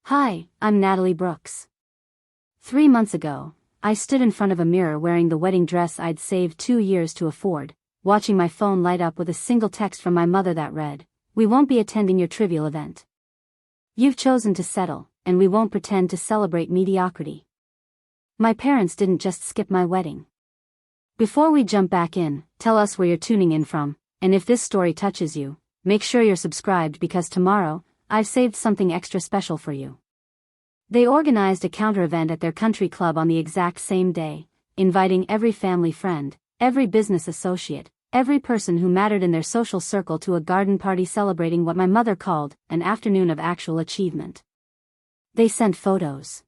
Hi, I'm Natalie Brooks. 3 months ago, I stood in front of a mirror wearing the wedding dress I'd saved 2 years to afford, watching my phone light up with a single text from my mother that read, "We won't be attending your trivial event. You've chosen to settle, and we won't pretend to celebrate mediocrity." My parents didn't just skip my wedding. Before we jump back in, tell us where you're tuning in from, and if this story touches you, make sure you're subscribed because tomorrow, I've saved something extra special for you. They organized a counter-event at their country club on the exact same day, inviting every family friend, every business associate, every person who mattered in their social circle to a garden party celebrating what my mother called an afternoon of actual achievement. They sent photos.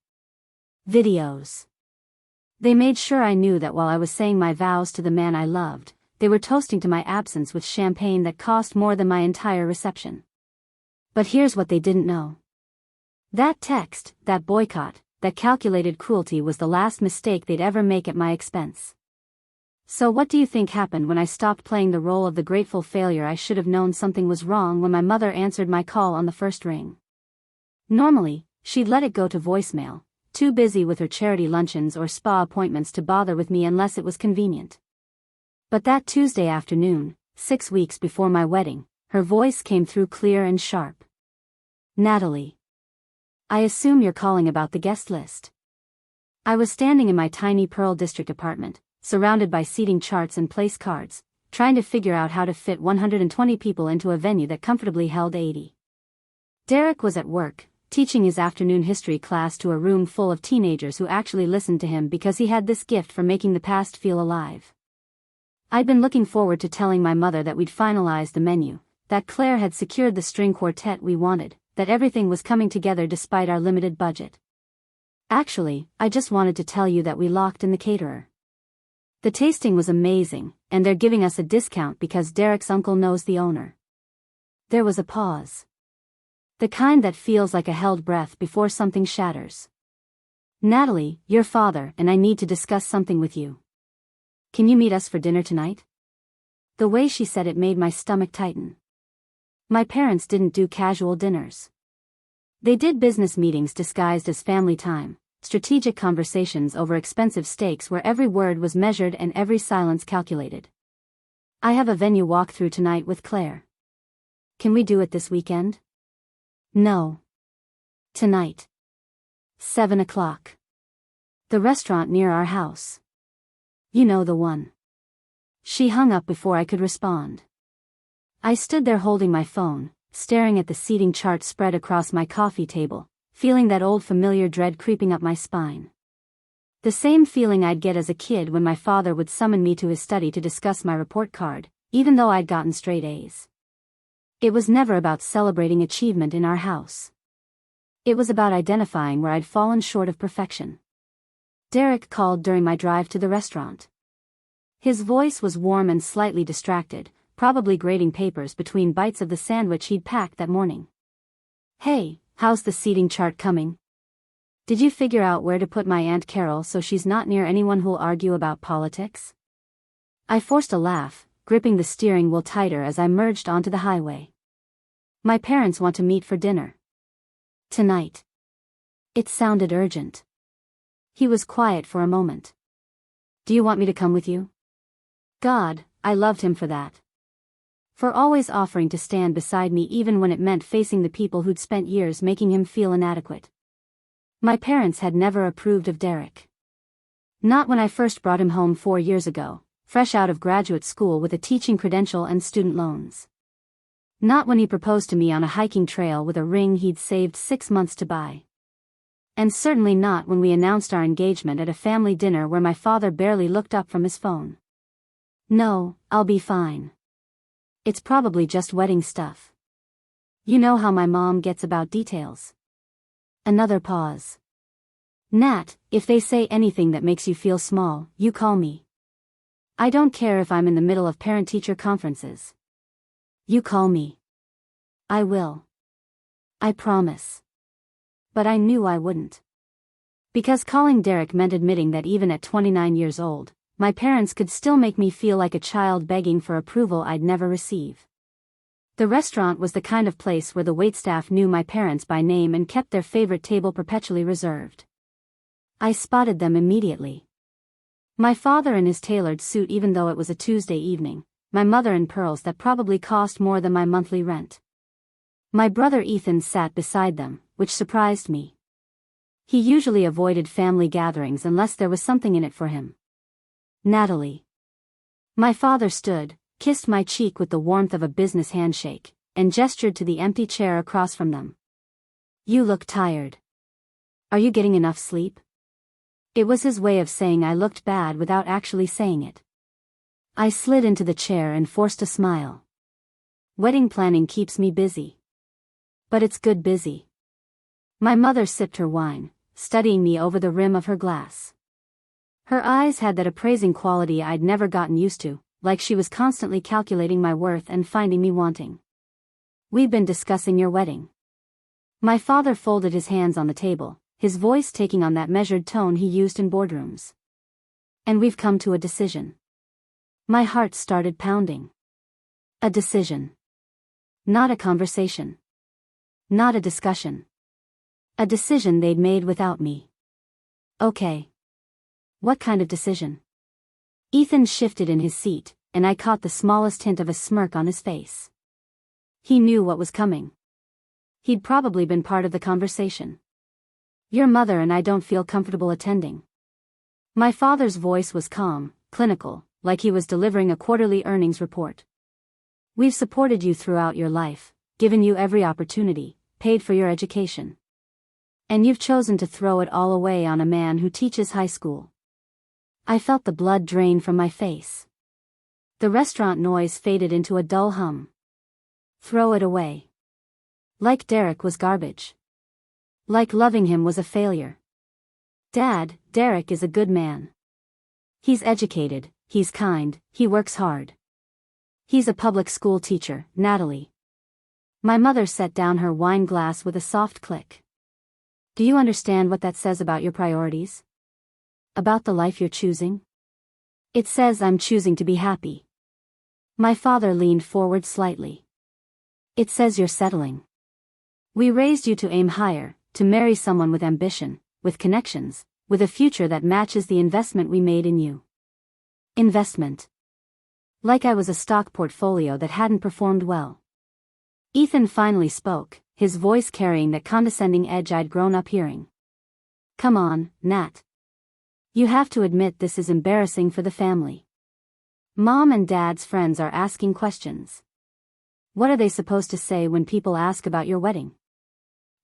Videos. They made sure I knew that while I was saying my vows to the man I loved, they were toasting to my absence with champagne that cost more than my entire reception. But here's what they didn't know. That text, that boycott, that calculated cruelty was the last mistake they'd ever make at my expense. So what do you think happened when I stopped playing the role of the grateful failure I should have known something was wrong when my mother answered my call on the first ring? Normally, she'd let it go to voicemail, too busy with her charity luncheons or spa appointments to bother with me unless it was convenient. But that Tuesday afternoon, 6 weeks before my wedding, her voice came through clear and sharp. "Natalie. I assume you're calling about the guest list." I was standing in my tiny Pearl District apartment, surrounded by seating charts and place cards, trying to figure out how to fit 120 people into a venue that comfortably held 80. Derek was at work, teaching his afternoon history class to a room full of teenagers who actually listened to him because he had this gift for making the past feel alive. I'd been looking forward to telling my mother that we'd finalized the menu, that Claire had secured the string quartet we wanted, that everything was coming together despite our limited budget. Actually, I just wanted to tell you that we locked in the caterer. The tasting was amazing, and they're giving us a discount because Derek's uncle knows the owner. There was a pause. The kind that feels like a held breath before something shatters. "Natalie, your father and I need to discuss something with you. Can you meet us for dinner tonight?" The way she said it made my stomach tighten. My parents didn't do casual dinners. They did business meetings disguised as family time, strategic conversations over expensive steaks where every word was measured and every silence calculated. "I have a venue walkthrough tonight with Claire. Can we do it this weekend?" "No. Tonight. 7 o'clock. The restaurant near our house. You know the one." She hung up before I could respond. I stood there holding my phone, staring at the seating chart spread across my coffee table, feeling that old familiar dread creeping up my spine. The same feeling I'd get as a kid when my father would summon me to his study to discuss my report card, even though I'd gotten straight A's. It was never about celebrating achievement in our house. It was about identifying where I'd fallen short of perfection. Derek called during my drive to the restaurant. His voice was warm and slightly distracted, probably grading papers between bites of the sandwich he'd packed that morning. "Hey, how's the seating chart coming? Did you figure out where to put my Aunt Carol so she's not near anyone who'll argue about politics?" I forced a laugh, gripping the steering wheel tighter as I merged onto the highway. "My parents want to meet for dinner. Tonight." It sounded urgent. He was quiet for a moment. "Do you want me to come with you?" God, I loved him for that. For always offering to stand beside me even when it meant facing the people who'd spent years making him feel inadequate. My parents had never approved of Derek. Not when I first brought him home 4 years ago, fresh out of graduate school with a teaching credential and student loans. Not when he proposed to me on a hiking trail with a ring he'd saved 6 months to buy. And certainly not when we announced our engagement at a family dinner where my father barely looked up from his phone. "No, I'll be fine. It's probably just wedding stuff. You know how my mom gets about details." Another pause. "Nat, if they say anything that makes you feel small, you call me. I don't care if I'm in the middle of parent-teacher conferences. You call me. I will. I promise." But I knew I wouldn't. Because calling Derek meant admitting that even at 29 years old, my parents could still make me feel like a child begging for approval I'd never receive. The restaurant was the kind of place where the waitstaff knew my parents by name and kept their favorite table perpetually reserved. I spotted them immediately. My father in his tailored suit even though it was a Tuesday evening, my mother in pearls that probably cost more than my monthly rent. My brother Ethan sat beside them, which surprised me. He usually avoided family gatherings unless there was something in it for him. Natalie. My father stood, kissed my cheek with the warmth of a business handshake, and gestured to the empty chair across from them. You look tired. Are you getting enough sleep? It was his way of saying I looked bad without actually saying it. I slid into the chair and forced a smile. Wedding planning keeps me busy. But it's good busy. My mother sipped her wine, studying me over the rim of her glass. Her eyes had that appraising quality I'd never gotten used to, like she was constantly calculating my worth and finding me wanting. We've been discussing your wedding. My father folded his hands on the table, his voice taking on that measured tone he used in boardrooms. And we've come to a decision. My heart started pounding. A decision. Not a conversation. Not a discussion. A decision they'd made without me. Okay. What kind of decision? Ethan shifted in his seat, and I caught the smallest hint of a smirk on his face. He knew what was coming. He'd probably been part of the conversation. Your mother and I don't feel comfortable attending. My father's voice was calm, clinical, like he was delivering a quarterly earnings report. We've supported you throughout your life, given you every opportunity, paid for your education. And you've chosen to throw it all away on a man who teaches high school. I felt the blood drain from my face. The restaurant noise faded into a dull hum. Throw it away. Like Derek was garbage. Like loving him was a failure. Dad, Derek is a good man. He's educated, he's kind, he works hard. He's a public school teacher, Natalie. My mother set down her wine glass with a soft click. Do you understand what that says about your priorities? About the life you're choosing? It says I'm choosing to be happy. My father leaned forward slightly. It says you're settling. We raised you to aim higher, to marry someone with ambition, with connections, with a future that matches the investment we made in you. Investment. Like I was a stock portfolio that hadn't performed well. Ethan finally spoke, his voice carrying that condescending edge I'd grown up hearing. Come on, Nat. You have to admit this is embarrassing for the family. Mom and Dad's friends are asking questions. What are they supposed to say when people ask about your wedding?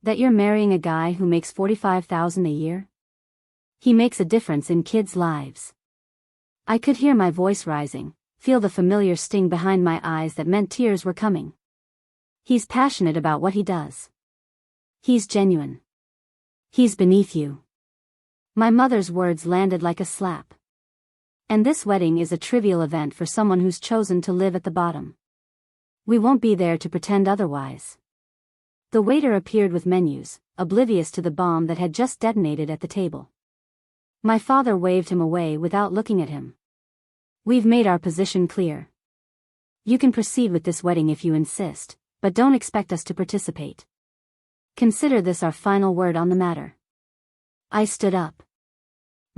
That you're marrying a guy who makes $45,000 a year? He makes a difference in kids' lives. I could hear my voice rising, feel the familiar sting behind my eyes that meant tears were coming. He's passionate about what he does. He's genuine. He's beneath you. My mother's words landed like a slap. And this wedding is a trivial event for someone who's chosen to live at the bottom. We won't be there to pretend otherwise. The waiter appeared with menus, oblivious to the bomb that had just detonated at the table. My father waved him away without looking at him. We've made our position clear. You can proceed with this wedding if you insist, but don't expect us to participate. Consider this our final word on the matter. I stood up.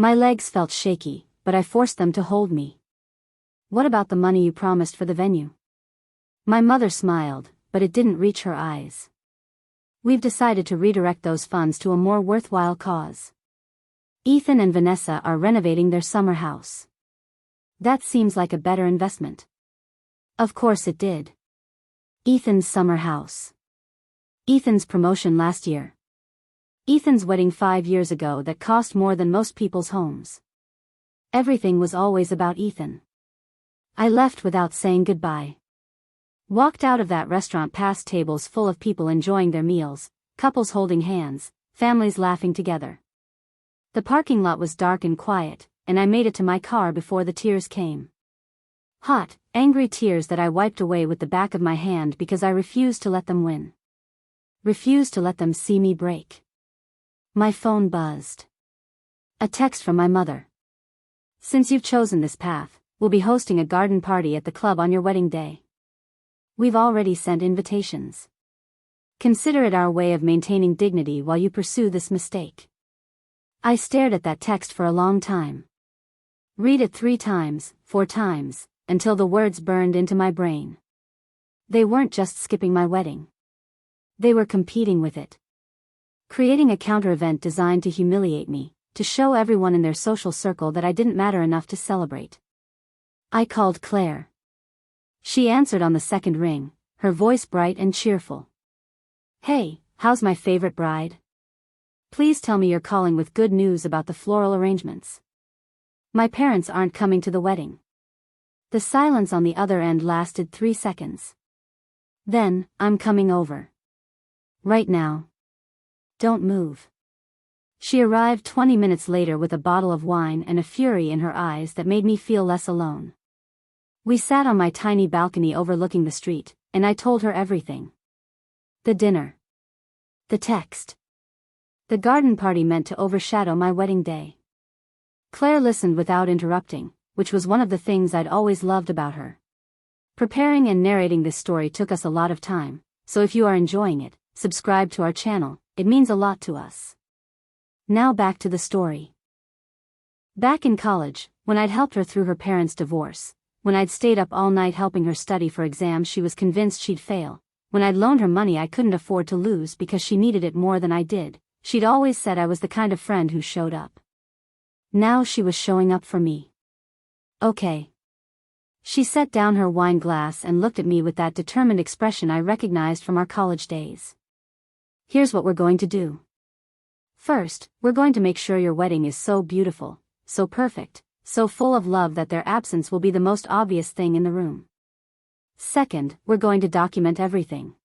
My legs felt shaky, but I forced them to hold me. What about the money you promised for the venue? My mother smiled, but it didn't reach her eyes. We've decided to redirect those funds to a more worthwhile cause. Ethan and Vanessa are renovating their summer house. That seems like a better investment. Of course it did. Ethan's summer house. Ethan's promotion last year. Ethan's wedding 5 years ago that cost more than most people's homes. Everything was always about Ethan. I left without saying goodbye. Walked out of that restaurant past tables full of people enjoying their meals, couples holding hands, families laughing together. The parking lot was dark and quiet, and I made it to my car before the tears came. Hot, angry tears that I wiped away with the back of my hand because I refused to let them win. Refused to let them see me break. My phone buzzed. A text from my mother. Since you've chosen this path, we'll be hosting a garden party at the club on your wedding day. We've already sent invitations. Consider it our way of maintaining dignity while you pursue this mistake." I stared at that text for a long time. Read it 3 times, 4 times, until the words burned into my brain. They weren't just skipping my wedding. They were competing with it. Creating a counter-event designed to humiliate me, to show everyone in their social circle that I didn't matter enough to celebrate. I called Claire. She answered on the second ring, her voice bright and cheerful. "Hey, how's my favorite bride? Please tell me you're calling with good news about the floral arrangements. My parents aren't coming to the wedding." The silence on the other end lasted 3 seconds. Then, "I'm coming over. Right now. Don't move." She arrived 20 minutes later with a bottle of wine and a fury in her eyes that made me feel less alone. We sat on my tiny balcony overlooking the street, and I told her everything. The dinner. The text. The garden party meant to overshadow my wedding day. Claire listened without interrupting, which was one of the things I'd always loved about her. Preparing and narrating this story took us a lot of time, so if you are enjoying it, subscribe to our channel, it means a lot to us. Now back to the story. Back in college, when I'd helped her through her parents' divorce, when I'd stayed up all night helping her study for exams she was convinced she'd fail, when I'd loaned her money I couldn't afford to lose because she needed it more than I did, she'd always said I was the kind of friend who showed up. Now she was showing up for me. "Okay." She set down her wine glass and looked at me with that determined expression I recognized from our college days. "Here's what we're going to do. First, we're going to make sure your wedding is so beautiful, so perfect, so full of love that their absence will be the most obvious thing in the room. Second, we're going to document everything.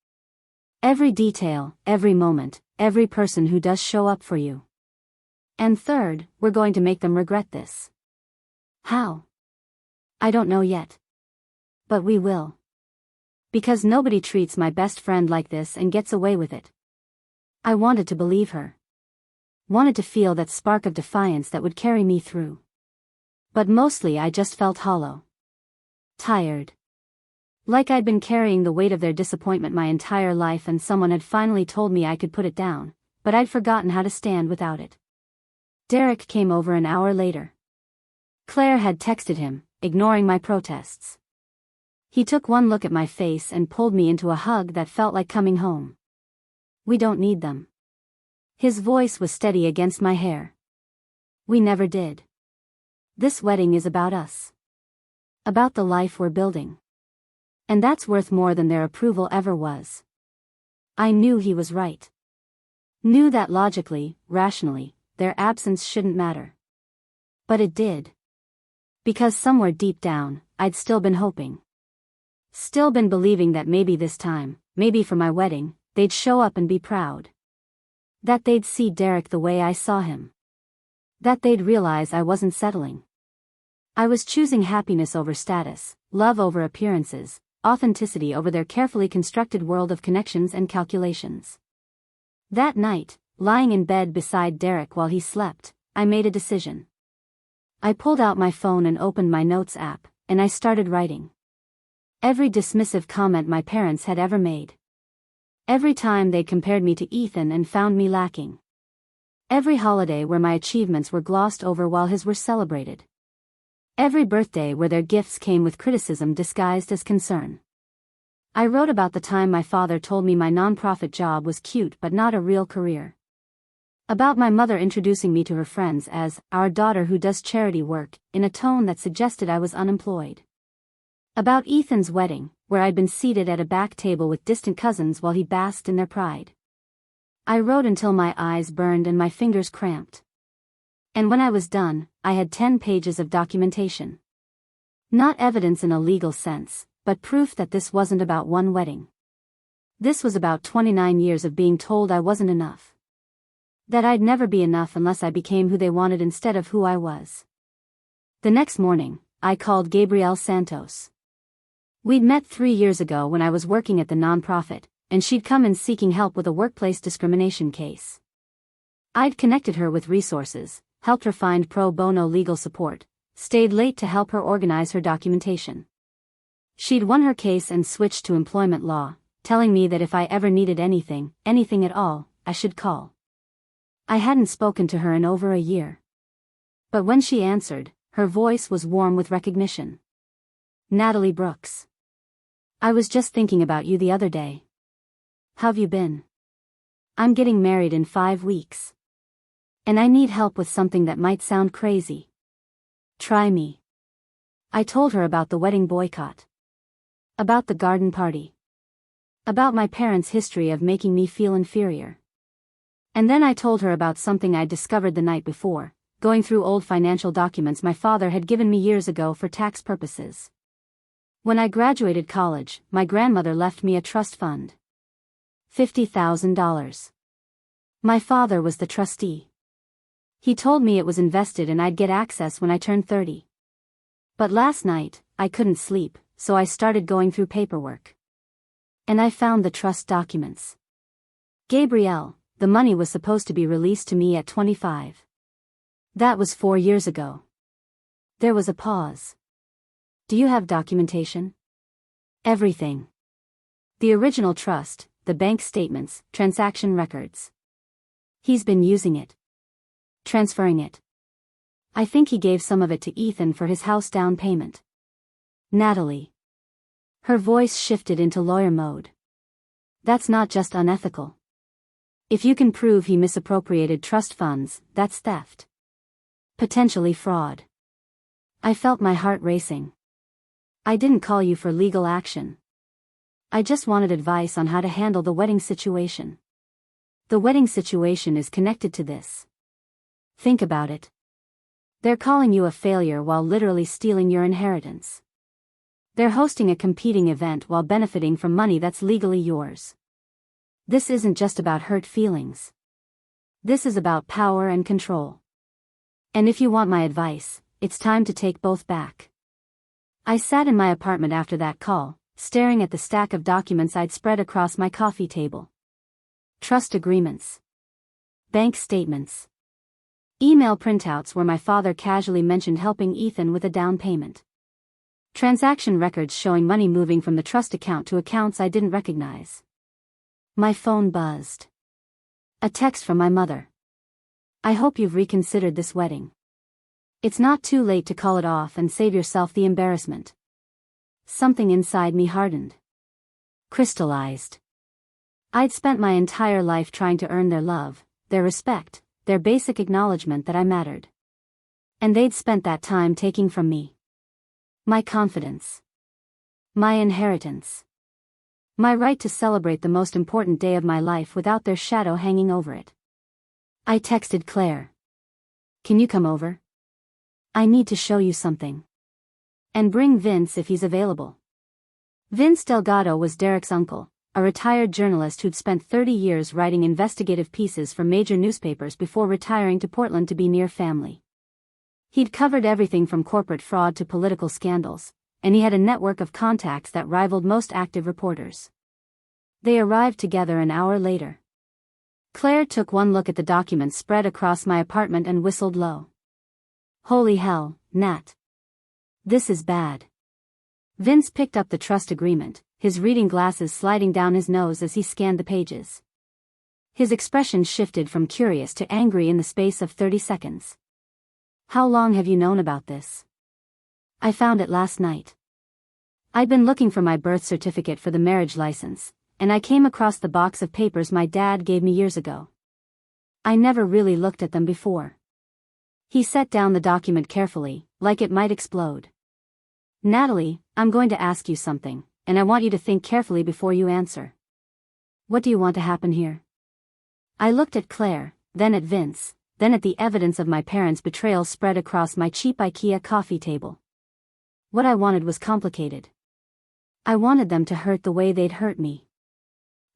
Every detail, every moment, every person who does show up for you. And third, we're going to make them regret this." How? I don't know yet. But we will. Because nobody treats my best friend like this and gets away with it. I wanted to believe her. Wanted to feel that spark of defiance that would carry me through. But mostly I just felt hollow. Tired. Like I'd been carrying the weight of their disappointment my entire life and someone had finally told me I could put it down, but I'd forgotten how to stand without it. Derek came over an hour later. Claire had texted him, ignoring my protests. He took one look at my face and pulled me into a hug that felt like coming home. "We don't need them." His voice was steady against my hair. "We never did. This wedding is about us. About the life we're building. And that's worth more than their approval ever was." I knew he was right. Knew that logically, rationally, their absence shouldn't matter. But it did. Because somewhere deep down, I'd still been hoping. Still been believing that maybe this time, maybe for my wedding, they'd show up and be proud. That they'd see Derek the way I saw him. That they'd realize I wasn't settling. I was choosing happiness over status, love over appearances, authenticity over their carefully constructed world of connections and calculations. That night, lying in bed beside Derek while he slept, I made a decision. I pulled out my phone and opened my notes app, and I started writing. Every dismissive comment my parents had ever made. Every time they compared me to Ethan and found me lacking. Every holiday where my achievements were glossed over while his were celebrated. Every birthday where their gifts came with criticism disguised as concern. I wrote about the time my father told me my nonprofit job was cute but not a real career. About my mother introducing me to her friends as our daughter who does charity work, in a tone that suggested I was unemployed. About Ethan's wedding, where I'd been seated at a back table with distant cousins while he basked in their pride. I wrote until my eyes burned and my fingers cramped. And when I was done, I had 10 pages of documentation. Not evidence in a legal sense, but proof that this wasn't about one wedding. This was about 29 years of being told I wasn't enough. That I'd never be enough unless I became who they wanted instead of who I was. The next morning, I called Gabrielle Santos. We'd met 3 years ago when I was working at the nonprofit, and she'd come in seeking help with a workplace discrimination case. I'd connected her with resources, helped her find pro bono legal support, stayed late to help her organize her documentation. She'd won her case and switched to employment law, telling me that if I ever needed anything at all, I should call. I hadn't spoken to her in over a year. But when she answered, her voice was warm with recognition. Natalie Brooks. I was just thinking about you the other day. How've you been? I'm getting married in 5 weeks. And I need help with something that might sound crazy. Try me. I told her about the wedding boycott. About the garden party. About my parents' history of making me feel inferior. And then I told her about something I'd discovered the night before, going through old financial documents my father had given me years ago for tax purposes. When I graduated college, my grandmother left me a trust fund. $50,000. My father was the trustee. He told me it was invested and I'd get access when I turned 30. But last night, I couldn't sleep, so I started going through paperwork. And I found the trust documents. Gabrielle, the money was supposed to be released to me at 25. That was 4 years ago. There was a pause. Do you have documentation? Everything. The original trust, the bank statements, transaction records. He's been using it. Transferring it. I think he gave some of it to Ethan for his house down payment. Natalie. Her voice shifted into lawyer mode. That's not just unethical. If you can prove he misappropriated trust funds, that's theft. Potentially fraud. I felt my heart racing. I didn't call you for legal action. I just wanted advice on how to handle the wedding situation. The wedding situation is connected to this. Think about it. They're calling you a failure while literally stealing your inheritance. They're hosting a competing event while benefiting from money that's legally yours. This isn't just about hurt feelings. This is about power and control. And if you want my advice, it's time to take both back. I sat in my apartment after that call, staring at the stack of documents I'd spread across my coffee table. Trust agreements. Bank statements. Email printouts where my father casually mentioned helping Ethan with a down payment. Transaction records showing money moving from the trust account to accounts I didn't recognize. My phone buzzed. A text from my mother. I hope you've reconsidered this wedding. It's not too late to call it off and save yourself the embarrassment. Something inside me hardened. Crystallized. I'd spent my entire life trying to earn their love, their respect, their basic acknowledgement that I mattered. And they'd spent that time taking from me my confidence, my inheritance, my right to celebrate the most important day of my life without their shadow hanging over it. I texted Claire. Can you come over? I need to show you something. And bring Vince if he's available. Vince Delgado was Derek's uncle, a retired journalist who'd spent 30 years writing investigative pieces for major newspapers before retiring to Portland to be near family. He'd covered everything from corporate fraud to political scandals, and he had a network of contacts that rivaled most active reporters. They arrived together an hour later. Claire took one look at the documents spread across my apartment and whistled low. Holy hell, Nat. This is bad. Vince picked up the trust agreement, his reading glasses sliding down his nose as he scanned the pages. His expression shifted from curious to angry in the space of 30 seconds. How long have you known about this? I found it last night. I'd been looking for my birth certificate for the marriage license, and I came across the box of papers my dad gave me years ago. I never really looked at them before. He set down the document carefully, like it might explode. Natalie, I'm going to ask you something, and I want you to think carefully before you answer. What do you want to happen here? I looked at Claire, then at Vince, then at the evidence of my parents' betrayal spread across my cheap IKEA coffee table. What I wanted was complicated. I wanted them to hurt the way they'd hurt me.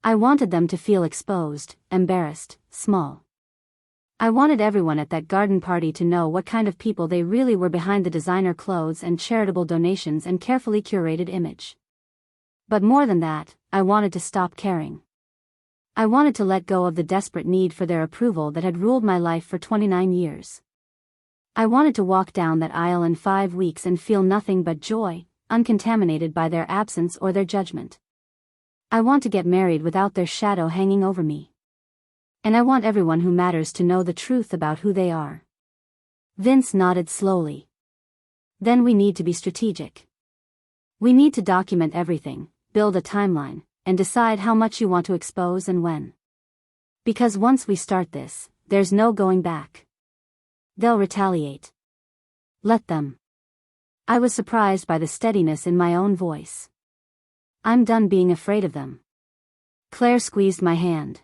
I wanted them to feel exposed, embarrassed, small. I wanted everyone at that garden party to know what kind of people they really were behind the designer clothes and charitable donations and carefully curated image. But more than that, I wanted to stop caring. I wanted to let go of the desperate need for their approval that had ruled my life for 29 years. I wanted to walk down that aisle in 5 weeks and feel nothing but joy, uncontaminated by their absence or their judgment. I want to get married without their shadow hanging over me. And I want everyone who matters to know the truth about who they are. Vince nodded slowly. Then we need to be strategic. We need to document everything, build a timeline, and decide how much you want to expose and when. Because once we start this, there's no going back. They'll retaliate. Let them. I was surprised by the steadiness in my own voice. I'm done being afraid of them. Claire squeezed my hand.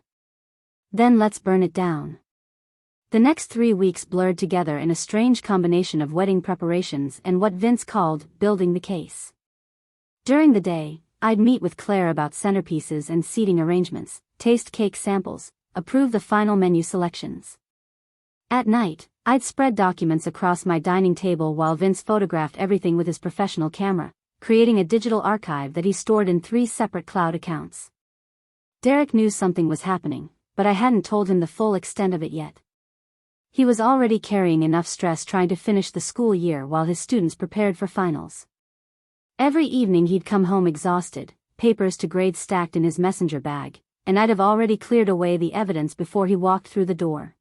Then let's burn it down. The next 3 weeks blurred together in a strange combination of wedding preparations and what Vince called building the case. During the day, I'd meet with Claire about centerpieces and seating arrangements, taste cake samples, approve the final menu selections. At night, I'd spread documents across my dining table while Vince photographed everything with his professional camera, creating a digital archive that he stored in 3 separate cloud accounts. Derek knew something was happening, but I hadn't told him the full extent of it yet. He was already carrying enough stress trying to finish the school year while his students prepared for finals. Every evening he'd come home exhausted, papers to grade stacked in his messenger bag, and I'd have already cleared away the evidence before he walked through the door.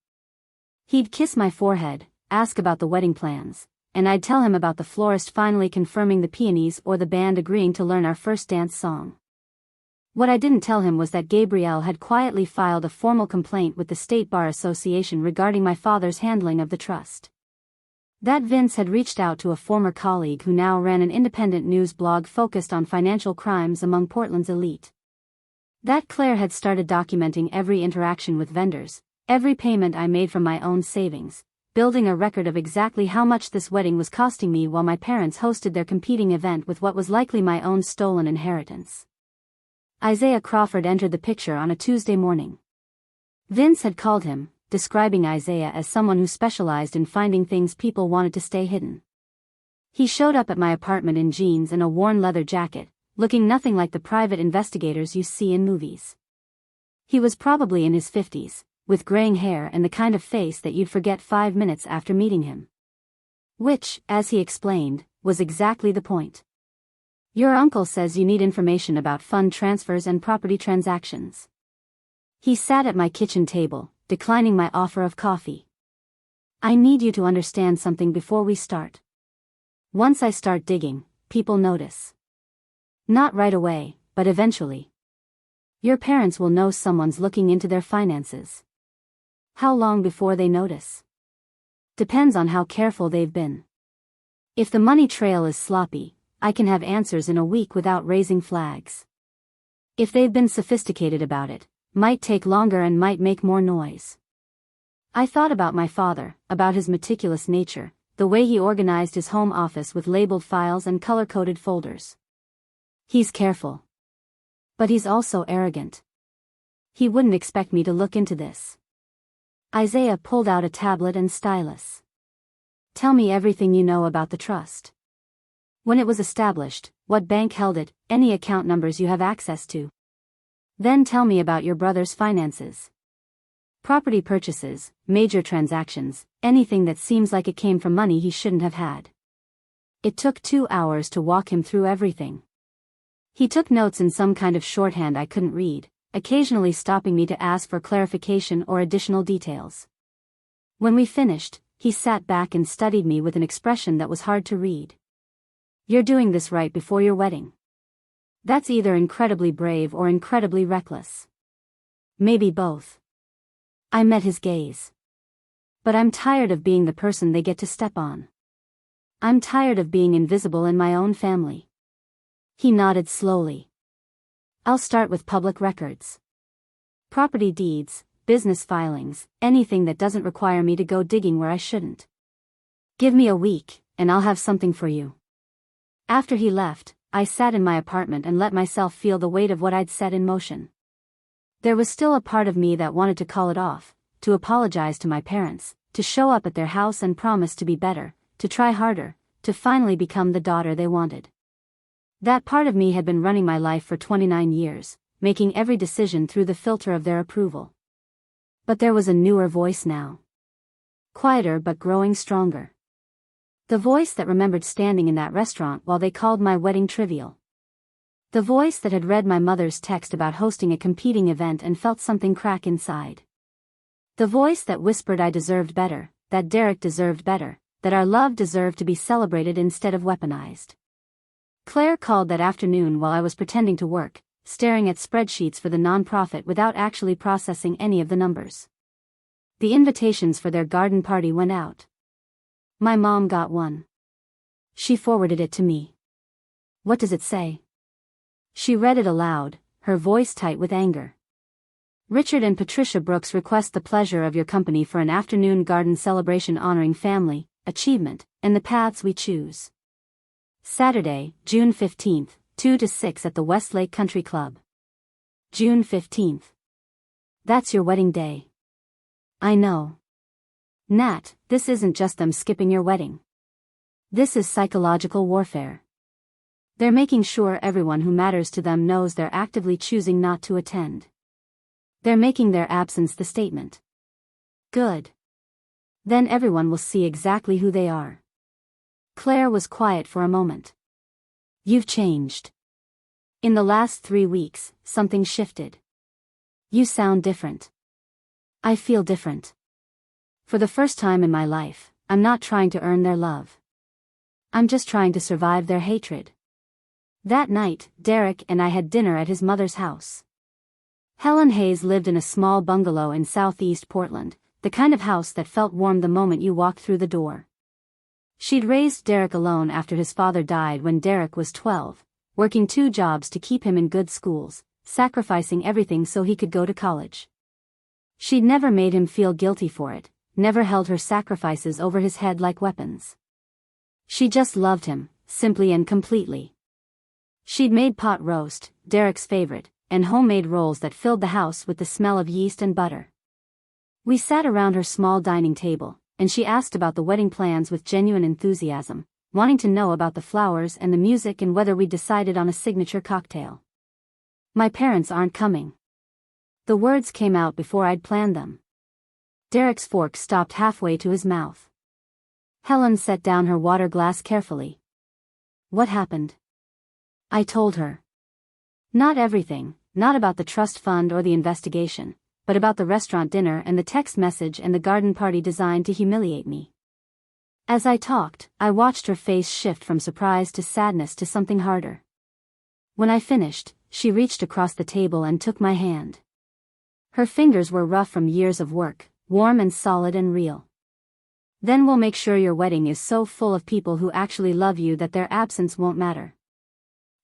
He'd kiss my forehead, ask about the wedding plans, and I'd tell him about the florist finally confirming the peonies or the band agreeing to learn our first dance song. What I didn't tell him was that Gabrielle had quietly filed a formal complaint with the State Bar Association regarding my father's handling of the trust. That Vince had reached out to a former colleague who now ran an independent news blog focused on financial crimes among Portland's elite. That Claire had started documenting every interaction with vendors, every payment I made from my own savings, building a record of exactly how much this wedding was costing me while my parents hosted their competing event with what was likely my own stolen inheritance. Isaiah Crawford entered the picture on a Tuesday morning. Vince had called him, describing Isaiah as someone who specialized in finding things people wanted to stay hidden. He showed up at my apartment in jeans and a worn leather jacket, looking nothing like the private investigators you see in movies. He was probably in his 50s, with graying hair and the kind of face that you'd forget 5 minutes after meeting him. Which, as he explained, was exactly the point. Your uncle says you need information about fund transfers and property transactions. He sat at my kitchen table, declining my offer of coffee. I need you to understand something before we start. Once I start digging, people notice. Not right away, but eventually. Your parents will know someone's looking into their finances. How long before they notice? Depends on how careful they've been. If the money trail is sloppy, I can have answers in a week without raising flags. If they've been sophisticated about it, might take longer and might make more noise. I thought about my father, about his meticulous nature, the way he organized his home office with labeled files and color-coded folders. He's careful. But he's also arrogant. He wouldn't expect me to look into this. Isaiah pulled out a tablet and stylus. Tell me everything you know about the trust. When it was established, what bank held it, any account numbers you have access to. Then tell me about your brother's finances. Property purchases, major transactions, anything that seems like it came from money he shouldn't have had. It took 2 hours to walk him through everything. He took notes in some kind of shorthand I couldn't read, occasionally stopping me to ask for clarification or additional details. When we finished, he sat back and studied me with an expression that was hard to read. You're doing this right before your wedding. That's either incredibly brave or incredibly reckless. Maybe both. I met his gaze. But I'm tired of being the person they get to step on. I'm tired of being invisible in my own family. He nodded slowly. I'll start with public records. Property deeds, business filings, anything that doesn't require me to go digging where I shouldn't. Give me a week, and I'll have something for you. After he left, I sat in my apartment and let myself feel the weight of what I'd set in motion. There was still a part of me that wanted to call it off, to apologize to my parents, to show up at their house and promise to be better, to try harder, to finally become the daughter they wanted. That part of me had been running my life for 29 years, making every decision through the filter of their approval. But there was a newer voice now. Quieter but growing stronger. The voice that remembered standing in that restaurant while they called my wedding trivial. The voice that had read my mother's text about hosting a competing event and felt something crack inside. The voice that whispered I deserved better, that Derek deserved better, that our love deserved to be celebrated instead of weaponized. Claire called that afternoon while I was pretending to work, staring at spreadsheets for the nonprofit without actually processing any of the numbers. The invitations for their garden party went out. My mom got one. She forwarded it to me. What does it say? She read it aloud, her voice tight with anger. Richard and Patricia Brooks request the pleasure of your company for an afternoon garden celebration honoring family, achievement, and the paths we choose. Saturday, June 15th, 2 to 6 at the Westlake Country Club. June 15th. That's your wedding day. I know. Nat, this isn't just them skipping your wedding. This is psychological warfare. They're making sure everyone who matters to them knows they're actively choosing not to attend. They're making their absence the statement. Good. Then everyone will see exactly who they are. Claire was quiet for a moment. You've changed. In the last 3 weeks, something shifted. You sound different. I feel different. For the first time in my life, I'm not trying to earn their love. I'm just trying to survive their hatred. That night, Derek and I had dinner at his mother's house. Helen Hayes lived in a small bungalow in southeast Portland, the kind of house that felt warm the moment you walked through the door. She'd raised Derek alone after his father died when Derek was 12, working 2 jobs to keep him in good schools, sacrificing everything so he could go to college. She'd never made him feel guilty for it, never held her sacrifices over his head like weapons. She just loved him, simply and completely. She'd made pot roast, Derek's favorite, and homemade rolls that filled the house with the smell of yeast and butter. We sat around her small dining table, and she asked about the wedding plans with genuine enthusiasm, wanting to know about the flowers and the music and whether we'd decided on a signature cocktail. My parents aren't coming. The words came out before I'd planned them. Derek's fork stopped halfway to his mouth. Helen set down her water glass carefully. What happened? I told her. Not everything, not about the trust fund or the investigation, but about the restaurant dinner and the text message and the garden party designed to humiliate me. As I talked, I watched her face shift from surprise to sadness to something harder. When I finished, she reached across the table and took my hand. Her fingers were rough from years of work, warm and solid and real. Then we'll make sure your wedding is so full of people who actually love you that their absence won't matter.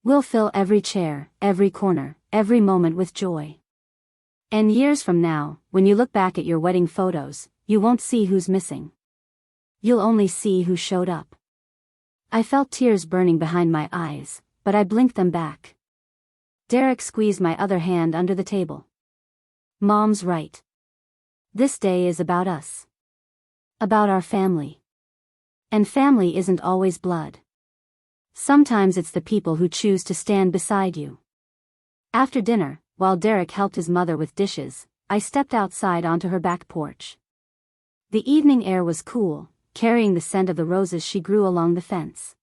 We'll fill every chair, every corner, every moment with joy. And years from now, when you look back at your wedding photos, you won't see who's missing. You'll only see who showed up. I felt tears burning behind my eyes, but I blinked them back. Derek squeezed my other hand under the table. Mom's right. This day is about us. About our family. And family isn't always blood. Sometimes it's the people who choose to stand beside you. After dinner, while Derek helped his mother with dishes, I stepped outside onto her back porch. The evening air was cool, carrying the scent of the roses she grew along the fence.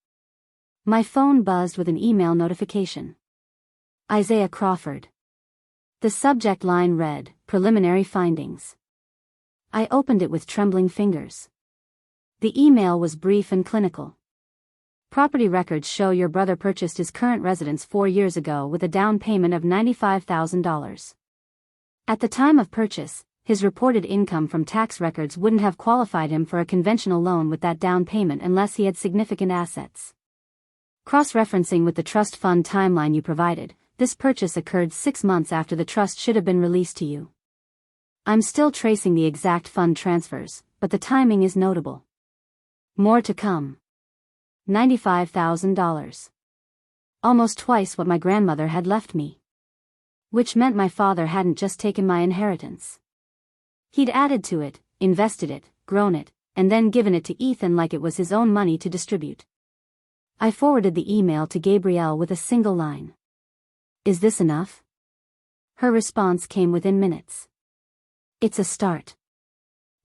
My phone buzzed with an email notification. Isaiah Crawford. The subject line read, Preliminary Findings. I opened it with trembling fingers. The email was brief and clinical. Property records show your brother purchased his current residence 4 years ago with a down payment of $95,000. At the time of purchase, his reported income from tax records wouldn't have qualified him for a conventional loan with that down payment unless he had significant assets. Cross-referencing with the trust fund timeline you provided, this purchase occurred 6 months after the trust should have been released to you. I'm still tracing the exact fund transfers, but the timing is notable. More to come. $95,000. Almost twice what my grandmother had left me. Which meant my father hadn't just taken my inheritance. He'd added to it, invested it, grown it, and then given it to Ethan like it was his own money to distribute. I forwarded the email to Gabrielle with a single line. Is this enough? Her response came within minutes. It's a start.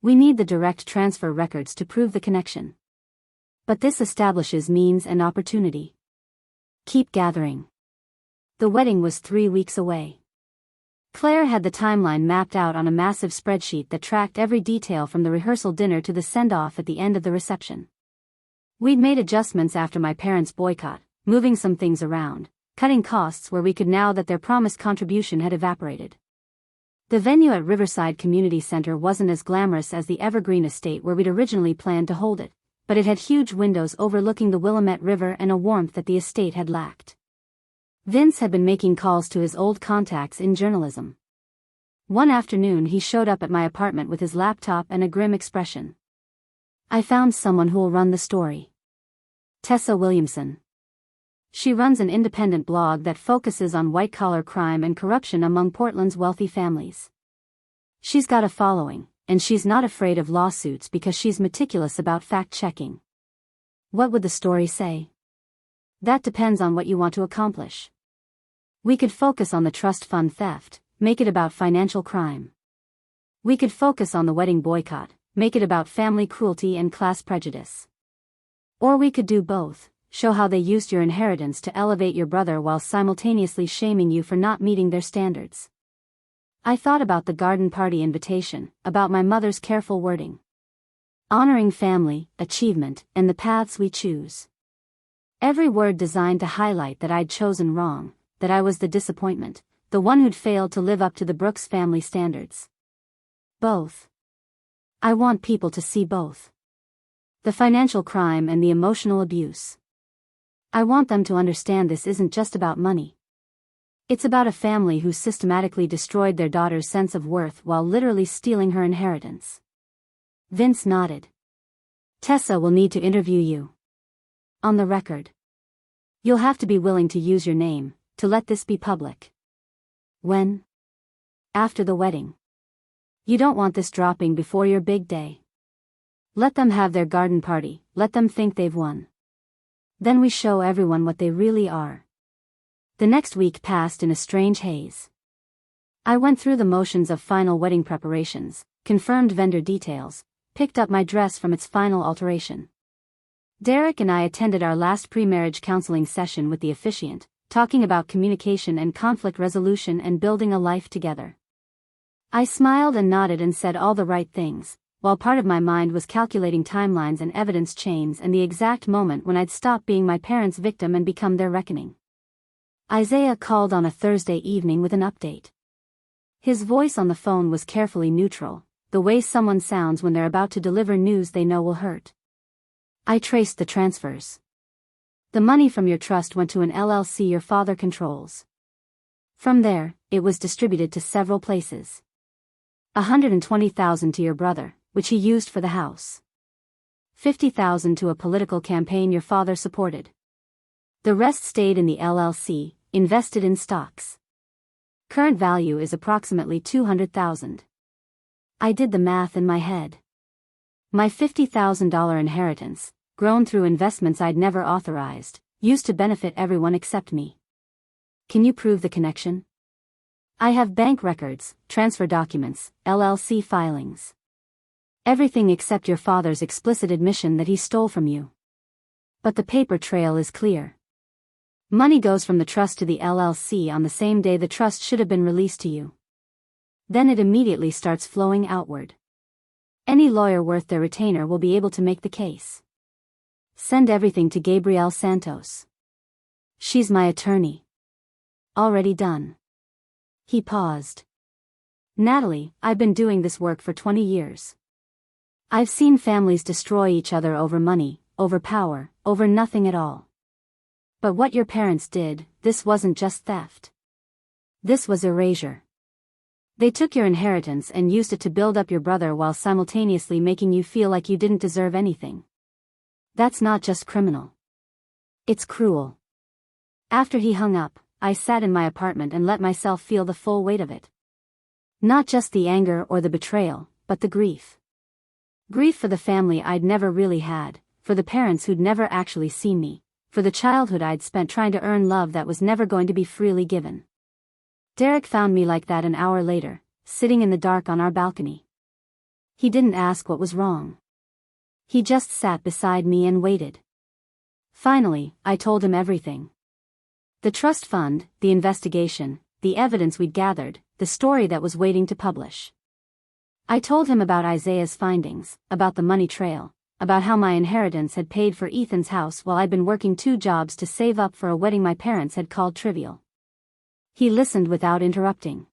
We need the direct transfer records to prove the connection. But this establishes means and opportunity. Keep gathering. The wedding was 3 weeks away. Claire had the timeline mapped out on a massive spreadsheet that tracked every detail from the rehearsal dinner to the send-off at the end of the reception. We'd made adjustments after my parents' boycott, moving some things around, cutting costs where we could now that their promised contribution had evaporated. The venue at Riverside Community Center wasn't as glamorous as the Evergreen Estate where we'd originally planned to hold it, but it had huge windows overlooking the Willamette River and a warmth that the estate had lacked. Vince had been making calls to his old contacts in journalism. One afternoon he showed up at my apartment with his laptop and a grim expression. "I found someone who'll run the story. Tessa Williamson. She runs an independent blog that focuses on white-collar crime and corruption among Portland's wealthy families. She's got a following, and she's not afraid of lawsuits because she's meticulous about fact-checking." What would the story say? That depends on what you want to accomplish. We could focus on the trust fund theft, make it about financial crime. We could focus on the wedding boycott, make it about family cruelty and class prejudice. Or we could do both, show how they used your inheritance to elevate your brother while simultaneously shaming you for not meeting their standards. I thought about the garden party invitation, about my mother's careful wording. Honoring family, achievement, and the paths we choose. Every word designed to highlight that I'd chosen wrong, that I was the disappointment, the one who'd failed to live up to the Brooks family standards. Both. I want people to see both. The financial crime and the emotional abuse. I want them to understand this isn't just about money. It's about a family who systematically destroyed their daughter's sense of worth while literally stealing her inheritance. Vince nodded. "Tessa will need to interview you. On the record. You'll have to be willing to use your name, to let this be public." "When?" "After the wedding. You don't want this dropping before your big day. Let them have their garden party, let them think they've won. Then we show everyone what they really are." The next week passed in a strange haze. I went through the motions of final wedding preparations, confirmed vendor details, picked up my dress from its final alteration. Derek and I attended our last pre-marriage counseling session with the officiant, talking about communication and conflict resolution and building a life together. I smiled and nodded and said all the right things, while part of my mind was calculating timelines and evidence chains and the exact moment when I'd stop being my parents' victim and become their reckoning. Isaiah called on a Thursday evening with an update. His voice on the phone was carefully neutral, the way someone sounds when they're about to deliver news they know will hurt. "I traced the transfers. The money from your trust went to an LLC your father controls. From there, it was distributed to several places. $120,000 to your brother, which he used for the house. $50,000 to a political campaign your father supported. The rest stayed in the LLC, invested in stocks. Current value is approximately $200,000. I did the math in my head. My $50,000 inheritance, grown through investments I'd never authorized, used to benefit everyone except me. Can you prove the connection?" "I have bank records, transfer documents, LLC filings. Everything except your father's explicit admission that he stole from you. But the paper trail is clear. Money goes from the trust to the LLC on the same day the trust should have been released to you. Then it immediately starts flowing outward. Any lawyer worth their retainer will be able to make the case. Send everything to Gabrielle Santos. She's my attorney." "Already done." He paused. "Natalie, I've been doing this work for 20 years. I've seen families destroy each other over money, over power, over nothing at all. But what your parents did, this wasn't just theft. This was erasure. They took your inheritance and used it to build up your brother while simultaneously making you feel like you didn't deserve anything. That's not just criminal. It's cruel." After he hung up, I sat in my apartment and let myself feel the full weight of it. Not just the anger or the betrayal, but the grief. Grief for the family I'd never really had, for the parents who'd never actually seen me, for the childhood I'd spent trying to earn love that was never going to be freely given. Derek found me like that an hour later, sitting in the dark on our balcony. He didn't ask what was wrong. He just sat beside me and waited. Finally, I told him everything. The trust fund, the investigation, the evidence we'd gathered, the story that was waiting to publish. I told him about Isaiah's findings, about the money trail, about how my inheritance had paid for Ethan's house while I'd been working 2 jobs to save up for a wedding my parents had called trivial. He listened without interrupting.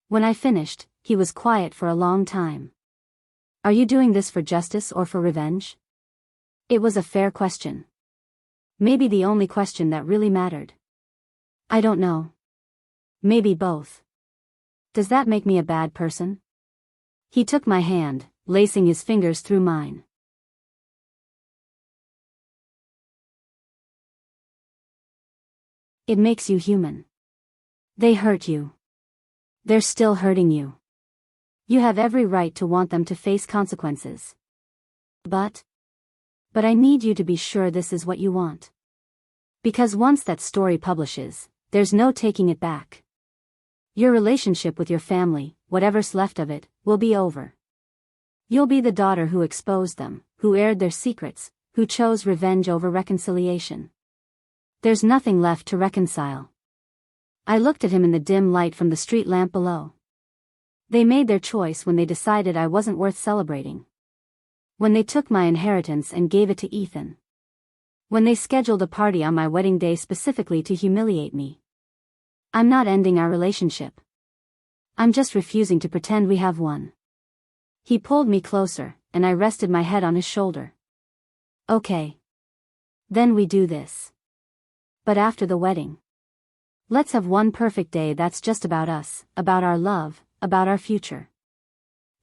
When I finished, he was quiet for a long time. Are you doing this for justice or for revenge? It was a fair question. Maybe the only question that really mattered. I don't know. Maybe both. Does that make me a bad person? He took my hand, lacing his fingers through mine. It makes you human. They hurt you. They're still hurting you. You have every right to want them to face consequences. But I need you to be sure this is what you want. Because once that story publishes, there's no taking it back. Your relationship with your family, whatever's left of it, will be over. You'll be the daughter who exposed them, who aired their secrets, who chose revenge over reconciliation. There's nothing left to reconcile. I looked at him in the dim light from the street lamp below. They made their choice when they decided I wasn't worth celebrating. When they took my inheritance and gave it to Ethan. When they scheduled a party on my wedding day specifically to humiliate me. I'm not ending our relationship. I'm just refusing to pretend we have one. He pulled me closer, and I rested my head on his shoulder. Okay. Then we do this. But after the wedding. Let's have one perfect day that's just about us, about our love, about our future.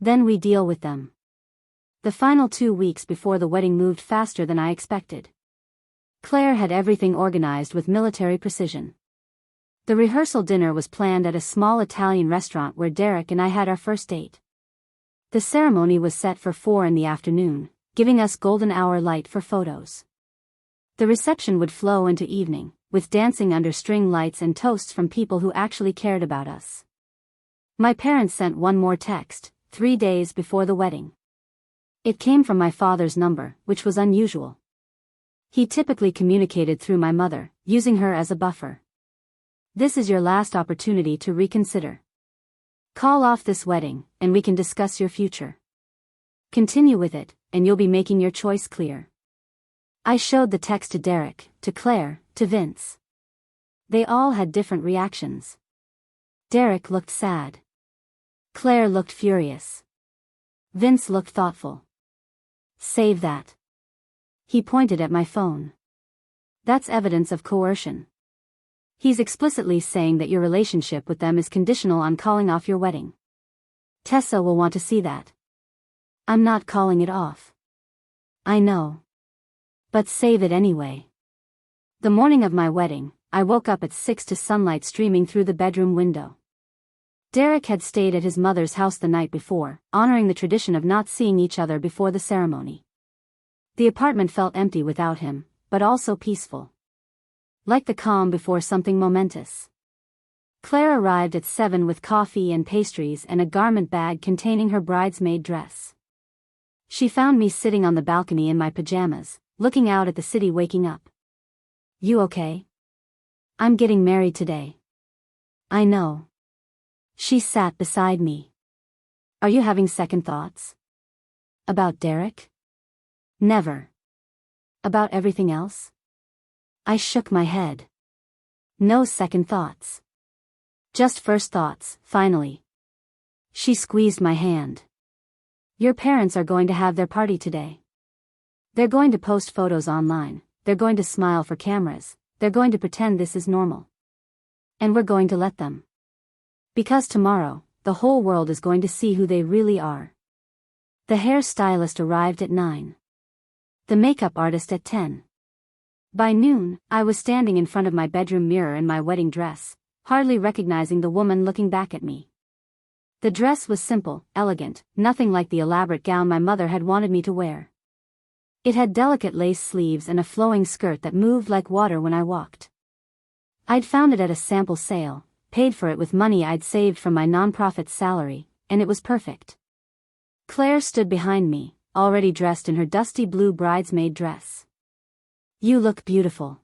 Then we deal with them. The final 2 weeks before the wedding moved faster than I expected. Claire had everything organized with military precision. The rehearsal dinner was planned at a small Italian restaurant where Derek and I had our first date. The ceremony was set for 4 in the afternoon, giving us golden hour light for photos. The reception would flow into evening, with dancing under string lights and toasts from people who actually cared about us. My parents sent one more text, 3 days before the wedding. It came from my father's number, which was unusual. He typically communicated through my mother, using her as a buffer. This is your last opportunity to reconsider. Call off this wedding, and we can discuss your future. Continue with it, and you'll be making your choice clear. I showed the text to Derek, to Claire, to Vince. They all had different reactions. Derek looked sad. Claire looked furious. Vince looked thoughtful. Save that. He pointed at my phone. That's evidence of coercion. He's explicitly saying that your relationship with them is conditional on calling off your wedding. Tessa will want to see that. I'm not calling it off. I know. But save it anyway. The morning of my wedding, I woke up at 6 to sunlight streaming through the bedroom window. Derek had stayed at his mother's house the night before, honoring the tradition of not seeing each other before the ceremony. The apartment felt empty without him, but also peaceful. Like the calm before something momentous. Claire arrived at 7 with coffee and pastries and a garment bag containing her bridesmaid dress. She found me sitting on the balcony in my pajamas, looking out at the city waking up. You okay? I'm getting married today. I know. She sat beside me. Are you having second thoughts? About Derek? Never. About everything else? I shook my head. No second thoughts. Just first thoughts, finally. She squeezed my hand. Your parents are going to have their party today. They're going to post photos online, they're going to smile for cameras, they're going to pretend this is normal. And we're going to let them. Because tomorrow, the whole world is going to see who they really are. The hairstylist arrived at 9. The makeup artist at 10. By noon, I was standing in front of my bedroom mirror in my wedding dress, hardly recognizing the woman looking back at me. The dress was simple, elegant, nothing like the elaborate gown my mother had wanted me to wear. It had delicate lace sleeves and a flowing skirt that moved like water when I walked. I'd found it at a sample sale, paid for it with money I'd saved from my nonprofit salary, and it was perfect. Claire stood behind me, already dressed in her dusty blue bridesmaid dress. "You look beautiful.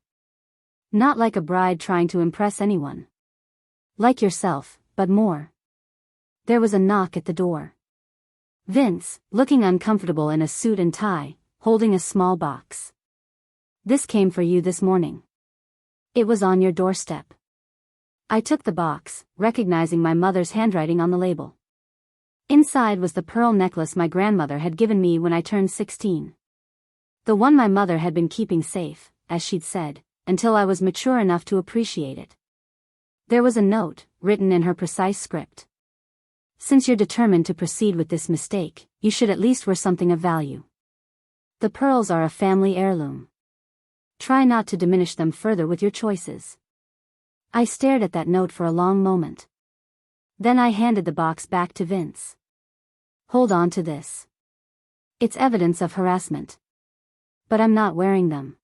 Not like a bride trying to impress anyone. Like yourself, but more." There was a knock at the door. Vince, looking uncomfortable in a suit and tie, holding a small box. "This came for you this morning. It was on your doorstep." I took the box, recognizing my mother's handwriting on the label. Inside was the pearl necklace my grandmother had given me when I turned 16. The one my mother had been keeping safe, as she'd said, until I was mature enough to appreciate it. There was a note, written in her precise script. "Since you're determined to proceed with this mistake, you should at least wear something of value. The pearls are a family heirloom. Try not to diminish them further with your choices." I stared at that note for a long moment. Then I handed the box back to Vince. "Hold on to this. It's evidence of harassment. But I'm not wearing them."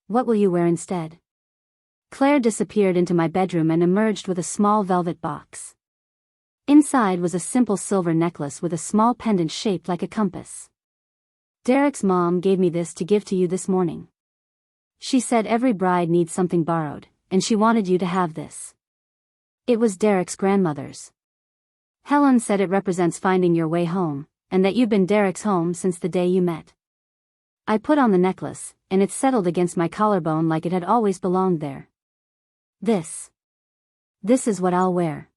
"What will you wear instead?" Claire disappeared into my bedroom and emerged with a small velvet box. Inside was a simple silver necklace with a small pendant shaped like a compass. "Derek's mom gave me this to give to you this morning. She said every bride needs something borrowed, and she wanted you to have this." It was Derek's grandmother's. "Helen said it represents finding your way home, and that you've been Derek's home since the day you met." I put on the necklace, and it settled against my collarbone like it had always belonged there. This is what I'll wear."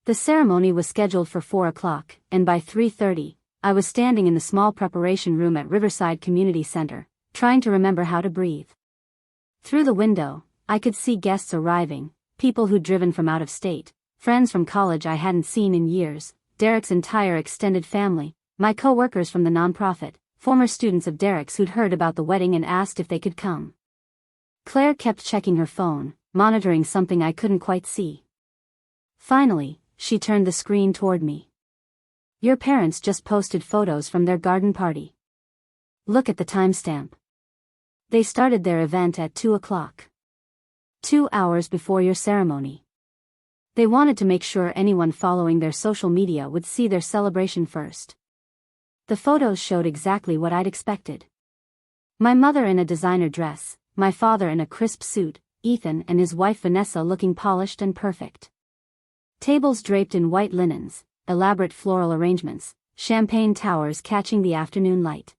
The ceremony was scheduled for 4 o'clock, and by 3:30, I was standing in the small preparation room at Riverside Community Center, trying to remember how to breathe. Through the window, I could see guests arriving, people who'd driven from out of state, friends from college I hadn't seen in years, Derek's entire extended family, my co-workers from the nonprofit, former students of Derek's who'd heard about the wedding and asked if they could come. Claire kept checking her phone, monitoring something I couldn't quite see. Finally, she turned the screen toward me. "Your parents just posted photos from their garden party. Look at the timestamp. They started their event at 2 o'clock. 2 hours before your ceremony. They wanted to make sure anyone following their social media would see their celebration first." The photos showed exactly what I'd expected. My mother in a designer dress, my father in a crisp suit, Ethan and his wife Vanessa looking polished and perfect. Tables draped in white linens, elaborate floral arrangements, champagne towers catching the afternoon light.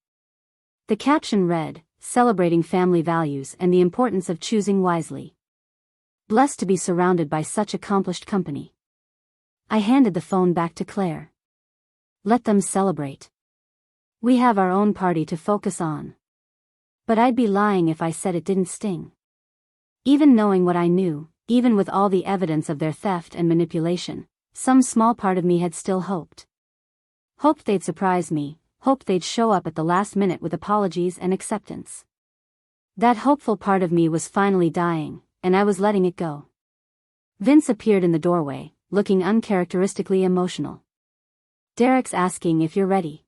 The caption read, "Celebrating family values and the importance of choosing wisely. Blessed to be surrounded by such accomplished company." I handed the phone back to Claire. "Let them celebrate. We have our own party to focus on." But I'd be lying if I said it didn't sting. Even knowing what I knew, even with all the evidence of their theft and manipulation, some small part of me had still hoped. Hoped they'd surprise me, hoped they'd show up at the last minute with apologies and acceptance. That hopeful part of me was finally dying, and I was letting it go. Vince appeared in the doorway, looking uncharacteristically emotional. "Derek's asking if you're ready.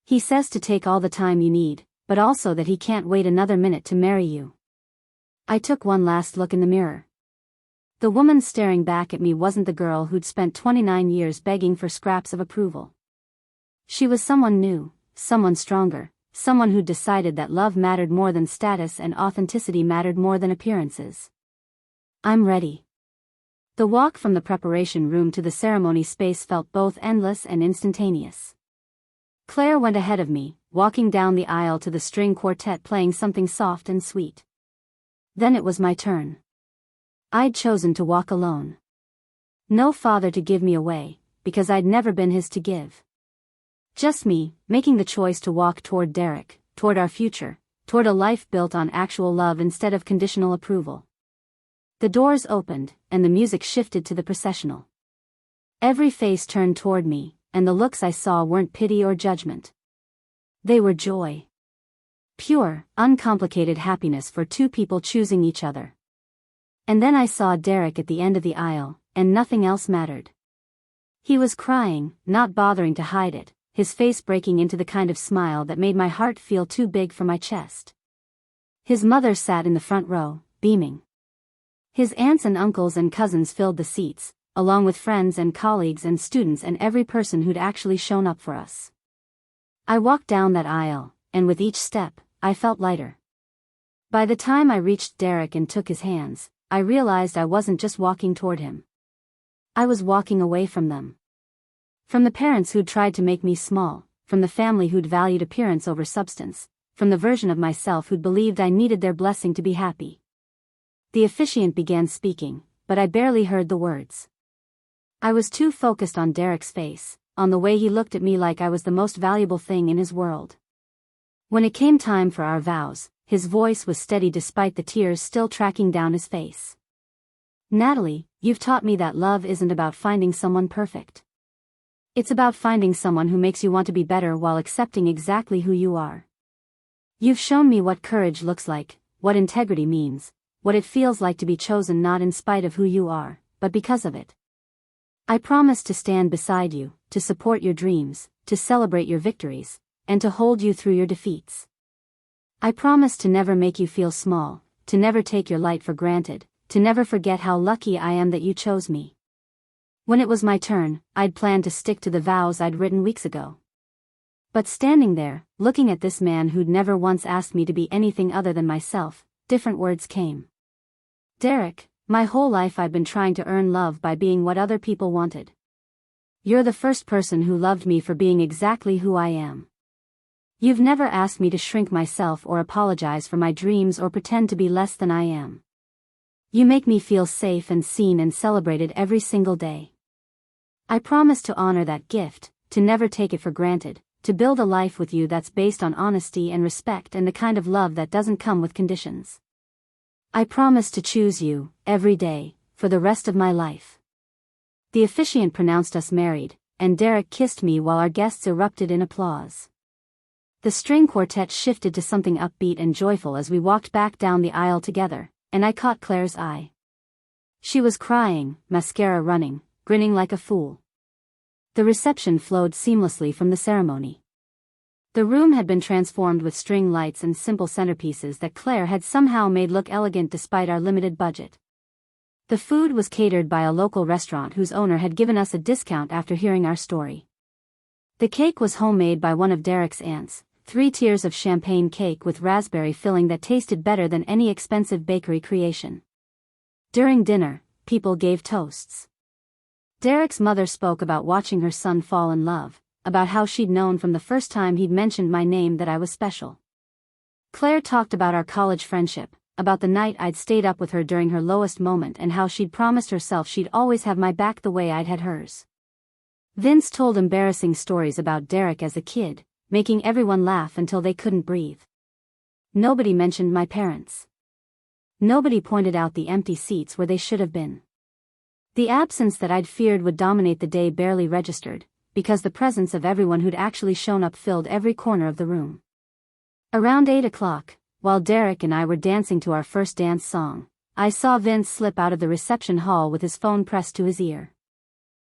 He says to take all the time you need, but also that he can't wait another minute to marry you." I took one last look in the mirror. The woman staring back at me wasn't the girl who'd spent 29 years begging for scraps of approval. She was someone new, someone stronger, someone who'd decided that love mattered more than status and authenticity mattered more than appearances. "I'm ready." The walk from the preparation room to the ceremony space felt both endless and instantaneous. Claire went ahead of me, walking down the aisle to the string quartet playing something soft and sweet. Then it was my turn. I'd chosen to walk alone. No father to give me away, because I'd never been his to give. Just me, making the choice to walk toward Derek, toward our future, toward a life built on actual love instead of conditional approval. The doors opened, and the music shifted to the processional. Every face turned toward me, and the looks I saw weren't pity or judgment. They were joy. Pure, uncomplicated happiness for two people choosing each other. And then I saw Derek at the end of the aisle, and nothing else mattered. He was crying, not bothering to hide it, his face breaking into the kind of smile that made my heart feel too big for my chest. His mother sat in the front row, beaming. His aunts and uncles and cousins filled the seats, along with friends and colleagues and students and every person who'd actually shown up for us. I walked down that aisle, and with each step, I felt lighter. By the time I reached Derek and took his hands, I realized I wasn't just walking toward him. I was walking away from them. From the parents who'd tried to make me small, from the family who'd valued appearance over substance, from the version of myself who'd believed I needed their blessing to be happy. The officiant began speaking, but I barely heard the words. I was too focused on Derek's face, on the way he looked at me like I was the most valuable thing in his world. When it came time for our vows, his voice was steady despite the tears still tracking down his face. Natalie, you've taught me that love isn't about finding someone perfect. It's about finding someone who makes you want to be better while accepting exactly who you are. You've shown me what courage looks like, what integrity means, what it feels like to be chosen not in spite of who you are, but because of it. I promise to stand beside you, to support your dreams, to celebrate your victories, and to hold you through your defeats. I promise to never make you feel small, to never take your light for granted, to never forget how lucky I am that you chose me. When it was my turn, I'd planned to stick to the vows I'd written weeks ago. But standing there, looking at this man who'd never once asked me to be anything other than myself, different words came. Derek, my whole life I've been trying to earn love by being what other people wanted. You're the first person who loved me for being exactly who I am. You've never asked me to shrink myself or apologize for my dreams or pretend to be less than I am. You make me feel safe and seen and celebrated every single day. I promise to honor that gift, to never take it for granted, to build a life with you that's based on honesty and respect and the kind of love that doesn't come with conditions. I promise to choose you, every day, for the rest of my life. The officiant pronounced us married, and Derek kissed me while our guests erupted in applause. The string quartet shifted to something upbeat and joyful as we walked back down the aisle together, and I caught Claire's eye. She was crying, mascara running, grinning like a fool. The reception flowed seamlessly from the ceremony. The room had been transformed with string lights and simple centerpieces that Claire had somehow made look elegant despite our limited budget. The food was catered by a local restaurant whose owner had given us a discount after hearing our story. The cake was homemade by one of Derek's aunts, 3 tiers of champagne cake with raspberry filling that tasted better than any expensive bakery creation. During dinner, people gave toasts. Derek's mother spoke about watching her son fall in love, about how she'd known from the first time he'd mentioned my name that I was special. Claire talked about our college friendship, about the night I'd stayed up with her during her lowest moment and how she'd promised herself she'd always have my back the way I'd had hers. Vince told embarrassing stories about Derek as a kid, making everyone laugh until they couldn't breathe. Nobody mentioned my parents. Nobody pointed out the empty seats where they should have been. The absence that I'd feared would dominate the day barely registered, because the presence of everyone who'd actually shown up filled every corner of the room. Around 8 o'clock, while Derek and I were dancing to our first dance song, I saw Vince slip out of the reception hall with his phone pressed to his ear.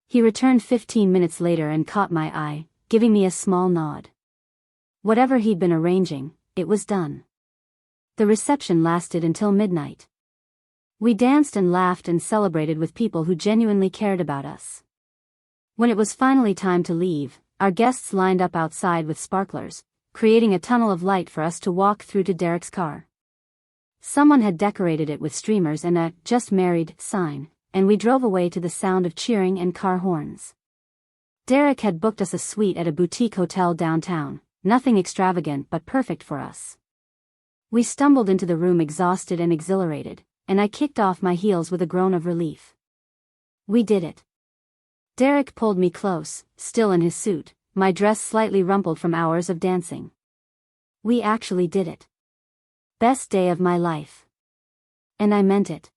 He returned 15 minutes later and caught my eye, giving me a small nod. Whatever he'd been arranging, it was done. The reception lasted until midnight. We danced and laughed and celebrated with people who genuinely cared about us. When it was finally time to leave, our guests lined up outside with sparklers, creating a tunnel of light for us to walk through to Derek's car. Someone had decorated it with streamers and a "Just Married" sign, and we drove away to the sound of cheering and car horns. Derek had booked us a suite at a boutique hotel downtown, nothing extravagant but perfect for us. We stumbled into the room exhausted and exhilarated, and I kicked off my heels with a groan of relief. We did it. Derek pulled me close, still in his suit, my dress slightly rumpled from hours of dancing. We actually did it. Best day of my life. And I meant it.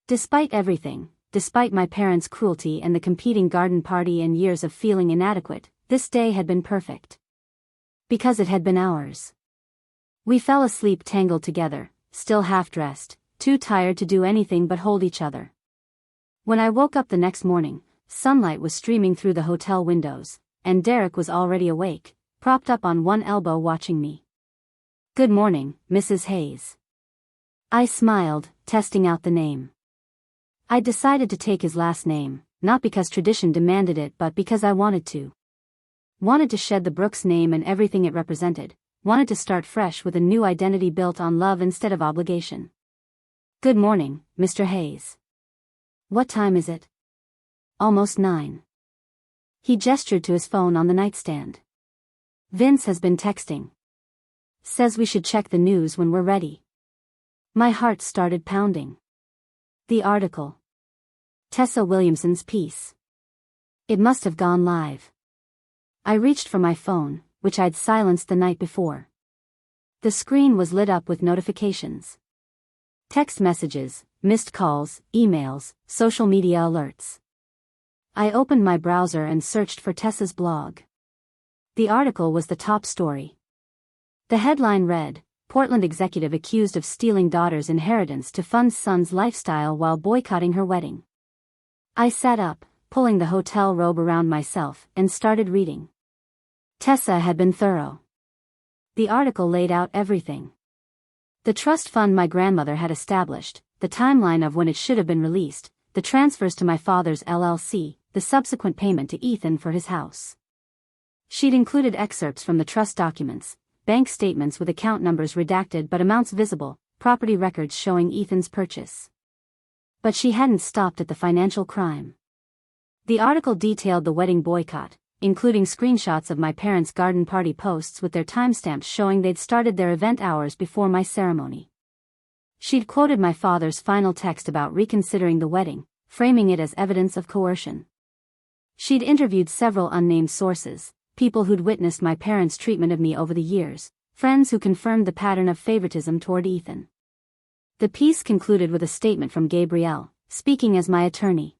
Despite everything, despite my parents' cruelty and the competing garden party and years of feeling inadequate, this day had been perfect. Because it had been ours. We fell asleep tangled together, still half-dressed, too tired to do anything but hold each other. When I woke up the next morning, sunlight was streaming through the hotel windows, and Derek was already awake, propped up on one elbow watching me. "Good morning, Mrs. Hayes." I smiled, testing out the name. I decided to take his last name, not because tradition demanded it but because I wanted to. Wanted to shed the Brooks name and everything it represented. Wanted to start fresh with a new identity built on love instead of obligation. Good morning, Mr. Hayes. What time is it? Almost 9. He gestured to his phone on the nightstand. Vince has been texting. Says we should check the news when we're ready. My heart started pounding. The article. Tessa Williamson's piece. It must have gone live. I reached for my phone, which I'd silenced the night before. The screen was lit up with notifications. Text messages, missed calls, emails, social media alerts. I opened my browser and searched for Tessa's blog. The article was the top story. The headline read, Portland executive accused of stealing daughter's inheritance to fund son's lifestyle while boycotting her wedding. I sat up, pulling the hotel robe around myself, and started reading. Tessa had been thorough. The article laid out everything. The trust fund my grandmother had established, the timeline of when it should have been released, the transfers to my father's LLC, the subsequent payment to Ethan for his house. She'd included excerpts from the trust documents, bank statements with account numbers redacted but amounts visible, property records showing Ethan's purchase. But she hadn't stopped at the financial crime. The article detailed the wedding boycott, including screenshots of my parents' garden party posts with their timestamps showing they'd started their event hours before my ceremony. She'd quoted my father's final text about reconsidering the wedding, framing it as evidence of coercion. She'd interviewed several unnamed sources, people who'd witnessed my parents' treatment of me over the years, friends who confirmed the pattern of favoritism toward Ethan. The piece concluded with a statement from Gabrielle, speaking as my attorney.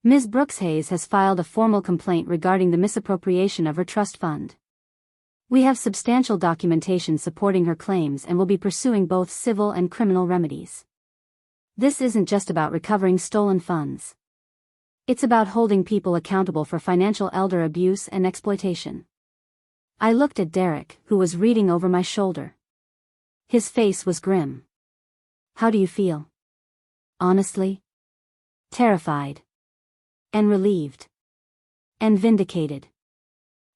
Ms. Brooks Hayes has filed a formal complaint regarding the misappropriation of her trust fund. We have substantial documentation supporting her claims and will be pursuing both civil and criminal remedies. This isn't just about recovering stolen funds. It's about holding people accountable for financial elder abuse and exploitation. I looked at Derek, who was reading over my shoulder. His face was grim. How do you feel? Honestly? Terrified. And relieved. And vindicated.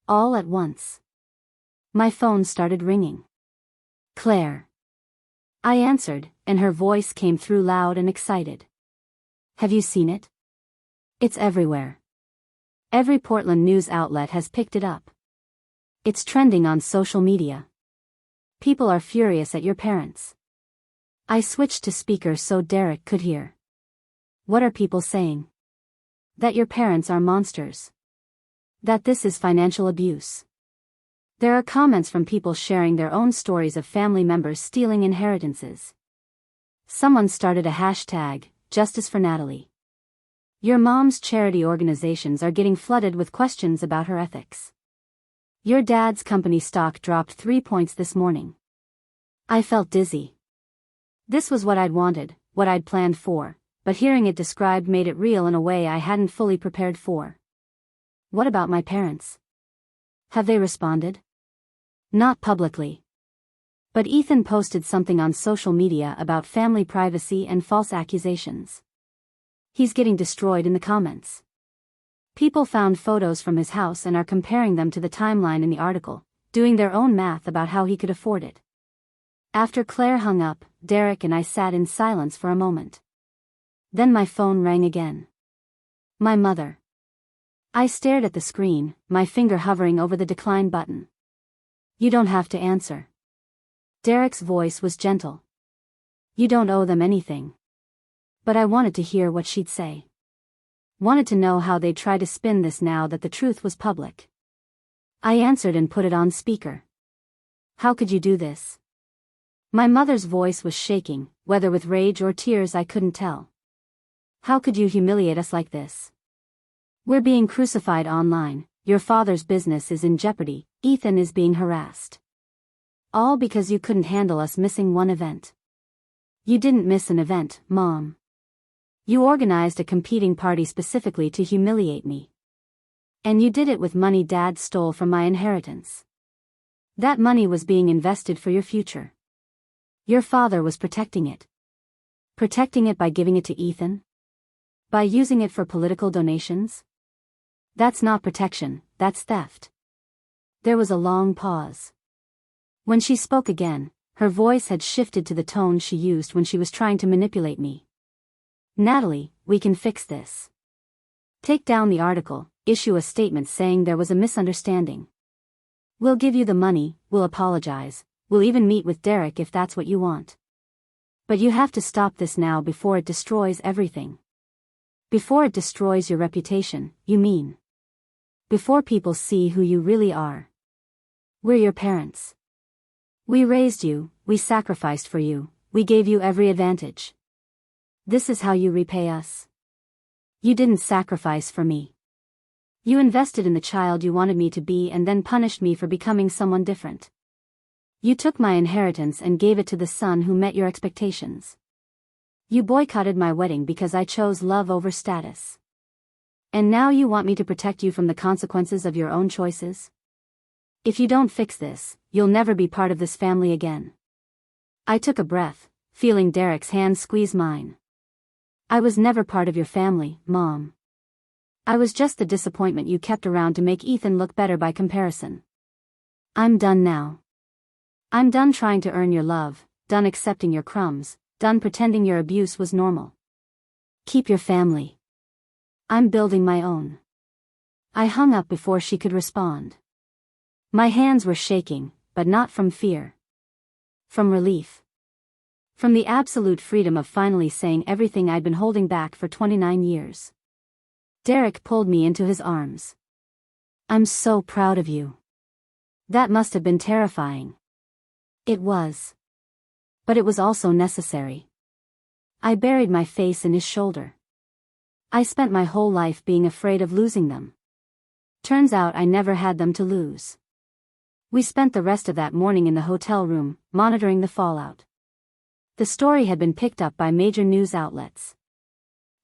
All at once. My phone started ringing. Claire. I answered, and her voice came through loud and excited. Have you seen it? It's everywhere. Every Portland news outlet has picked it up. It's trending on social media. People are furious at your parents. I switched to speaker so Derek could hear. What are people saying? That your parents are monsters. That this is financial abuse. There are comments from people sharing their own stories of family members stealing inheritances. Someone started a hashtag, Justice for Natalie. Your mom's charity organizations are getting flooded with questions about her ethics. Your dad's company stock dropped 3 points this morning. I felt dizzy. This was what I'd wanted, what I'd planned for, but hearing it described made it real in a way I hadn't fully prepared for. What about my parents? Have they responded? Not publicly. But Ethan posted something on social media about family privacy and false accusations. He's getting destroyed in the comments. People found photos from his house and are comparing them to the timeline in the article, doing their own math about how he could afford it. After Claire hung up, Derek and I sat in silence for a moment. Then my phone rang again. My mother. I stared at the screen, my finger hovering over the decline button. You don't have to answer. Derek's voice was gentle. You don't owe them anything. But I wanted to hear what she'd say. Wanted to know how they'd try to spin this now that the truth was public. I answered and put it on speaker. How could you do this? My mother's voice was shaking, whether with rage or tears I couldn't tell. How could you humiliate us like this? We're being crucified online, your father's business is in jeopardy, Ethan is being harassed. All because you couldn't handle us missing one event. You didn't miss an event, Mom. You organized a competing party specifically to humiliate me. And you did it with money Dad stole from my inheritance. That money was being invested for your future. Your father was protecting it. Protecting it by giving it to Ethan? By using it for political donations? That's not protection, that's theft. There was a long pause. When she spoke again, her voice had shifted to the tone she used when she was trying to manipulate me. "Natalie, we can fix this. Take down the article, issue a statement saying there was a misunderstanding. We'll give you the money, we'll apologize, we'll even meet with Derek if that's what you want. But you have to stop this now before it destroys everything." "Before it destroys your reputation, you mean? Before people see who you really are. We're your parents. We raised you, we sacrificed for you, we gave you every advantage. This is how you repay us. You didn't sacrifice for me. You invested in the child you wanted me to be and then punished me for becoming someone different. You took my inheritance and gave it to the son who met your expectations. You boycotted my wedding because I chose love over status. And now you want me to protect you from the consequences of your own choices? If you don't fix this, you'll never be part of this family again." I took a breath, feeling Derek's hand squeeze mine. "I was never part of your family, Mom. I was just the disappointment you kept around to make Ethan look better by comparison. I'm done now. I'm done trying to earn your love, done accepting your crumbs, done pretending your abuse was normal. Keep your family. I'm building my own." I hung up before she could respond. My hands were shaking, but not from fear. From relief. From the absolute freedom of finally saying everything I'd been holding back for 29 years. Derek pulled me into his arms. "I'm so proud of you." That must have been terrifying. It was. But it was also necessary. I buried my face in his shoulder. I spent my whole life being afraid of losing them. Turns out I never had them to lose. We spent the rest of that morning in the hotel room, monitoring the fallout. The story had been picked up by major news outlets.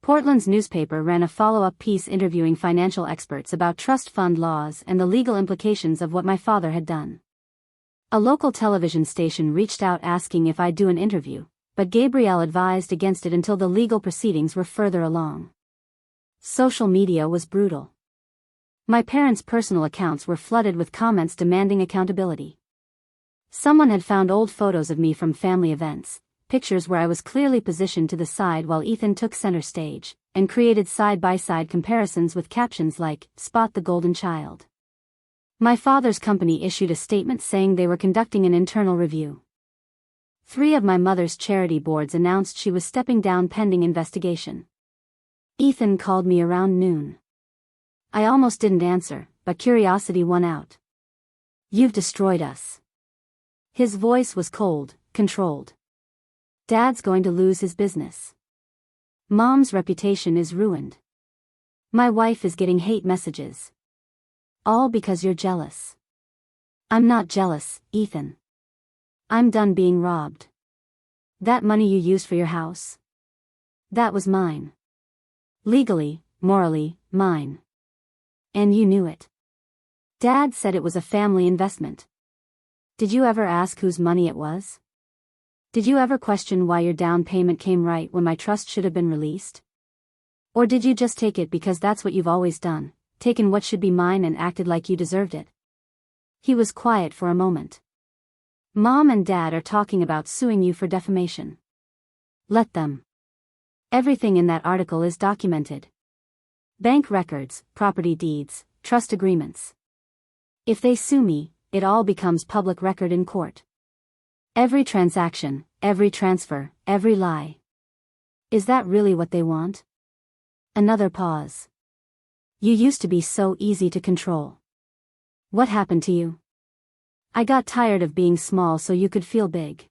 Portland's newspaper ran a follow-up piece interviewing financial experts about trust fund laws and the legal implications of what my father had done. A local television station reached out asking if I'd do an interview, but Gabrielle advised against it until the legal proceedings were further along. Social media was brutal. My parents' personal accounts were flooded with comments demanding accountability. Someone had found old photos of me from family events, pictures where I was clearly positioned to the side while Ethan took center stage, and created side-by-side comparisons with captions like, "Spot the golden child." My father's company issued a statement saying they were conducting an internal review. 3 of my mother's charity boards announced she was stepping down pending investigation. Ethan called me around noon. I almost didn't answer, but curiosity won out. "You've destroyed us." His voice was cold, controlled. "Dad's going to lose his business. Mom's reputation is ruined. My wife is getting hate messages. All because you're jealous." "I'm not jealous, Ethan. I'm done being robbed. That money you used for your house? That was mine. Legally, morally, mine. And you knew it. Dad said it was a family investment. Did you ever ask whose money it was? Did you ever question why your down payment came right when my trust should have been released? Or did you just take it because that's what you've always done, taken what should be mine and acted like you deserved it?" He was quiet for a moment. "Mom and Dad are talking about suing you for defamation. Let them. Everything in that article is documented. Bank records, property deeds, trust agreements. If they sue me, it all becomes public record in court. Every transaction, every transfer, every lie. Is that really what they want?" Another pause. "You used to be so easy to control. What happened to you?" "I got tired of being small so you could feel big.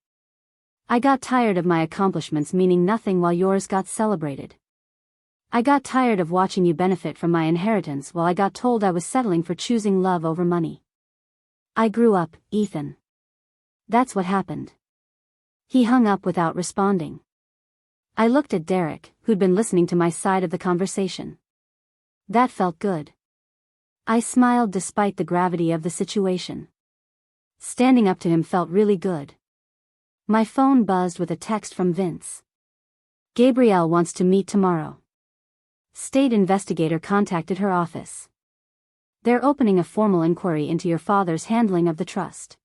I got tired of my accomplishments meaning nothing while yours got celebrated. I got tired of watching you benefit from my inheritance while I got told I was settling for choosing love over money. I grew up, Ethan. That's what happened." He hung up without responding. I looked at Derek, who'd been listening to my side of the conversation. That felt good. I smiled despite the gravity of the situation. Standing up to him felt really good. My phone buzzed with a text from Vince. "Gabrielle wants to meet tomorrow." State investigator contacted her office. They're opening a formal inquiry into your father's handling of the trust.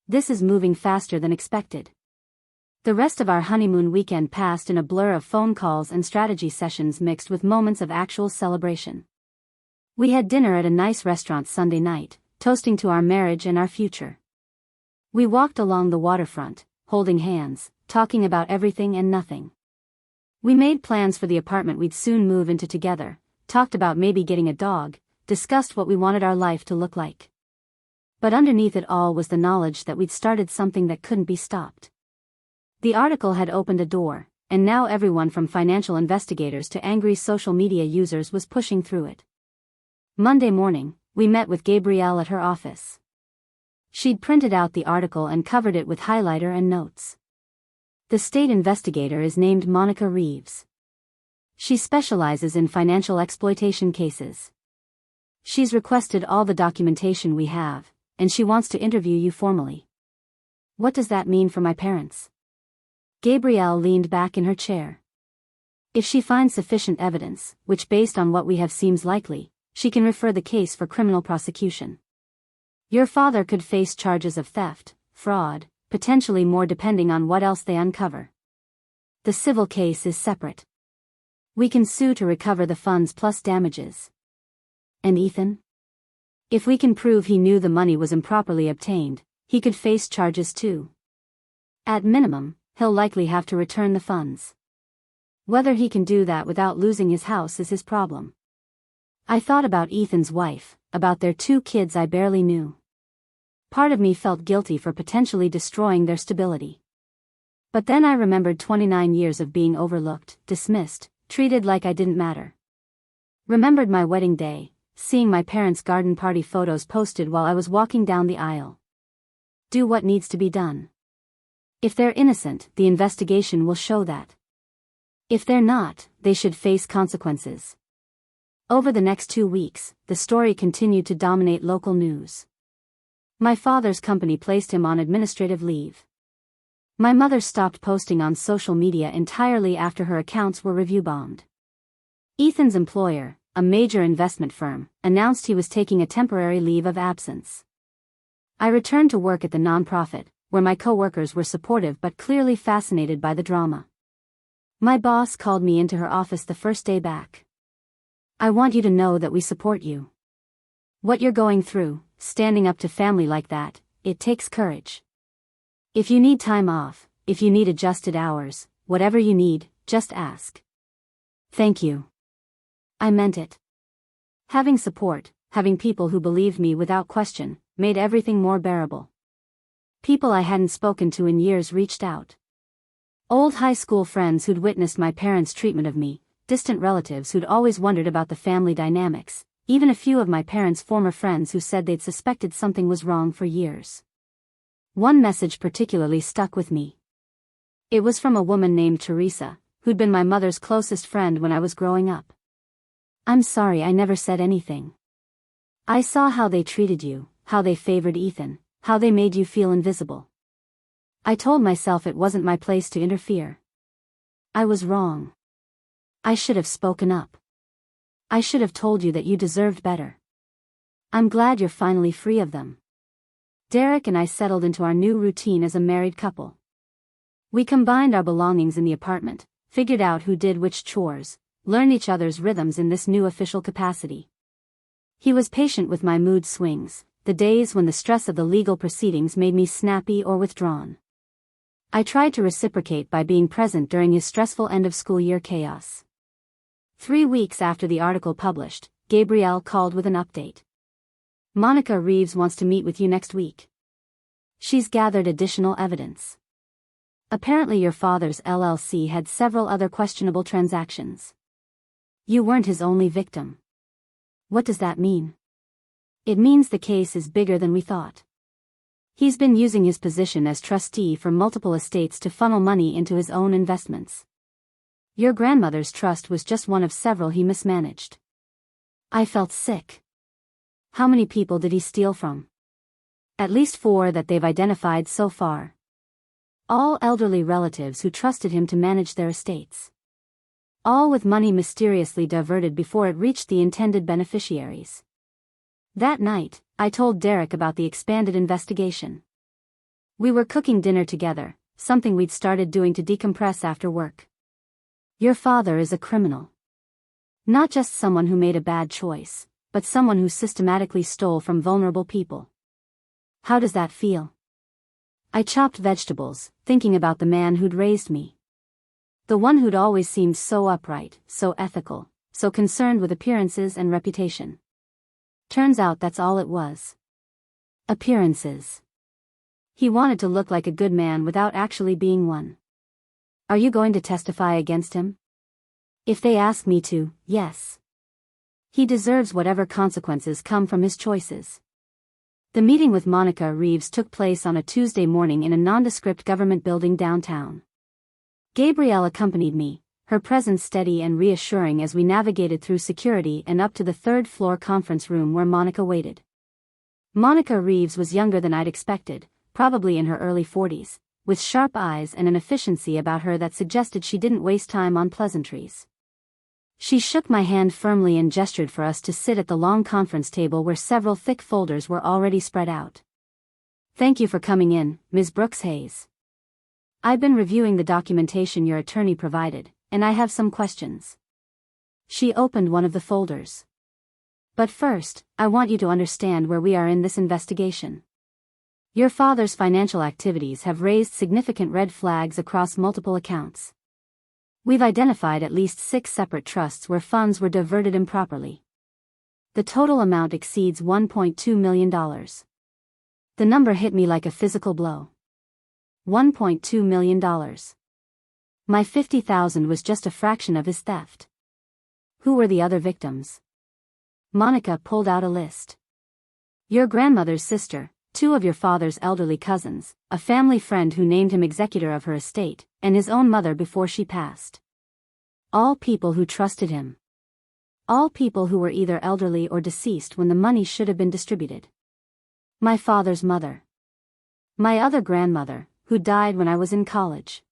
This is moving faster than expected. The rest of our honeymoon weekend passed in a blur of phone calls and strategy sessions mixed with moments of actual celebration. We had dinner at a nice restaurant Sunday night, toasting to our marriage and our future. We walked along the waterfront, holding hands, talking about everything and nothing. We made plans for the apartment we'd soon move into together, talked about maybe getting a dog, discussed what we wanted our life to look like. But underneath it all was the knowledge that we'd started something that couldn't be stopped. The article had opened a door, and now everyone from financial investigators to angry social media users was pushing through it. Monday morning, we met with Gabrielle at her office. She'd printed out the article and covered it with highlighter and notes. The state investigator is named Monica Reeves. She specializes in financial exploitation cases. She's requested all the documentation we have, and she wants to interview you formally. What does that mean for my parents? Gabrielle leaned back in her chair. If she finds sufficient evidence, which based on what we have seems likely, she can refer the case for criminal prosecution. Your father could face charges of theft, fraud, potentially more depending on what else they uncover. The civil case is separate. We can sue to recover the funds plus damages. And Ethan? If we can prove he knew the money was improperly obtained, he could face charges too. At minimum, he'll likely have to return the funds. Whether he can do that without losing his house is his problem. I thought about Ethan's wife, about their 2 kids I barely knew. Part of me felt guilty for potentially destroying their stability. But then I remembered 29 years of being overlooked, dismissed, treated like I didn't matter. Remembered my wedding day, seeing my parents' garden party photos posted while I was walking down the aisle. Do what needs to be done. If they're innocent, the investigation will show that. If they're not, they should face consequences. Over the next 2 weeks, the story continued to dominate local news. My father's company placed him on administrative leave. My mother stopped posting on social media entirely after her accounts were review-bombed. Ethan's employer, a major investment firm, announced he was taking a temporary leave of absence. I returned to work at the nonprofit, where my co-workers were supportive but clearly fascinated by the drama. My boss called me into her office the first day back. I want you to know that we support you. What you're going through, standing up to family like that, it takes courage. If you need time off, if you need adjusted hours, whatever you need, just ask. Thank you. I meant it. Having support, having people who believed me without question, made everything more bearable. People I hadn't spoken to in years reached out. Old high school friends who'd witnessed my parents' treatment of me, distant relatives who'd always wondered about the family dynamics, even a few of my parents' former friends who said they'd suspected something was wrong for years. One message particularly stuck with me. It was from a woman named Teresa, who'd been my mother's closest friend when I was growing up. I'm sorry I never said anything. I saw how they treated you, how they favored Ethan, how they made you feel invisible. I told myself it wasn't my place to interfere. I was wrong. I should have spoken up. I should have told you that you deserved better. I'm glad you're finally free of them. Derek and I settled into our new routine as a married couple. We combined our belongings in the apartment, figured out who did which chores, learned each other's rhythms in this new official capacity. He was patient with my mood swings, the days when the stress of the legal proceedings made me snappy or withdrawn. I tried to reciprocate by being present during his stressful end-of-school-year chaos. 3 weeks after the article published, Gabrielle called with an update. Monica Reeves wants to meet with you next week. She's gathered additional evidence. Apparently your father's LLC had several other questionable transactions. You weren't his only victim. What does that mean? It means the case is bigger than we thought. He's been using his position as trustee for multiple estates to funnel money into his own investments. Your grandmother's trust was just one of several he mismanaged. I felt sick. How many people did he steal from? At least 4 that they've identified so far. All elderly relatives who trusted him to manage their estates. All with money mysteriously diverted before it reached the intended beneficiaries. That night, I told Derek about the expanded investigation. We were cooking dinner together, something we'd started doing to decompress after work. Your father is a criminal. Not just someone who made a bad choice, but someone who systematically stole from vulnerable people. How does that feel? I chopped vegetables, thinking about the man who'd raised me. The one who'd always seemed so upright, so ethical, so concerned with appearances and reputation. Turns out that's all it was. Appearances. He wanted to look like a good man without actually being one. Are you going to testify against him? If they ask me to, yes. He deserves whatever consequences come from his choices. The meeting with Monica Reeves took place on a Tuesday morning in a nondescript government building downtown. Gabrielle accompanied me, her presence steady and reassuring as we navigated through security and up to the third-floor conference room where Monica waited. Monica Reeves was younger than I'd expected, probably in her early 40s, with sharp eyes and an efficiency about her that suggested she didn't waste time on pleasantries. She shook my hand firmly and gestured for us to sit at the long conference table where several thick folders were already spread out. Thank you for coming in, Ms. Brooks-Hayes. I've been reviewing the documentation your attorney provided, and I have some questions. She opened one of the folders. But first, I want you to understand where we are in this investigation. Your father's financial activities have raised significant red flags across multiple accounts. We've identified at least 6 separate trusts where funds were diverted improperly. The total amount exceeds $1.2 million. The number hit me like a physical blow. $1.2 million. My $50,000 was just a fraction of his theft. Who were the other victims? Monica pulled out a list. Your grandmother's sister, 2 of your father's elderly cousins, a family friend who named him executor of her estate, and his own mother before she passed. All people who trusted him. All people who were either elderly or deceased when the money should have been distributed. My father's mother. My other grandmother, who died when I was in college.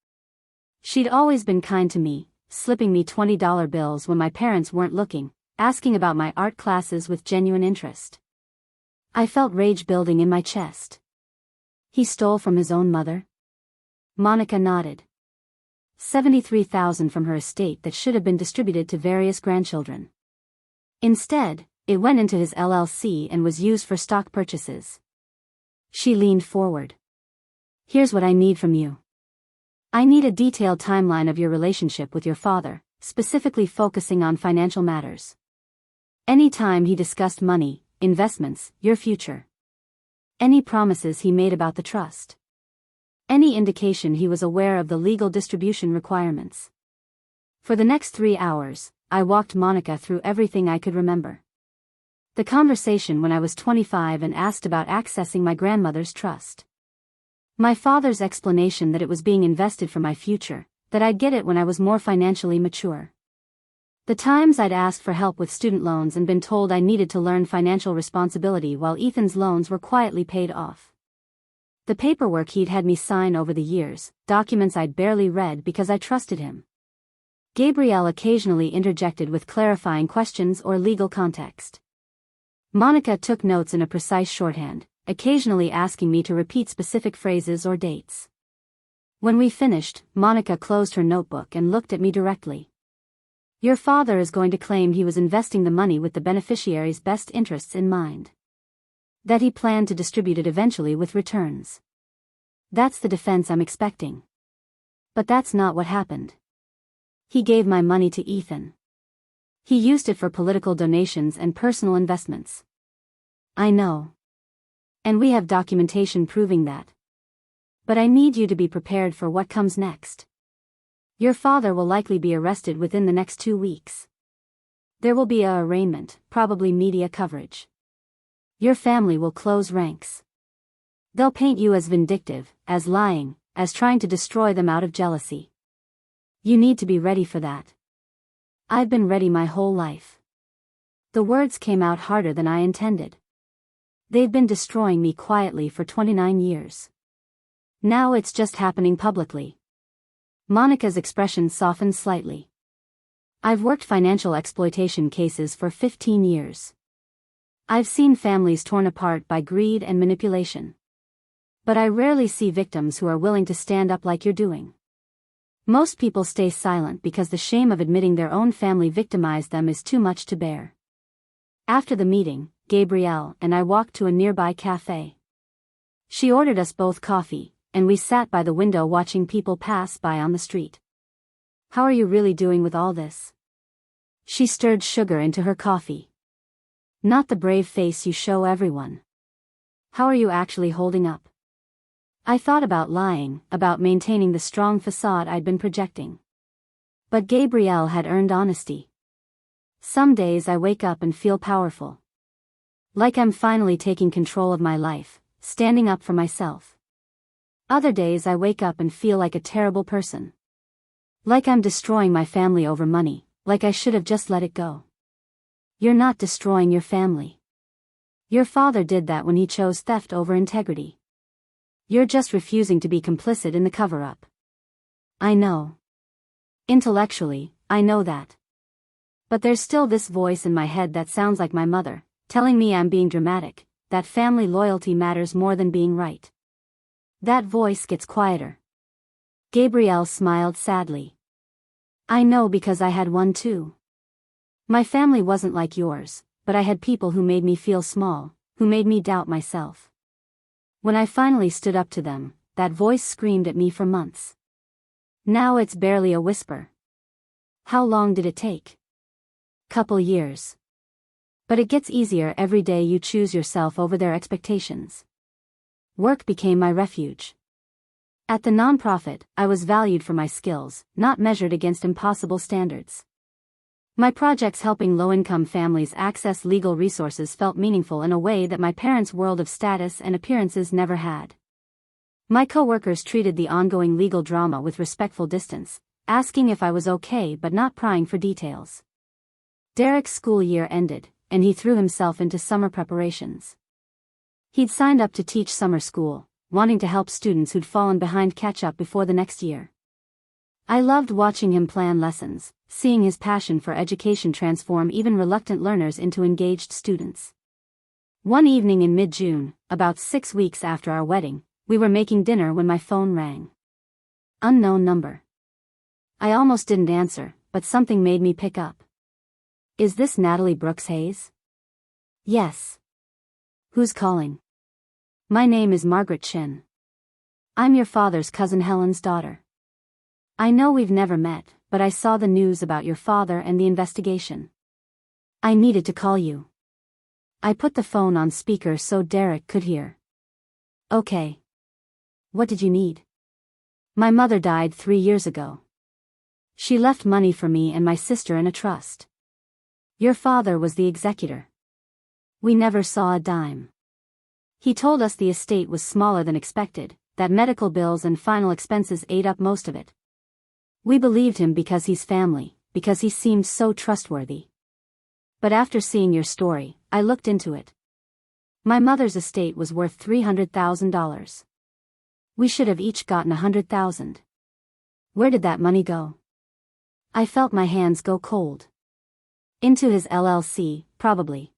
She'd always been kind to me, slipping me $20 bills when my parents weren't looking, asking about my art classes with genuine interest. I felt rage building in my chest. He stole from his own mother? Monica nodded. $73,000 from her estate that should have been distributed to various grandchildren. Instead, it went into his LLC and was used for stock purchases. She leaned forward. Here's what I need from you. I need a detailed timeline of your relationship with your father, specifically focusing on financial matters. Any time he discussed money, investments, your future. Any promises he made about the trust. Any indication he was aware of the legal distribution requirements. For the next 3 hours, I walked Monica through everything I could remember. The conversation when I was 25 and asked about accessing my grandmother's trust. My father's explanation that it was being invested for my future, that I'd get it when I was more financially mature. The times I'd asked for help with student loans and been told I needed to learn financial responsibility while Ethan's loans were quietly paid off. The paperwork he'd had me sign over the years, documents I'd barely read because I trusted him. Gabrielle occasionally interjected with clarifying questions or legal context. Monica took notes in a precise shorthand, occasionally asking me to repeat specific phrases or dates. When we finished, Monica closed her notebook and looked at me directly. Your father is going to claim he was investing the money with the beneficiary's best interests in mind. That he planned to distribute it eventually with returns. That's the defense I'm expecting. But that's not what happened. He gave my money to Ethan. He used it for political donations and personal investments. I know. And we have documentation proving that. But I need you to be prepared for what comes next. Your father will likely be arrested within the next 2 weeks. There will be a arraignment, probably media coverage. Your family will close ranks. They'll paint you as vindictive, as lying, as trying to destroy them out of jealousy. You need to be ready for that. I've been ready my whole life. The words came out harder than I intended. They've been destroying me quietly for 29 years. Now it's just happening publicly. Monica's expression softened slightly. I've worked financial exploitation cases for 15 years. I've seen families torn apart by greed and manipulation. But I rarely see victims who are willing to stand up like you're doing. Most people stay silent because the shame of admitting their own family victimized them is too much to bear. After the meeting, Gabrielle and I walked to a nearby cafe. She ordered us both coffee, and we sat by the window watching people pass by on the street. "How are you really doing with all this?" She stirred sugar into her coffee. "Not the brave face you show everyone. How are you actually holding up?" I thought about lying, about maintaining the strong facade I'd been projecting. But Gabrielle had earned honesty. "Some days I wake up and feel powerful. Like I'm finally taking control of my life, standing up for myself. Other days I wake up and feel like a terrible person. Like I'm destroying my family over money, like I should have just let it go." "You're not destroying your family. Your father did that when he chose theft over integrity. You're just refusing to be complicit in the cover-up." "I know. Intellectually, I know that. But there's still this voice in my head that sounds like my mother, telling me I'm being dramatic, that family loyalty matters more than being right." That voice gets quieter. Gabrielle smiled sadly. "I know because I had one too. My family wasn't like yours, but I had people who made me feel small, who made me doubt myself. When I finally stood up to them, that voice screamed at me for months. Now it's barely a whisper." "How long did it take?" "Couple years. But it gets easier every day you choose yourself over their expectations." Work became my refuge. At the nonprofit, I was valued for my skills, not measured against impossible standards. My projects helping low-income families access legal resources felt meaningful in a way that my parents' world of status and appearances never had. My co-workers treated the ongoing legal drama with respectful distance, asking if I was okay but not prying for details. Derek's school year ended, and he threw himself into summer preparations. He'd signed up to teach summer school, wanting to help students who'd fallen behind catch up before the next year. I loved watching him plan lessons, seeing his passion for education transform even reluctant learners into engaged students. One evening in mid-June, about 6 weeks after our wedding, we were making dinner when my phone rang. Unknown number. I almost didn't answer, but something made me pick up. "Is this Natalie Brooks Hayes?" "Yes." "Who's calling?" "My name is Margaret Chin. I'm your father's cousin Helen's daughter. I know we've never met, but I saw the news about your father and the investigation. I needed to call you." I put the phone on speaker so Derek could hear. "Okay. What did you need?" "My mother died 3 years ago. She left money for me and my sister in a trust. Your father was the executor. We never saw a dime. He told us the estate was smaller than expected, that medical bills and final expenses ate up most of it. We believed him because he's family, because he seemed so trustworthy. But after seeing your story, I looked into it. My mother's estate was worth $300,000. We should have each gotten $100,000. Where did that money go?" I felt my hands go cold. "Into his LLC, probably.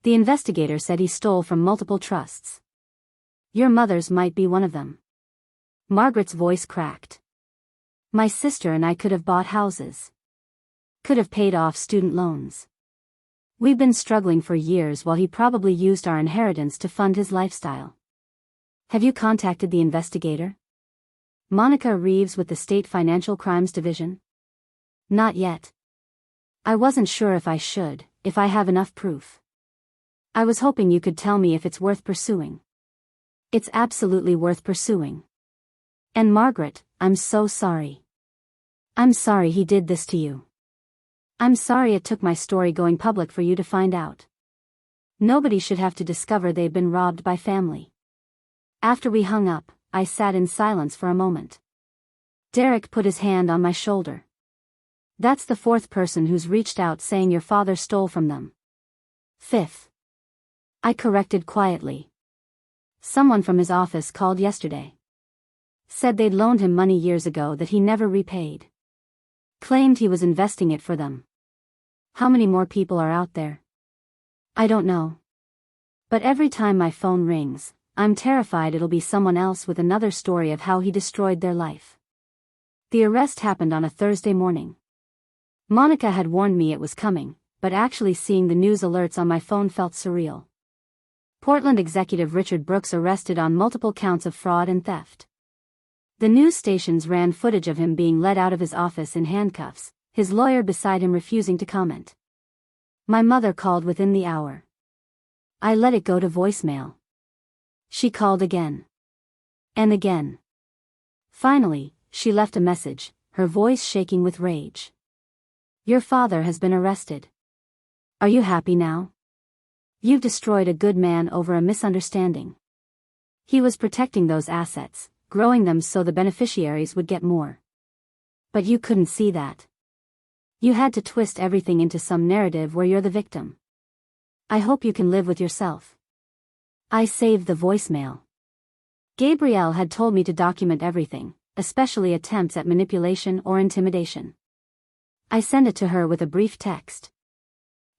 The investigator said he stole from multiple trusts. Your mother's might be one of them." Margaret's voice cracked. "My sister and I could have bought houses. Could have paid off student loans. We've been struggling for years while he probably used our inheritance to fund his lifestyle." "Have you contacted the investigator?" "Monica Reeves with the State Financial Crimes Division?" "Not yet. I wasn't sure if I should, if I have enough proof. I was hoping you could tell me if it's worth pursuing." "It's absolutely worth pursuing. And Margaret, I'm so sorry. I'm sorry he did this to you. I'm sorry it took my story going public for you to find out. Nobody should have to discover they've been robbed by family." After we hung up, I sat in silence for a moment. Derek put his hand on my shoulder. "That's the 4th person who's reached out saying your father stole from them." "5th. I corrected quietly. "Someone from his office called yesterday. Said they'd loaned him money years ago that he never repaid. Claimed he was investing it for them." "How many more people are out there?" I don't know. But every time my phone rings, I'm terrified it'll be someone else with another story of how he destroyed their life. The arrest happened on a Thursday morning. Monica had warned me it was coming, but actually seeing the news alerts on my phone felt surreal. Portland executive Richard Brooks arrested on multiple counts of fraud and theft. The news stations ran footage of him being led out of his office in handcuffs, his lawyer beside him refusing to comment. My mother called within the hour. I let it go to voicemail. She called again. And again. Finally, she left a message, her voice shaking with rage. Your father has been arrested. Are you happy now? You've destroyed a good man over a misunderstanding. He was protecting those assets, growing them so the beneficiaries would get more. But you couldn't see that. You had to twist everything into some narrative where you're the victim. I hope you can live with yourself. I saved the voicemail. Gabrielle had told me to document everything, especially attempts at manipulation or intimidation. I sent it to her with a brief text.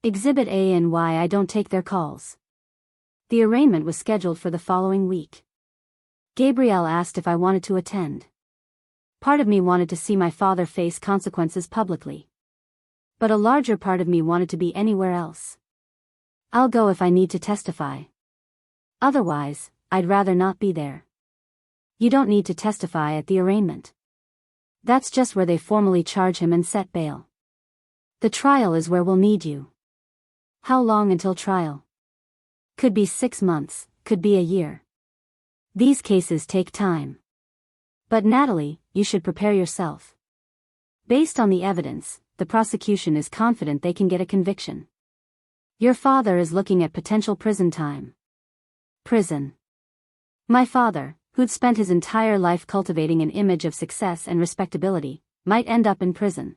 Exhibit A and why I don't take their calls. The arraignment was scheduled for the following week. Gabrielle asked if I wanted to attend. Part of me wanted to see my father face consequences publicly. But a larger part of me wanted to be anywhere else. I'll go if I need to testify. Otherwise, I'd rather not be there. You don't need to testify at the arraignment. That's just where they formally charge him and set bail. The trial is where we'll need you. How long until trial? Could be 6 months, could be a year. These cases take time. But Natalie, you should prepare yourself. Based on the evidence, the prosecution is confident they can get a conviction. Your father is looking at potential prison time. Prison. My father, who'd spent his entire life cultivating an image of success and respectability, might end up in prison.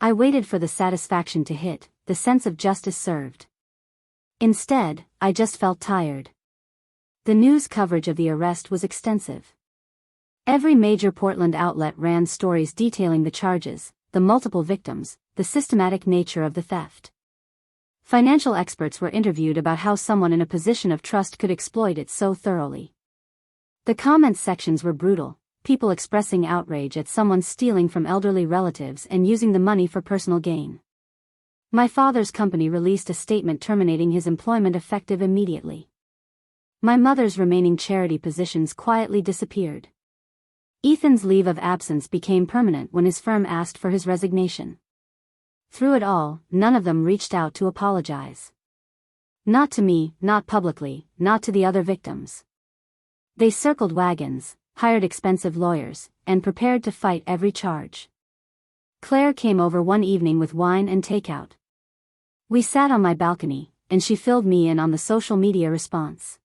I waited for the satisfaction to hit, the sense of justice served. Instead, I just felt tired. The news coverage of the arrest was extensive. Every major Portland outlet ran stories detailing the charges, the multiple victims, the systematic nature of the theft. Financial experts were interviewed about how someone in a position of trust could exploit it so thoroughly. The comments sections were brutal, people expressing outrage at someone stealing from elderly relatives and using the money for personal gain. My father's company released a statement terminating his employment effective immediately. My mother's remaining charity positions quietly disappeared. Ethan's leave of absence became permanent when his firm asked for his resignation. Through it all, none of them reached out to apologize. Not to me, not publicly, not to the other victims. They circled wagons, hired expensive lawyers, and prepared to fight every charge. Claire came over one evening with wine and takeout. We sat on my balcony, and she filled me in on the social media response.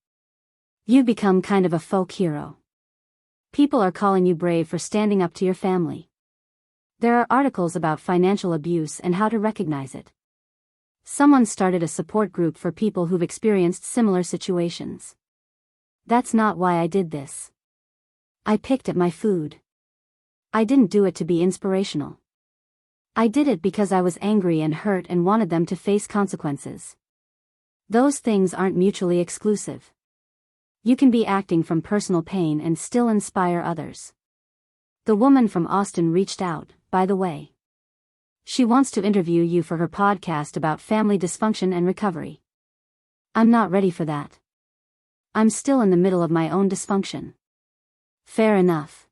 You've become kind of a folk hero. People are calling you brave for standing up to your family. There are articles about financial abuse and how to recognize it. Someone started a support group for people who've experienced similar situations. That's not why I did this. I picked at my food. I didn't do it to be inspirational. I did it because I was angry and hurt and wanted them to face consequences. Those things aren't mutually exclusive. You can be acting from personal pain and still inspire others. The woman from Austin reached out, by the way. She wants to interview you for her podcast about family dysfunction and recovery. I'm not ready for that. I'm still in the middle of my own dysfunction. Fair enough.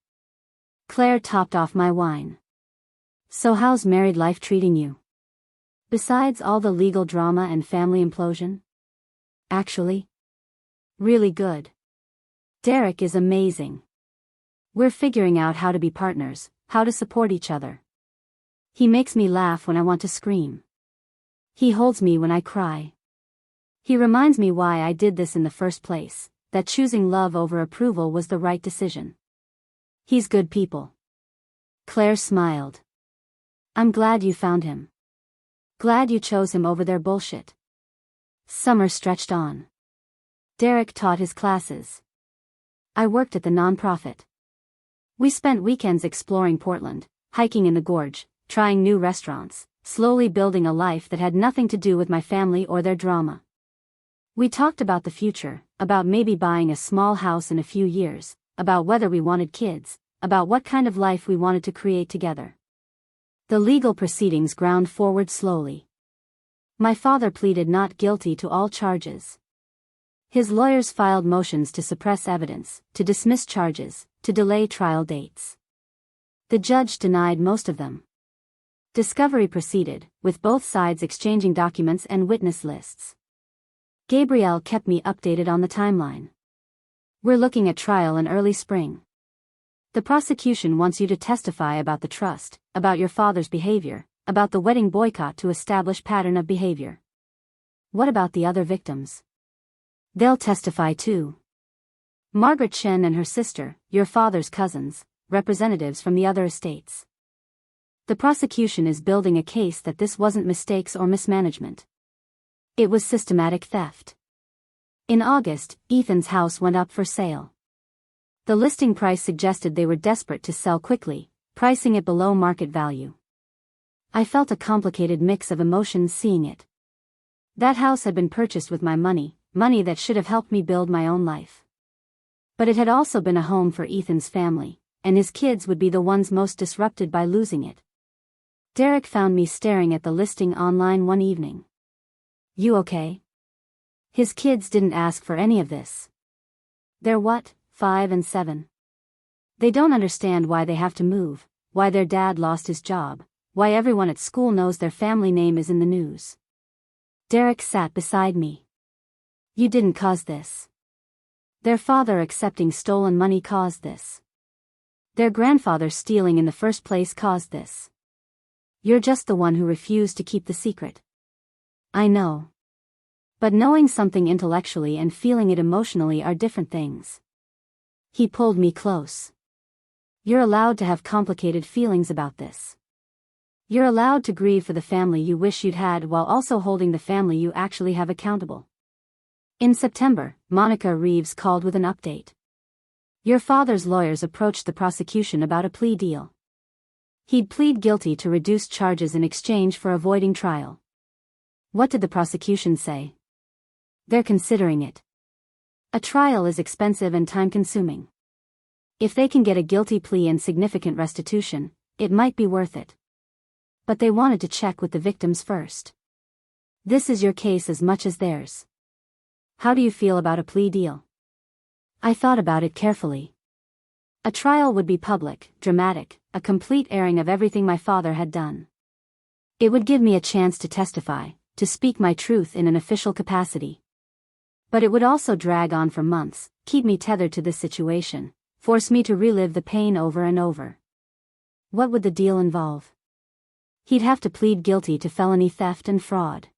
Claire topped off my wine. So how's married life treating you? Besides all the legal drama and family implosion? Actually, really good. Derek is amazing. We're figuring out how to be partners, how to support each other. He makes me laugh when I want to scream. He holds me when I cry. He reminds me why I did this in the first place, that choosing love over approval was the right decision. He's good people. Claire smiled. I'm glad you found him. Glad you chose him over their bullshit. Summer stretched on. Derek taught his classes. I worked at the nonprofit. We spent weekends exploring Portland, hiking in the gorge, trying new restaurants, slowly building a life that had nothing to do with my family or their drama. We talked about the future, about maybe buying a small house in a few years, about whether we wanted kids, about what kind of life we wanted to create together. The legal proceedings ground forward slowly. My father pleaded not guilty to all charges. His lawyers filed motions to suppress evidence, to dismiss charges, to delay trial dates. The judge denied most of them. Discovery proceeded, with both sides exchanging documents and witness lists. Gabrielle kept me updated on the timeline. We're looking at trial in early spring. The prosecution wants you to testify about the trust, about your father's behavior, about the wedding boycott to establish pattern of behavior. What about the other victims? They'll testify too. Margaret Chen and her sister, your father's cousins, representatives from the other estates. The prosecution is building a case that this wasn't mistakes or mismanagement. It was systematic theft. In August, Ethan's house went up for sale. The listing price suggested they were desperate to sell quickly, pricing it below market value. I felt a complicated mix of emotions seeing it. That house had been purchased with my money that should have helped me build my own life. But it had also been a home for Ethan's family, and his kids would be the ones most disrupted by losing it. Derek found me staring at the listing online one evening. You okay? His kids didn't ask for any of this. They're what, 5 and 7? They don't understand why they have to move, why their dad lost his job, why everyone at school knows their family name is in the news. Derek sat beside me. You didn't cause this. Their father accepting stolen money caused this. Their grandfather stealing in the first place caused this. You're just the one who refused to keep the secret. I know. But knowing something intellectually and feeling it emotionally are different things. He pulled me close. You're allowed to have complicated feelings about this. You're allowed to grieve for the family you wish you'd had while also holding the family you actually have accountable. In September, Monica Reeves called with an update. Your father's lawyers approached the prosecution about a plea deal. He'd plead guilty to reduced charges in exchange for avoiding trial. What did the prosecution say? They're considering it. A trial is expensive and time-consuming. If they can get a guilty plea and significant restitution, it might be worth it. But they wanted to check with the victims first. This is your case as much as theirs. How do you feel about a plea deal? I thought about it carefully. A trial would be public, dramatic, a complete airing of everything my father had done. It would give me a chance to testify, to speak my truth in an official capacity. But it would also drag on for months, keep me tethered to this situation, force me to relive the pain over and over. What would the deal involve? He'd have to plead guilty to felony theft and fraud.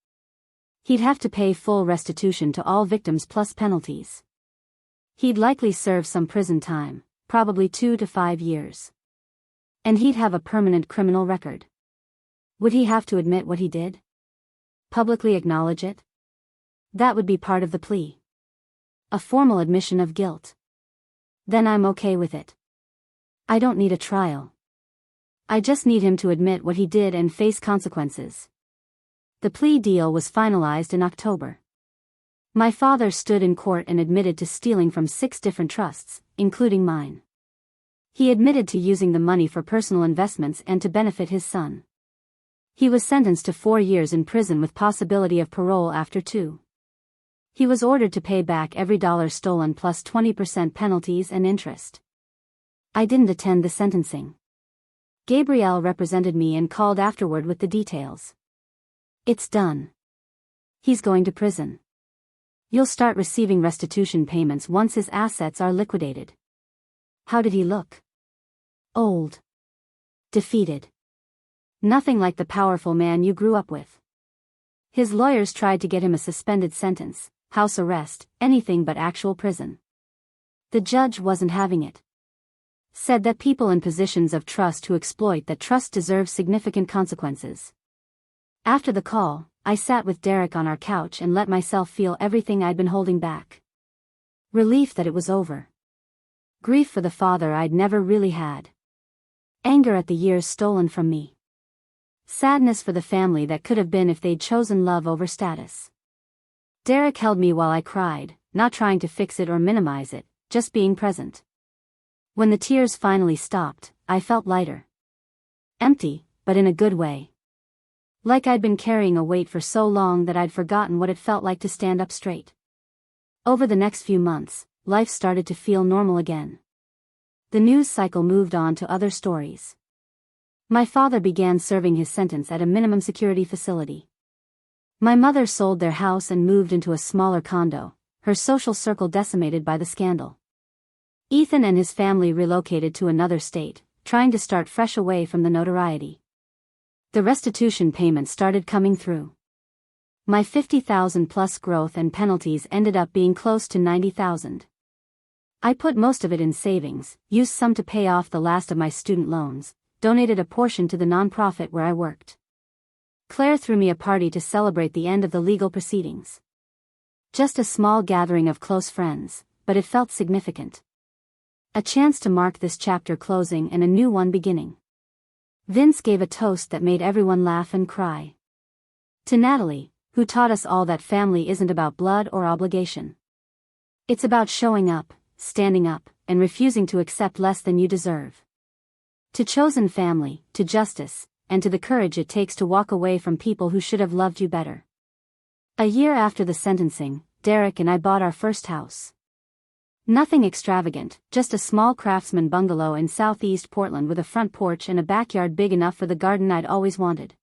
He'd have to pay full restitution to all victims plus penalties. He'd likely serve some prison time, probably 2 to 5 years. And he'd have a permanent criminal record. Would he have to admit what he did? Publicly acknowledge it? That would be part of the plea. A formal admission of guilt. Then I'm okay with it. I don't need a trial. I just need him to admit what he did and face consequences. The plea deal was finalized in October. My father stood in court and admitted to stealing from 6 different trusts, including mine. He admitted to using the money for personal investments and to benefit his son. He was sentenced to 4 years in prison with possibility of parole after 2. He was ordered to pay back every dollar stolen plus 20% penalties and interest. I didn't attend the sentencing. Gabrielle represented me and called afterward with the details. It's done. He's going to prison. You'll start receiving restitution payments once his assets are liquidated. How did he look? Old. Defeated. Nothing like the powerful man you grew up with. His lawyers tried to get him a suspended sentence, house arrest, anything but actual prison. The judge wasn't having it. Said that people in positions of trust who exploit that trust deserve significant consequences. After the call, I sat with Derek on our couch and let myself feel everything I'd been holding back. Relief that it was over. Grief for the father I'd never really had. Anger at the years stolen from me. Sadness for the family that could have been if they'd chosen love over status. Derek held me while I cried, not trying to fix it or minimize it, just being present. When the tears finally stopped, I felt lighter. Empty, but in a good way. Like I'd been carrying a weight for so long that I'd forgotten what it felt like to stand up straight. Over the next few months, life started to feel normal again. The news cycle moved on to other stories. My father began serving his sentence at a minimum security facility. My mother sold their house and moved into a smaller condo, her social circle decimated by the scandal. Ethan and his family relocated to another state, trying to start fresh away from the notoriety. The restitution payments started coming through. My $50,000 plus growth and penalties ended up being close to $90,000. I put most of it in savings, used some to pay off the last of my student loans, donated a portion to the nonprofit where I worked. Claire threw me a party to celebrate the end of the legal proceedings. Just a small gathering of close friends, but it felt significant. A chance to mark this chapter closing and a new one beginning. Vince gave a toast that made everyone laugh and cry. To Natalie, who taught us all that family isn't about blood or obligation. It's about showing up, standing up, and refusing to accept less than you deserve. To chosen family, to justice, and to the courage it takes to walk away from people who should have loved you better. A year after the sentencing, Derek and I bought our first house. Nothing extravagant, just a small craftsman bungalow in southeast Portland with a front porch and a backyard big enough for the garden I'd always wanted.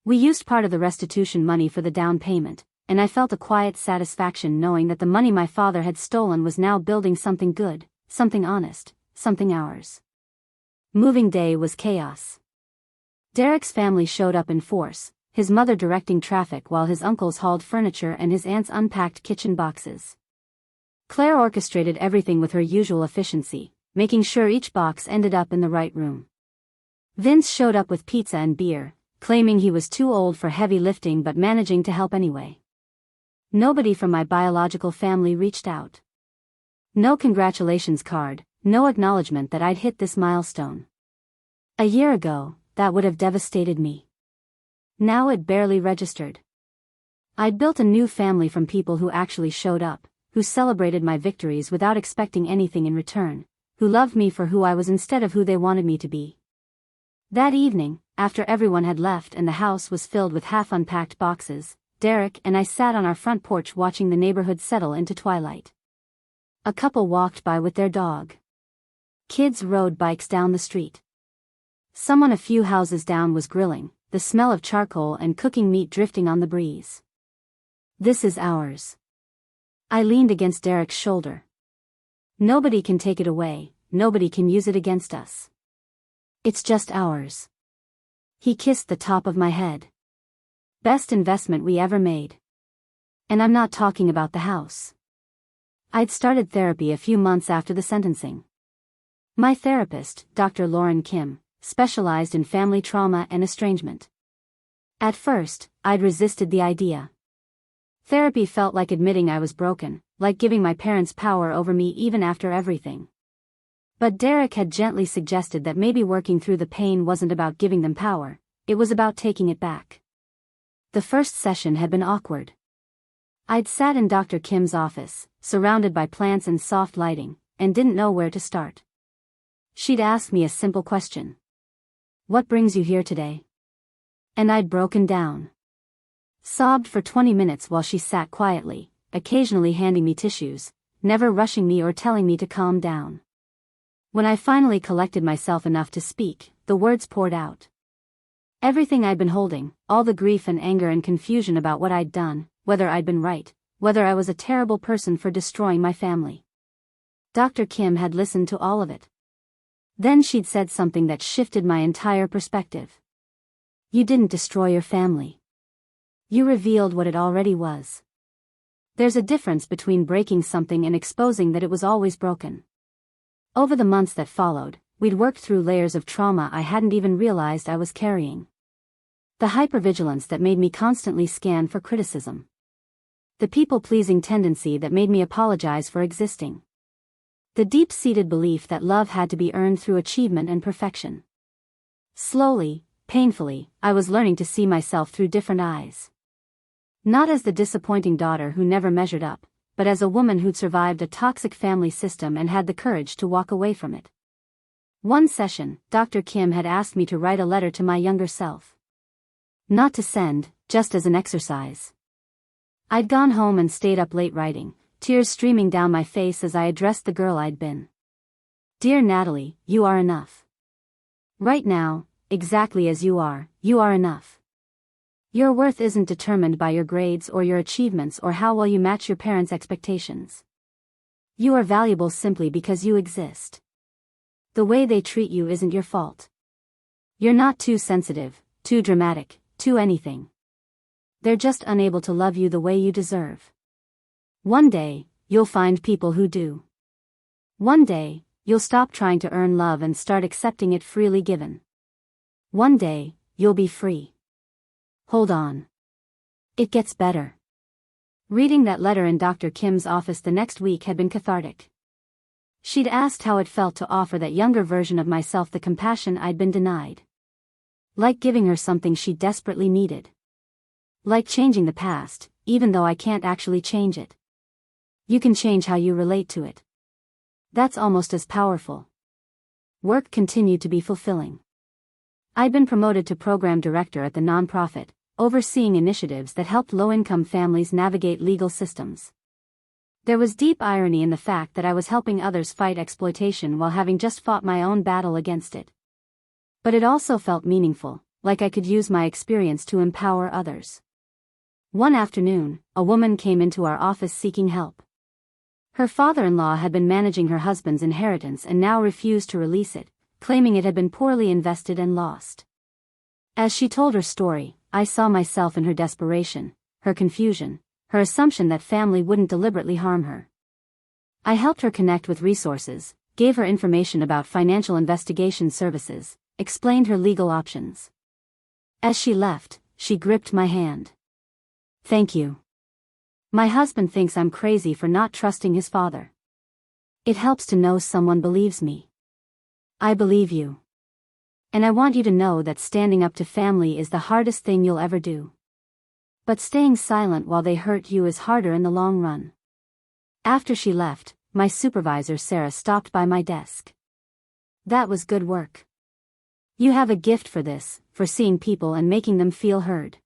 We used part of the restitution money for the down payment, and I felt a quiet satisfaction knowing that the money my father had stolen was now building something good, something honest, something ours. Moving day was chaos. Derek's family showed up in force, his mother directing traffic while his uncles hauled furniture and his aunts unpacked kitchen boxes. Claire orchestrated everything with her usual efficiency, making sure each box ended up in the right room. Vince showed up with pizza and beer, claiming he was too old for heavy lifting but managing to help anyway. Nobody from my biological family reached out. No congratulations card, no acknowledgement that I'd hit this milestone. A year ago, that would have devastated me. Now it barely registered. I'd built a new family from people who actually showed up, who celebrated my victories without expecting anything in return, who loved me for who I was instead of who they wanted me to be. That evening, after everyone had left and the house was filled with half-unpacked boxes, Derek and I sat on our front porch watching the neighborhood settle into twilight. A couple walked by with their dog. Kids rode bikes down the street. Someone a few houses down was grilling, the smell of charcoal and cooking meat drifting on the breeze. This is ours. I leaned against Derek's shoulder. Nobody can take it away, nobody can use it against us. It's just ours. He kissed the top of my head. Best investment we ever made. And I'm not talking about the house. I'd started therapy a few months after the sentencing. My therapist, Dr. Lauren Kim, specialized in family trauma and estrangement. At first, I'd resisted the idea. Therapy felt like admitting I was broken, like giving my parents power over me even after everything. But Derek had gently suggested that maybe working through the pain wasn't about giving them power, it was about taking it back. The first session had been awkward. I'd sat in Dr. Kim's office, surrounded by plants and soft lighting, and didn't know where to start. She'd asked me a simple question. What brings you here today? And I'd broken down. Sobbed for 20 minutes while she sat quietly, occasionally handing me tissues, never rushing me or telling me to calm down. When I finally collected myself enough to speak, the words poured out. Everything I'd been holding, all the grief and anger and confusion about what I'd done, whether I'd been right, whether I was a terrible person for destroying my family. Dr. Kim had listened to all of it. Then she'd said something that shifted my entire perspective. You didn't destroy your family. You revealed what it already was. There's a difference between breaking something and exposing that it was always broken. Over the months that followed, we'd worked through layers of trauma I hadn't even realized I was carrying. The hypervigilance that made me constantly scan for criticism. The people-pleasing tendency that made me apologize for existing. The deep-seated belief that love had to be earned through achievement and perfection. Slowly, painfully, I was learning to see myself through different eyes. Not as the disappointing daughter who never measured up, but as a woman who'd survived a toxic family system and had the courage to walk away from it. One session, Dr. Kim had asked me to write a letter to my younger self. Not to send, just as an exercise. I'd gone home and stayed up late writing, tears streaming down my face as I addressed the girl I'd been. Dear Natalie, you are enough. Right now, exactly as you are enough. Your worth isn't determined by your grades or your achievements or how well you match your parents' expectations. You are valuable simply because you exist. The way they treat you isn't your fault. You're not too sensitive, too dramatic, too anything. They're just unable to love you the way you deserve. One day, you'll find people who do. One day, you'll stop trying to earn love and start accepting it freely given. One day, you'll be free. Hold on. It gets better. Reading that letter in Dr. Kim's office the next week had been cathartic. She'd asked how it felt to offer that younger version of myself the compassion I'd been denied. Like giving her something she desperately needed. Like changing the past, even though I can't actually change it. You can change how you relate to it. That's almost as powerful. Work continued to be fulfilling. I'd been promoted to program director at the nonprofit, overseeing initiatives that helped low-income families navigate legal systems. There was deep irony in the fact that I was helping others fight exploitation while having just fought my own battle against it. But it also felt meaningful, like I could use my experience to empower others. One afternoon, a woman came into our office seeking help. Her father-in-law had been managing her husband's inheritance and now refused to release it, claiming it had been poorly invested and lost. As she told her story, I saw myself in her desperation, her confusion, her assumption that family wouldn't deliberately harm her. I helped her connect with resources, gave her information about financial investigation services, explained her legal options. As she left, she gripped my hand. Thank you. My husband thinks I'm crazy for not trusting his father. It helps to know someone believes me. I believe you. And I want you to know that standing up to family is the hardest thing you'll ever do. But staying silent while they hurt you is harder in the long run. After she left, my supervisor Sarah stopped by my desk. That was good work. You have a gift for this, for seeing people and making them feel heard.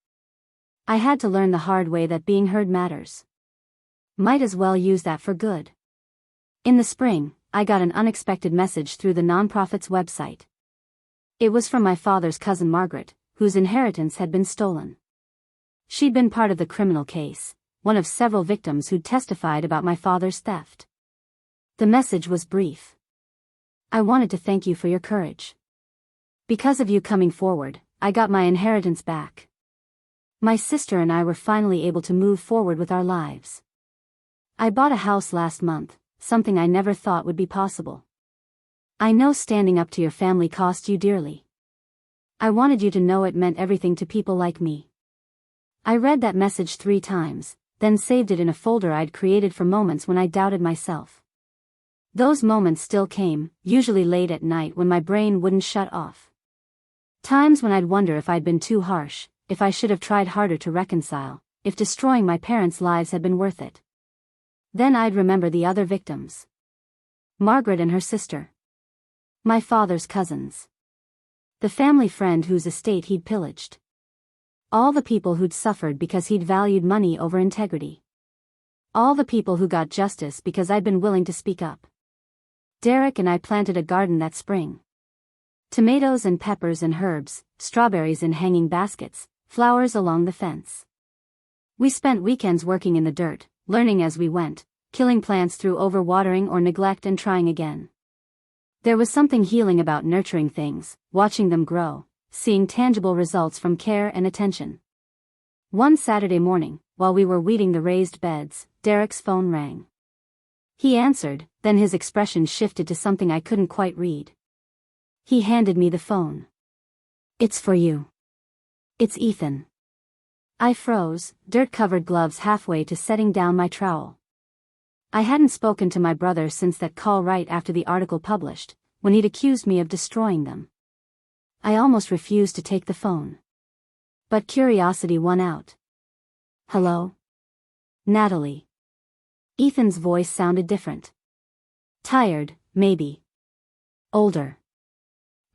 I had to learn the hard way that being heard matters. Might as well use that for good. In the spring, I got an unexpected message through the nonprofit's website. It was from my father's cousin Margaret, whose inheritance had been stolen. She'd been part of the criminal case, one of several victims who'd testified about my father's theft. The message was brief. I wanted to thank you for your courage. Because of you coming forward, I got my inheritance back. My sister and I were finally able to move forward with our lives. I bought a house last month, something I never thought would be possible. I know standing up to your family cost you dearly. I wanted you to know it meant everything to people like me. I read that message 3 times, then saved it in a folder I'd created for moments when I doubted myself. Those moments still came, usually late at night when my brain wouldn't shut off. Times when I'd wonder if I'd been too harsh, if I should have tried harder to reconcile, if destroying my parents' lives had been worth it. Then I'd remember the other victims. Margaret and her sister. My father's cousins. The family friend whose estate he'd pillaged. All the people who'd suffered because he'd valued money over integrity. All the people who got justice because I'd been willing to speak up. Derek and I planted a garden that spring. Tomatoes and peppers and herbs, strawberries in hanging baskets, flowers along the fence. We spent weekends working in the dirt, learning as we went, killing plants through overwatering or neglect and trying again. There was something healing about nurturing things, watching them grow, seeing tangible results from care and attention. One Saturday morning, while we were weeding the raised beds, Derek's phone rang. He answered, then his expression shifted to something I couldn't quite read. He handed me the phone. It's for you. It's Ethan. I froze, dirt-covered gloves halfway to setting down my trowel. I hadn't spoken to my brother since that call right after the article published, when he'd accused me of destroying them. I almost refused to take the phone. But curiosity won out. Hello? Natalie. Ethan's voice sounded different. Tired, maybe. Older.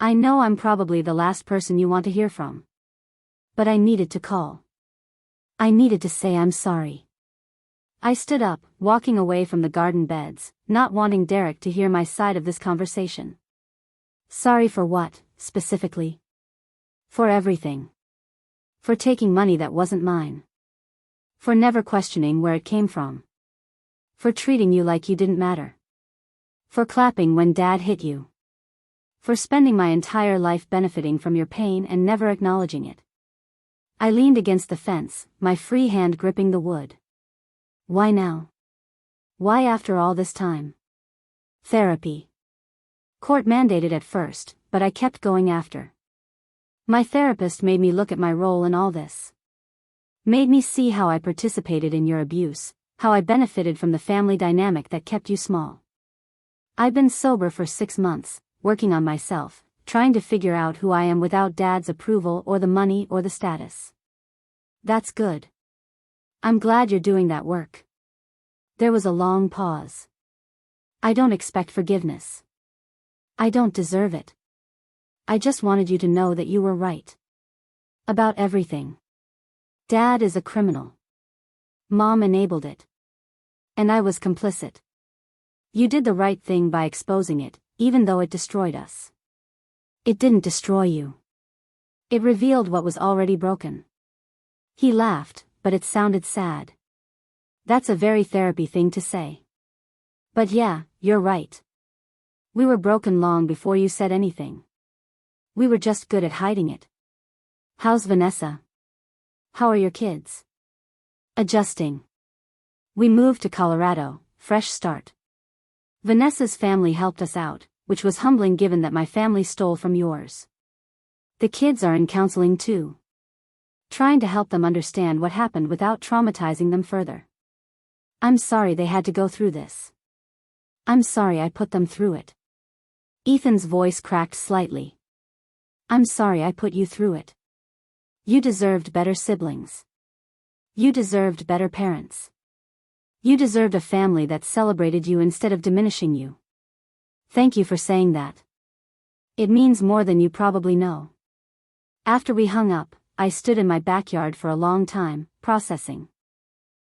I know I'm probably the last person you want to hear from. But I needed to call. I needed to say I'm sorry. I stood up, walking away from the garden beds, not wanting Derek to hear my side of this conversation. Sorry for what, specifically? For everything. For taking money that wasn't mine. For never questioning where it came from. For treating you like you didn't matter. For clapping when Dad hit you. For spending my entire life benefiting from your pain and never acknowledging it. I leaned against the fence, my free hand gripping the wood. Why now? Why after all this time? Therapy. Court mandated at first, but I kept going after. My therapist made me look at my role in all this. Made me see how I participated in your abuse, how I benefited from the family dynamic that kept you small. I've been sober for 6 months, working on myself, trying to figure out who I am without Dad's approval or the money or the status. That's good. I'm glad you're doing that work. There was a long pause. I don't expect forgiveness. I don't deserve it. I just wanted you to know that you were right. About everything. Dad is a criminal. Mom enabled it. And I was complicit. You did the right thing by exposing it, even though it destroyed us. It didn't destroy you. It revealed what was already broken. He laughed, but it sounded sad. That's a very therapy thing to say. But yeah, you're right. We were broken long before you said anything. We were just good at hiding it. How's Vanessa? How are your kids? Adjusting. We moved to Colorado, fresh start. Vanessa's family helped us out, which was humbling given that my family stole from yours. The kids are in counseling too. Trying to help them understand what happened without traumatizing them further. I'm sorry they had to go through this. I'm sorry I put them through it. Ethan's voice cracked slightly. I'm sorry I put you through it. You deserved better siblings. You deserved better parents. You deserved a family that celebrated you instead of diminishing you. Thank you for saying that. It means more than you probably know. After we hung up, I stood in my backyard for a long time, processing.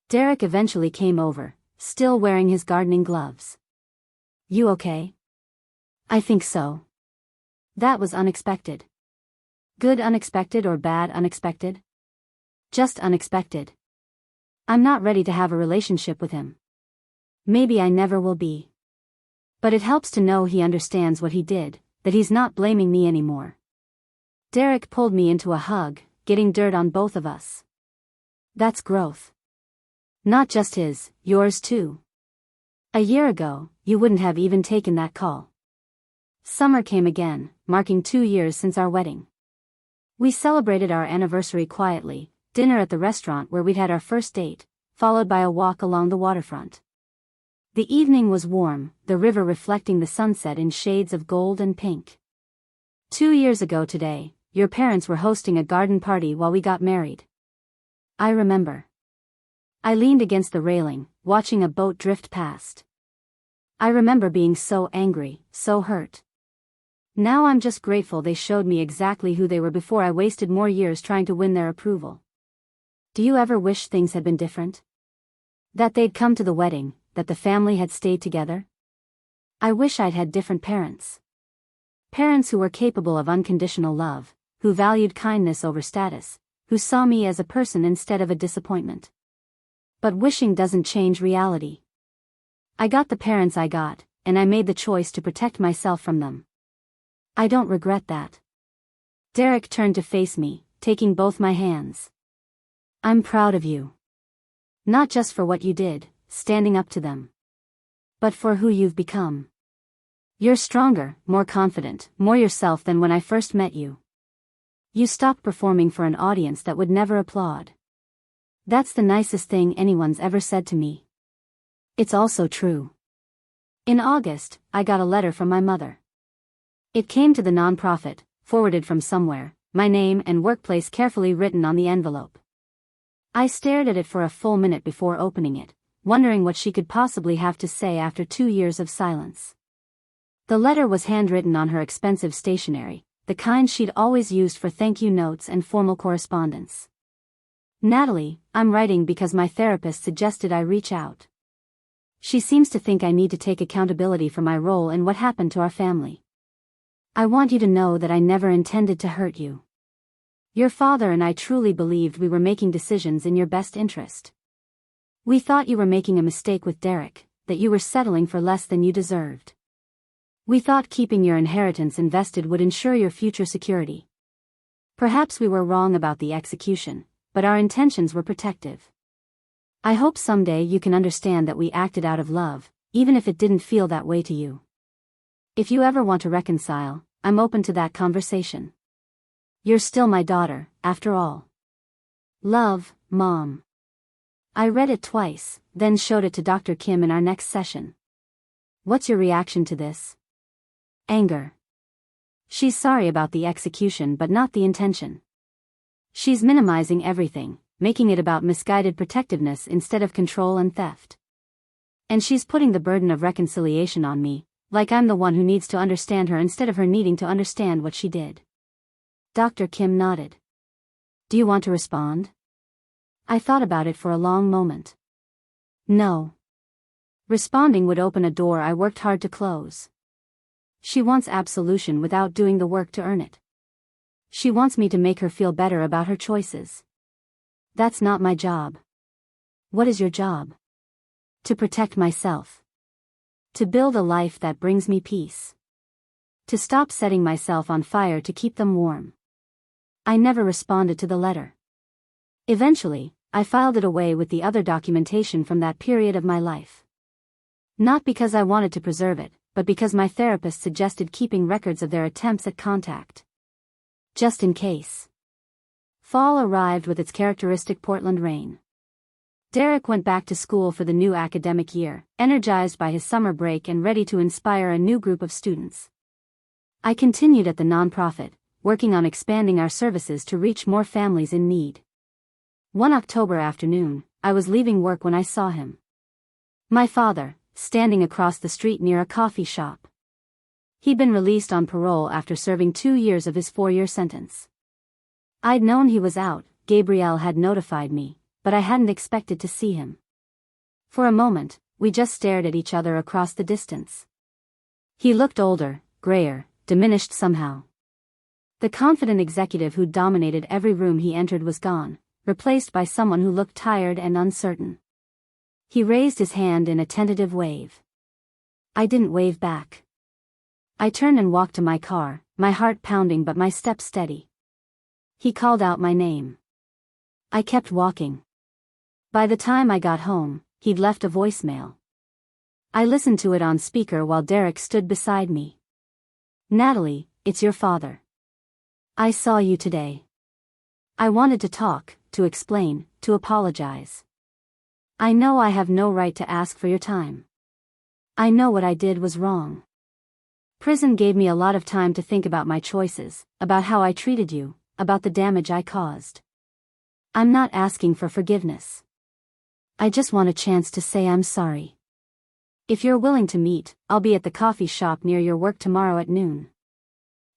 Derek eventually came over, still wearing his gardening gloves. You okay? I think so. That was unexpected. Good unexpected or bad unexpected? Just unexpected. I'm not ready to have a relationship with him. Maybe I never will be. But it helps to know he understands what he did, that he's not blaming me anymore. Derek pulled me into a hug, getting dirt on both of us. That's growth. Not just his, yours too. A year ago, you wouldn't have even taken that call. Summer came again, marking 2 years since our wedding. We celebrated our anniversary quietly, dinner at the restaurant where we'd had our first date, followed by a walk along the waterfront. The evening was warm, the river reflecting the sunset in shades of gold and pink. 2 years ago today, your parents were hosting a garden party while we got married. I remember. I leaned against the railing, watching a boat drift past. I remember being so angry, so hurt. Now I'm just grateful they showed me exactly who they were before I wasted more years trying to win their approval. Do you ever wish things had been different? That they'd come to the wedding, that the family had stayed together? I wish I'd had different parents. Parents who were capable of unconditional love, who valued kindness over status, who saw me as a person instead of a disappointment. But wishing doesn't change reality. I got the parents I got, and I made the choice to protect myself from them. I don't regret that. Derek turned to face me, taking both my hands. I'm proud of you. Not just for what you did, standing up to them. But for who you've become. You're stronger, more confident, more yourself than when I first met you. You stopped performing for an audience that would never applaud. That's the nicest thing anyone's ever said to me. It's also true. In August, I got a letter from my mother. It came to the nonprofit, forwarded from somewhere, my name and workplace carefully written on the envelope. I stared at it for a full minute before opening it, wondering what she could possibly have to say after 2 years of silence. The letter was handwritten on her expensive stationery, the kind she'd always used for thank you notes and formal correspondence. Natalie, I'm writing because my therapist suggested I reach out. She seems to think I need to take accountability for my role in what happened to our family. I want you to know that I never intended to hurt you. Your father and I truly believed we were making decisions in your best interest. We thought you were making a mistake with Derek, that you were settling for less than you deserved. We thought keeping your inheritance invested would ensure your future security. Perhaps we were wrong about the execution, but our intentions were protective. I hope someday you can understand that we acted out of love, even if it didn't feel that way to you. If you ever want to reconcile, I'm open to that conversation. You're still my daughter, after all. Love, Mom. I read it twice, then showed it to Dr. Kim in our next session. What's your reaction to this? Anger. She's sorry about the execution but not the intention. She's minimizing everything, making it about misguided protectiveness instead of control and theft. And she's putting the burden of reconciliation on me, like I'm the one who needs to understand her instead of her needing to understand what she did. Dr. Kim nodded. Do you want to respond? I thought about it for a long moment. No. Responding would open a door I worked hard to close. She wants absolution without doing the work to earn it. She wants me to make her feel better about her choices. That's not my job. What is your job? To protect myself. To build a life that brings me peace. To stop setting myself on fire to keep them warm. I never responded to the letter. Eventually, I filed it away with the other documentation from that period of my life. Not because I wanted to preserve it, but because my therapist suggested keeping records of their attempts at contact. Just in case. Fall arrived with its characteristic Portland rain. Derek went back to school for the new academic year, energized by his summer break and ready to inspire a new group of students. I continued at the nonprofit, working on expanding our services to reach more families in need. One October afternoon, I was leaving work when I saw him. My father, standing across the street near a coffee shop. He'd been released on parole after serving 2 years of his 4-year sentence. I'd known he was out, Gabrielle had notified me, but I hadn't expected to see him. For a moment, we just stared at each other across the distance. He looked older, grayer, diminished somehow. The confident executive who dominated every room he entered was gone, replaced by someone who looked tired and uncertain. He raised his hand in a tentative wave. I didn't wave back. I turned and walked to my car, my heart pounding but my steps steady. He called out my name. I kept walking. By the time I got home, he'd left a voicemail. I listened to it on speaker while Derek stood beside me. Natalie, it's your father. I saw you today. I wanted to talk, to explain, to apologize. I know I have no right to ask for your time. I know what I did was wrong. Prison gave me a lot of time to think about my choices, about how I treated you, about the damage I caused. I'm not asking for forgiveness. I just want a chance to say I'm sorry. If you're willing to meet, I'll be at the coffee shop near your work tomorrow at noon.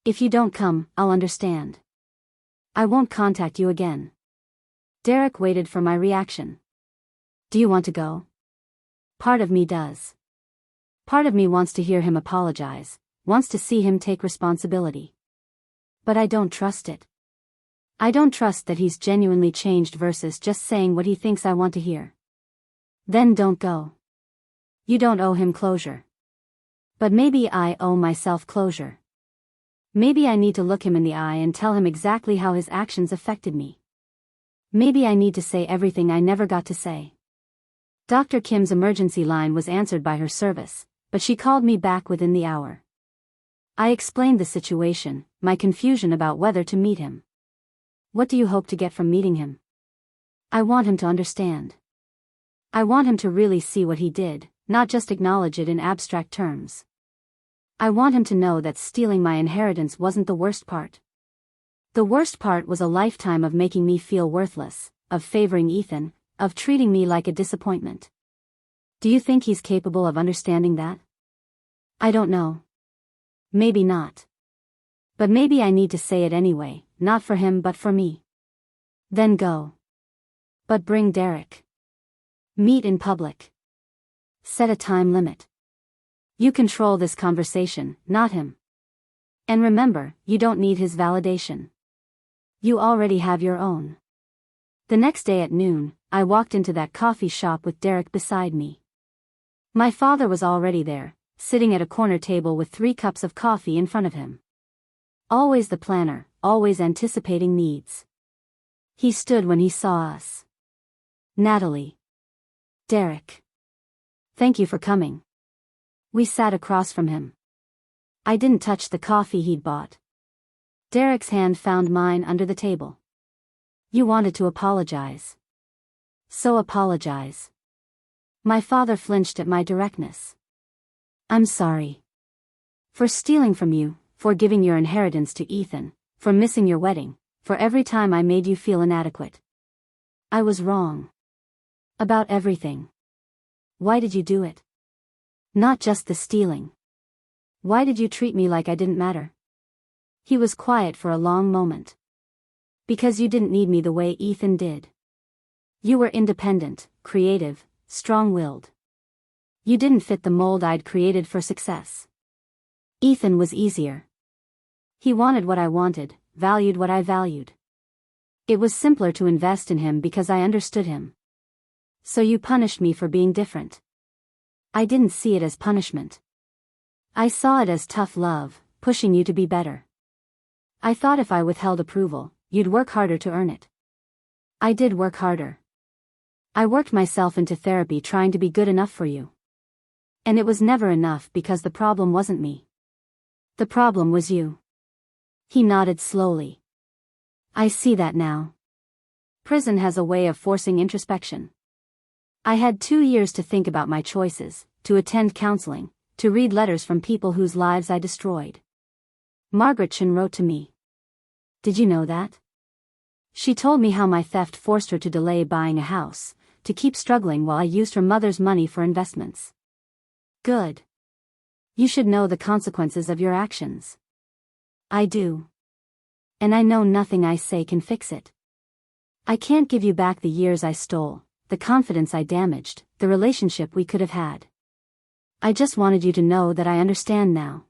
If you don't come, I'll understand. I won't contact you again. Derek waited for my reaction. Do you want to go? Part of me does. Part of me wants to hear him apologize, wants to see him take responsibility. But I don't trust it. I don't trust that he's genuinely changed versus just saying what he thinks I want to hear. Then don't go. You don't owe him closure. But maybe I owe myself closure. Maybe I need to look him in the eye and tell him exactly how his actions affected me. Maybe I need to say everything I never got to say. Dr. Kim's emergency line was answered by her service, but she called me back within the hour. I explained the situation, my confusion about whether to meet him. What do you hope to get from meeting him? I want him to understand. I want him to really see what he did, not just acknowledge it in abstract terms. I want him to know that stealing my inheritance wasn't the worst part. The worst part was a lifetime of making me feel worthless, of favoring Ethan, of treating me like a disappointment. Do you think he's capable of understanding that? I don't know. Maybe not. But maybe I need to say it anyway, not for him but for me. Then go. But bring Derek. Meet in public. Set a time limit. You control this conversation, not him. And remember, you don't need his validation. You already have your own. The next day at noon, I walked into that coffee shop with Derek beside me. My father was already there, sitting at a corner table with 3 cups of coffee in front of him. Always the planner, always anticipating needs. He stood when he saw us. Natalie. Derek. Thank you for coming. We sat across from him. I didn't touch the coffee he'd bought. Derek's hand found mine under the table. You wanted to apologize. So apologize. My father flinched at my directness. I'm sorry. For stealing from you, for giving your inheritance to Ethan, for missing your wedding, for every time I made you feel inadequate. I was wrong. About everything. Why did you do it? Not just the stealing. Why did you treat me like I didn't matter? He was quiet for a long moment. Because you didn't need me the way Ethan did. You were independent, creative, strong-willed. You didn't fit the mold I'd created for success. Ethan was easier. He wanted what I wanted, valued what I valued. It was simpler to invest in him because I understood him. So you punished me for being different. I didn't see it as punishment. I saw it as tough love, pushing you to be better. I thought if I withheld approval, you'd work harder to earn it. I did work harder. I worked myself into therapy trying to be good enough for you. And it was never enough because the problem wasn't me. The problem was you. He nodded slowly. I see that now. Prison has a way of forcing introspection. I had 2 years to think about my choices, to attend counseling, to read letters from people whose lives I destroyed. Margaret Chen wrote to me. Did you know that? She told me how my theft forced her to delay buying a house, to keep struggling while I used her mother's money for investments. Good. You should know the consequences of your actions. I do. And I know nothing I say can fix it. I can't give you back the years I stole, the confidence I damaged, the relationship we could have had. I just wanted you to know that I understand now.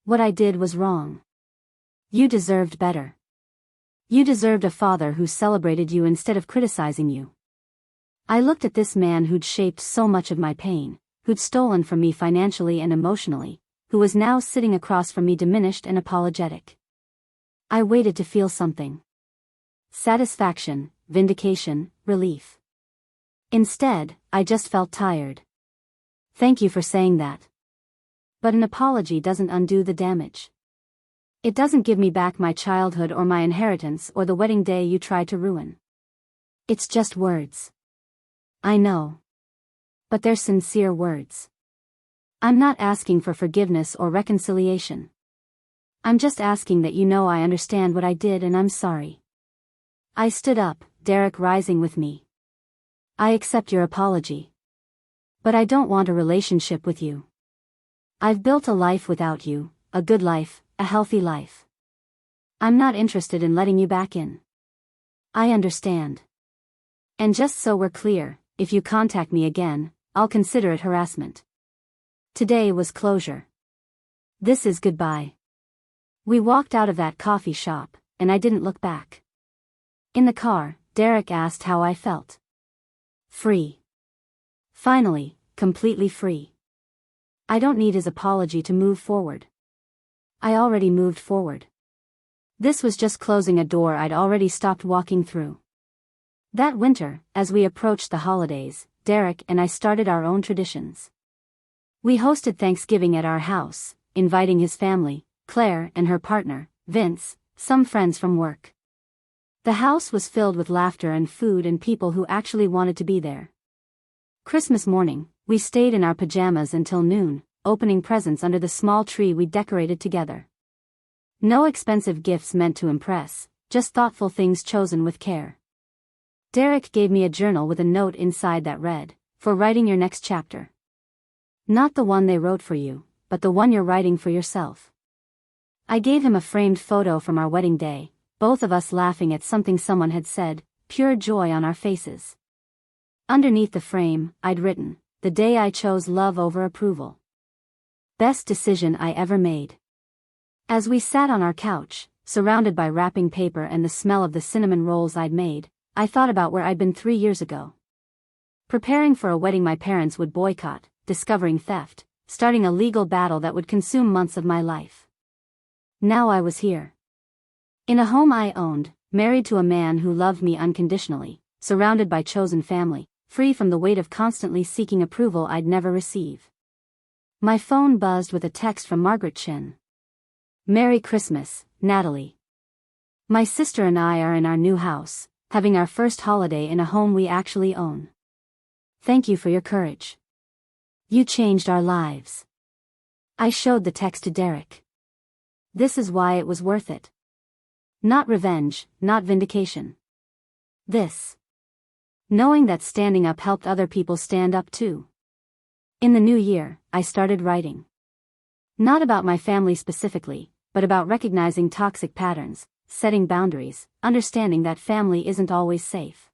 What I did was wrong. You deserved better. You deserved a father who celebrated you instead of criticizing you. I looked at this man who'd shaped so much of my pain, who'd stolen from me financially and emotionally, who was now sitting across from me diminished and apologetic. I waited to feel something. Satisfaction, vindication, relief. Instead, I just felt tired. Thank you for saying that. But an apology doesn't undo the damage. It doesn't give me back my childhood or my inheritance or the wedding day you tried to ruin. It's just words. I know. But they're sincere words. I'm not asking for forgiveness or reconciliation. I'm just asking that you know I understand what I did and I'm sorry. I stood up, Derek rising with me. I accept your apology. But I don't want a relationship with you. I've built a life without you, a good life, a healthy life. I'm not interested in letting you back in. I understand. And just so we're clear, if you contact me again, I'll consider it harassment. Today was closure. This is goodbye. We walked out of that coffee shop, and I didn't look back. In the car, Derek asked how I felt. Free. Finally, completely free. I don't need his apology to move forward. I already moved forward. This was just closing a door I'd already stopped walking through. That winter, as we approached the holidays, Derek and I started our own traditions. We hosted Thanksgiving at our house, inviting his family, Claire and her partner, Vince, some friends from work. The house was filled with laughter and food and people who actually wanted to be there. Christmas morning, we stayed in our pajamas until noon, opening presents under the small tree we decorated together. No expensive gifts meant to impress, just thoughtful things chosen with care. Derek gave me a journal with a note inside that read, "For writing your next chapter." Not the one they wrote for you, but the one you're writing for yourself. I gave him a framed photo from our wedding day, both of us laughing at something someone had said, pure joy on our faces. Underneath the frame, I'd written, "The day I chose love over approval. Best decision I ever made." As we sat on our couch, surrounded by wrapping paper and the smell of the cinnamon rolls I'd made, I thought about where I'd been 3 years ago. Preparing for a wedding my parents would boycott, discovering theft, starting a legal battle that would consume months of my life. Now I was here. In a home I owned, married to a man who loved me unconditionally, surrounded by chosen family, free from the weight of constantly seeking approval I'd never receive. My phone buzzed with a text from Margaret Chin. "Merry Christmas, Natalie. My sister and I are in our new house, having our first holiday in a home we actually own. Thank you for your courage. You changed our lives." I showed the text to Derek. This is why it was worth it. Not revenge, not vindication. This. Knowing that standing up helped other people stand up too. In the new year, I started writing. Not about my family specifically, but about recognizing toxic patterns, setting boundaries, understanding that family isn't always safe.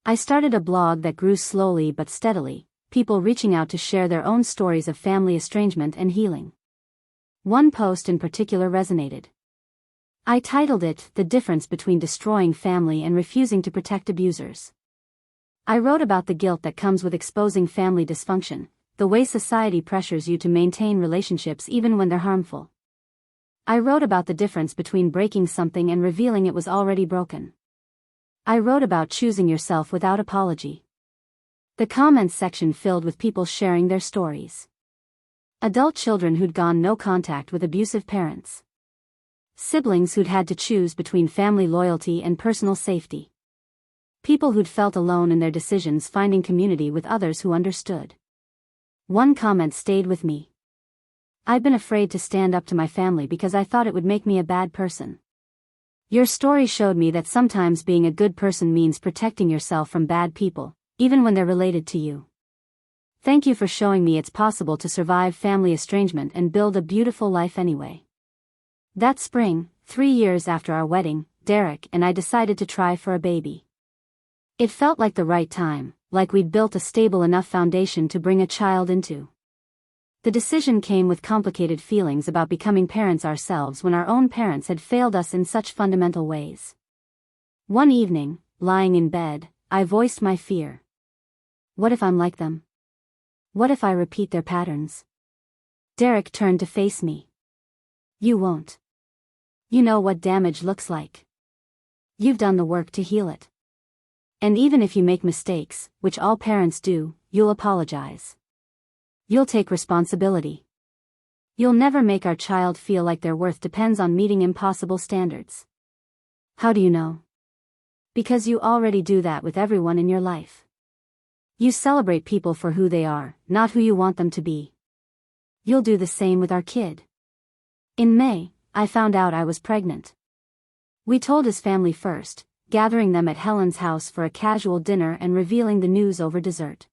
I started a blog that grew slowly but steadily, people reaching out to share their own stories of family estrangement and healing. One post in particular resonated. I titled it, "The Difference Between Destroying Family and Refusing to Protect Abusers." I wrote about the guilt that comes with exposing family dysfunction, the way society pressures you to maintain relationships even when they're harmful. I wrote about the difference between breaking something and revealing it was already broken. I wrote about choosing yourself without apology. The comments section filled with people sharing their stories. Adult children who'd gone no contact with abusive parents. Siblings who'd had to choose between family loyalty and personal safety. People who'd felt alone in their decisions, finding community with others who understood. One comment stayed with me. "I've been afraid to stand up to my family because I thought it would make me a bad person. Your story showed me that sometimes being a good person means protecting yourself from bad people, even when they're related to you. Thank you for showing me it's possible to survive family estrangement and build a beautiful life anyway." That spring, 3 years after our wedding, Derek and I decided to try for a baby. It felt like the right time, like we'd built a stable enough foundation to bring a child into. The decision came with complicated feelings about becoming parents ourselves when our own parents had failed us in such fundamental ways. One evening, lying in bed, I voiced my fear. What if I'm like them? What if I repeat their patterns? Derek turned to face me. "You won't. You know what damage looks like. You've done the work to heal it. And even if you make mistakes, which all parents do, you'll apologize. You'll take responsibility. You'll never make our child feel like their worth depends on meeting impossible standards." "How do you know?" "Because you already do that with everyone in your life. You celebrate people for who they are, not who you want them to be. You'll do the same with our kid." In May, I found out I was pregnant. We told his family first, gathering them at Helen's house for a casual dinner and revealing the news over dessert.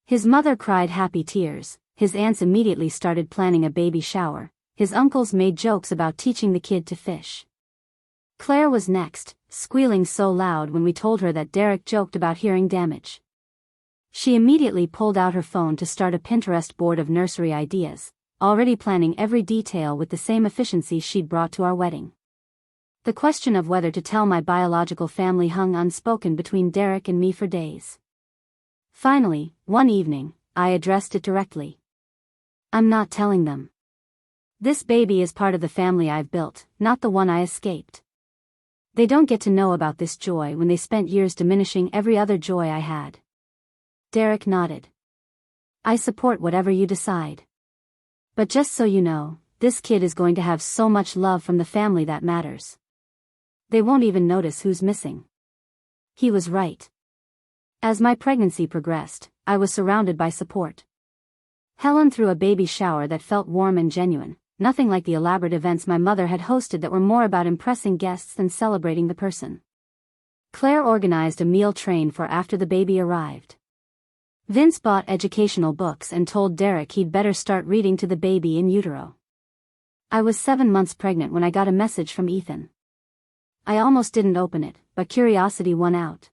His mother cried happy tears, his aunts immediately started planning a baby shower, his uncles made jokes about teaching the kid to fish. Claire was next, squealing so loud when we told her that Derek joked about hearing damage. She immediately pulled out her phone to start a Pinterest board of nursery ideas, already planning every detail with the same efficiency she'd brought to our wedding. The question of whether to tell my biological family hung unspoken between Derek and me for days. Finally, one evening, I addressed it directly. "I'm not telling them. This baby is part of the family I've built, not the one I escaped. They don't get to know about this joy when they spent years diminishing every other joy I had." Derek nodded. "I support whatever you decide. But just so you know, this kid is going to have so much love from the family that matters. They won't even notice who's missing." He was right. As my pregnancy progressed, I was surrounded by support. Helen threw a baby shower that felt warm and genuine, nothing like the elaborate events my mother had hosted that were more about impressing guests than celebrating the person. Claire organized a meal train for after the baby arrived. Vince bought educational books and told Derek he'd better start reading to the baby in utero. I was 7 months pregnant when I got a message from Ethan. I almost didn't open it, but curiosity won out.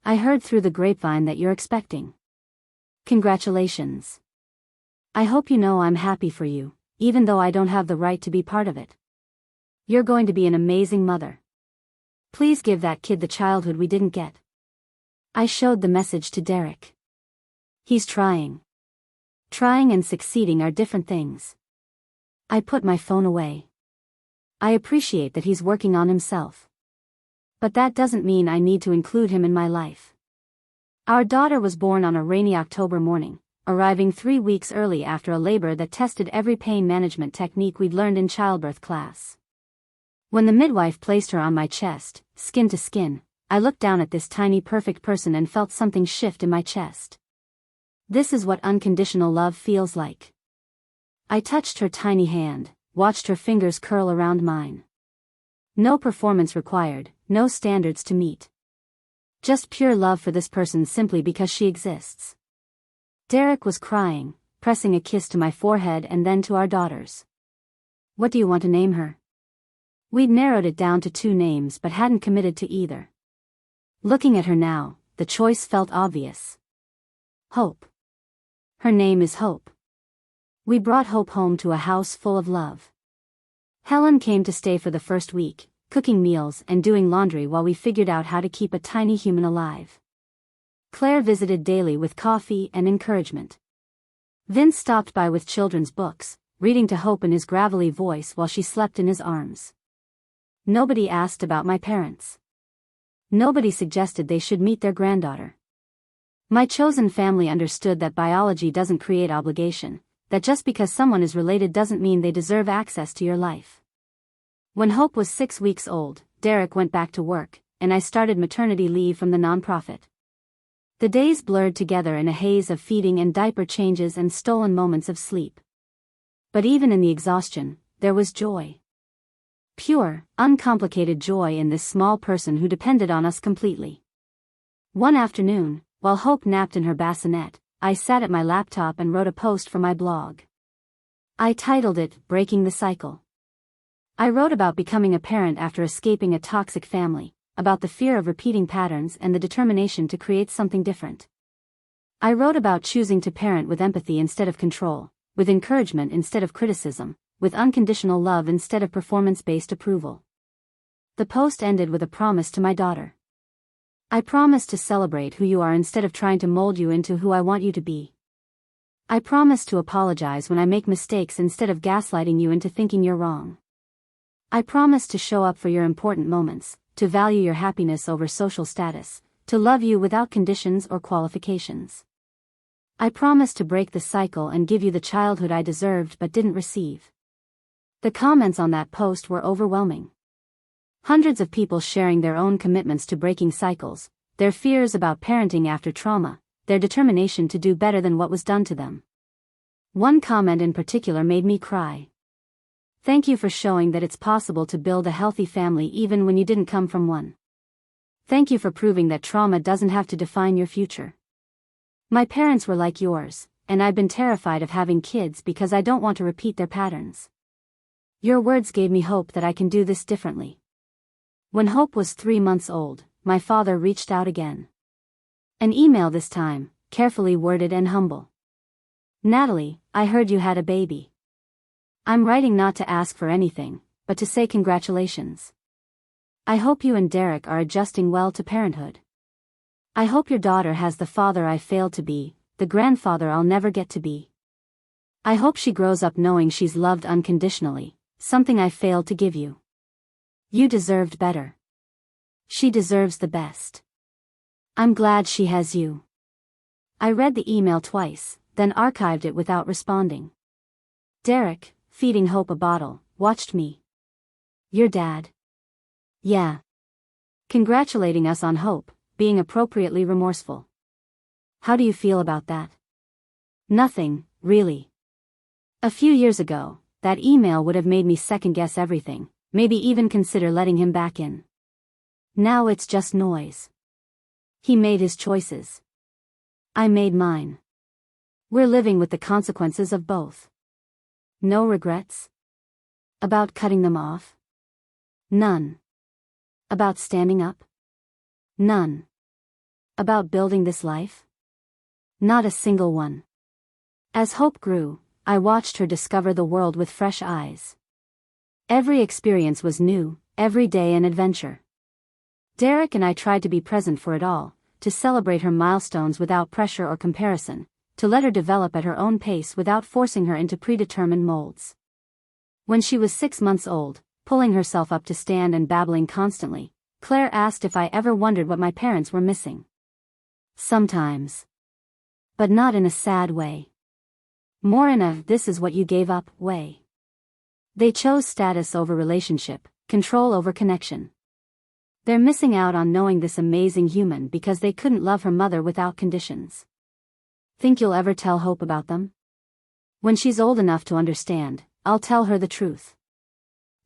I heard through the grapevine that you're expecting. Congratulations. I hope you know I'm happy for you, even though I don't have the right to be part of it. You're going to be an amazing mother. Please give that kid the childhood we didn't get. I showed the message to Derek. He's trying. Trying and succeeding are different things. I put my phone away. I appreciate that he's working on himself. But that doesn't mean I need to include him in my life. Our daughter was born on a rainy October morning, arriving 3 weeks early after a labor that tested every pain management technique we'd learned in childbirth class. When the midwife placed her on my chest, skin to skin, I looked down at this tiny perfect person and felt something shift in my chest. This is what unconditional love feels like. I touched her tiny hand, watched her fingers curl around mine. No performance required, no standards to meet. Just pure love for this person simply because she exists. Derek was crying, pressing a kiss to my forehead and then to our daughters. What do you want to name her? We'd narrowed it down to 2 names but hadn't committed to either. Looking at her now, the choice felt obvious. Hope. Her name is Hope. We brought Hope home to a house full of love. Helen came to stay for the first week, cooking meals and doing laundry while we figured out how to keep a tiny human alive. Claire visited daily with coffee and encouragement. Vince stopped by with children's books, reading to Hope in his gravelly voice while she slept in his arms. Nobody asked about my parents. Nobody suggested they should meet their granddaughter. My chosen family understood that biology doesn't create obligation, that just because someone is related doesn't mean they deserve access to your life. When Hope was 6 weeks old, Derek went back to work, and I started maternity leave from the nonprofit. The days blurred together in a haze of feeding and diaper changes and stolen moments of sleep. But even in the exhaustion, there was joy. Pure, uncomplicated joy in this small person who depended on us completely. One afternoon, while Hope napped in her bassinet, I sat at my laptop and wrote a post for my blog. I titled it, Breaking the Cycle. I wrote about becoming a parent after escaping a toxic family, about the fear of repeating patterns and the determination to create something different. I wrote about choosing to parent with empathy instead of control, with encouragement instead of criticism, with unconditional love instead of performance-based approval. The post ended with a promise to my daughter. I promise to celebrate who you are instead of trying to mold you into who I want you to be. I promise to apologize when I make mistakes instead of gaslighting you into thinking you're wrong. I promise to show up for your important moments, to value your happiness over social status, to love you without conditions or qualifications. I promise to break the cycle and give you the childhood I deserved but didn't receive. The comments on that post were overwhelming. Hundreds of people sharing their own commitments to breaking cycles, their fears about parenting after trauma, their determination to do better than what was done to them. One comment in particular made me cry. Thank you for showing that it's possible to build a healthy family even when you didn't come from one. Thank you for proving that trauma doesn't have to define your future. My parents were like yours, and I've been terrified of having kids because I don't want to repeat their patterns. Your words gave me hope that I can do this differently. When Hope was 3 months old, my father reached out again. An email this time, carefully worded and humble. Natalie, I heard you had a baby. I'm writing not to ask for anything, but to say congratulations. I hope you and Derek are adjusting well to parenthood. I hope your daughter has the father I failed to be, the grandfather I'll never get to be. I hope she grows up knowing she's loved unconditionally, something I failed to give you. You deserved better. She deserves the best. I'm glad she has you. I read the email twice, then archived it without responding. Derek, feeding Hope a bottle, watched me. Your dad? Yeah. Congratulating us on Hope, being appropriately remorseful. How do you feel about that? Nothing, really. A few years ago, that email would have made me second-guess everything, maybe even consider letting him back in. Now it's just noise. He made his choices. I made mine. We're living with the consequences of both. No regrets? About cutting them off? None. About standing up? None. About building this life? Not a single one. As Hope grew, I watched her discover the world with fresh eyes. Every experience was new, every day an adventure. Derek and I tried to be present for it all, to celebrate her milestones without pressure or comparison, to let her develop at her own pace without forcing her into predetermined molds. When she was 6 months old, pulling herself up to stand and babbling constantly, Claire asked if I ever wondered what my parents were missing. Sometimes. But not in a sad way. More in a "this is what you gave up" way. They chose status over relationship, control over connection. They're missing out on knowing this amazing human because they couldn't love her mother without conditions. Think you'll ever tell Hope about them? When she's old enough to understand, I'll tell her the truth.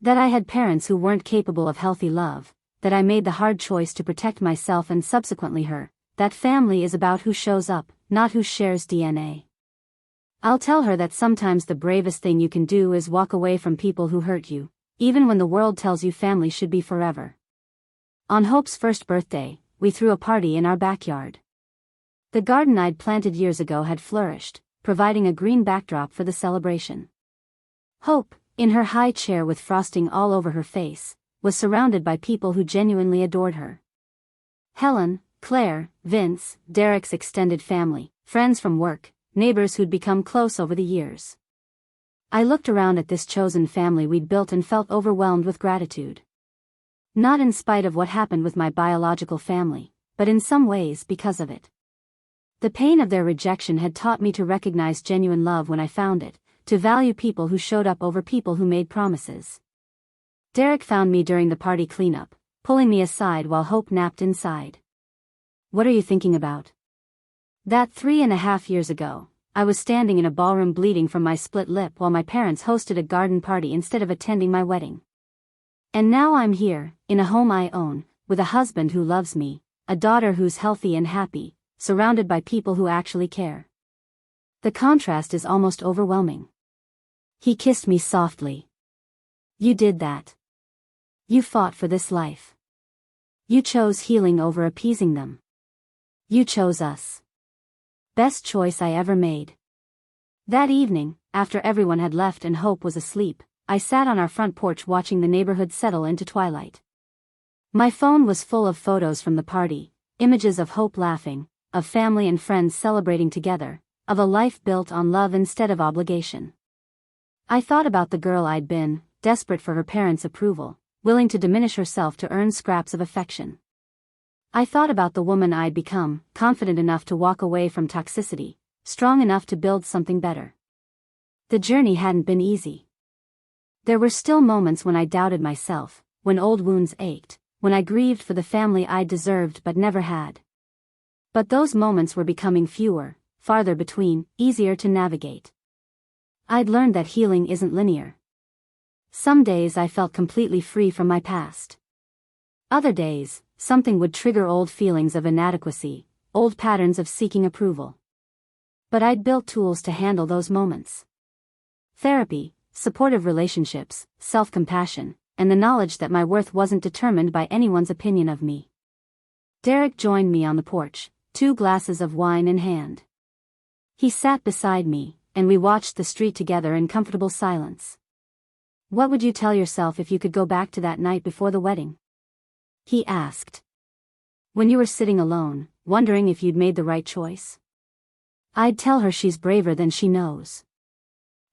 That I had parents who weren't capable of healthy love, that I made the hard choice to protect myself and subsequently her, that family is about who shows up, not who shares DNA. I'll tell her that sometimes the bravest thing you can do is walk away from people who hurt you, even when the world tells you family should be forever. On Hope's first birthday, we threw a party in our backyard. The garden I'd planted years ago had flourished, providing a green backdrop for the celebration. Hope, in her high chair with frosting all over her face, was surrounded by people who genuinely adored her. Helen, Claire, Vince, Derek's extended family, friends from work, neighbors who'd become close over the years. I looked around at this chosen family we'd built and felt overwhelmed with gratitude. Not in spite of what happened with my biological family, but in some ways because of it. The pain of their rejection had taught me to recognize genuine love when I found it, to value people who showed up over people who made promises. Derek found me during the party cleanup, pulling me aside while Hope napped inside. "What are you thinking about?" That 3.5 years ago, I was standing in a ballroom bleeding from my split lip while my parents hosted a garden party instead of attending my wedding. And now I'm here, in a home I own, with a husband who loves me, a daughter who's healthy and happy, surrounded by people who actually care. The contrast is almost overwhelming. He kissed me softly. "You did that. You fought for this life. You chose healing over appeasing them. You chose us. Best choice I ever made." That evening, after everyone had left and Hope was asleep, I sat on our front porch watching the neighborhood settle into twilight. My phone was full of photos from the party, images of Hope laughing, of family and friends celebrating together, of a life built on love instead of obligation. I thought about the girl I'd been, desperate for her parents' approval, willing to diminish herself to earn scraps of affection. I thought about the woman I'd become, confident enough to walk away from toxicity, strong enough to build something better. The journey hadn't been easy. There were still moments when I doubted myself, when old wounds ached, when I grieved for the family I'd deserved but never had. But those moments were becoming fewer, farther between, easier to navigate. I'd learned that healing isn't linear. Some days I felt completely free from my past. Other days, something would trigger old feelings of inadequacy, old patterns of seeking approval. But I'd built tools to handle those moments. Therapy, supportive relationships, self-compassion, and the knowledge that my worth wasn't determined by anyone's opinion of me. Derek joined me on the porch, 2 glasses of wine in hand. He sat beside me, and we watched the street together in comfortable silence. "What would you tell yourself if you could go back to that night before the wedding?" he asked. "When you were sitting alone, wondering if you'd made the right choice?" "I'd tell her she's braver than she knows.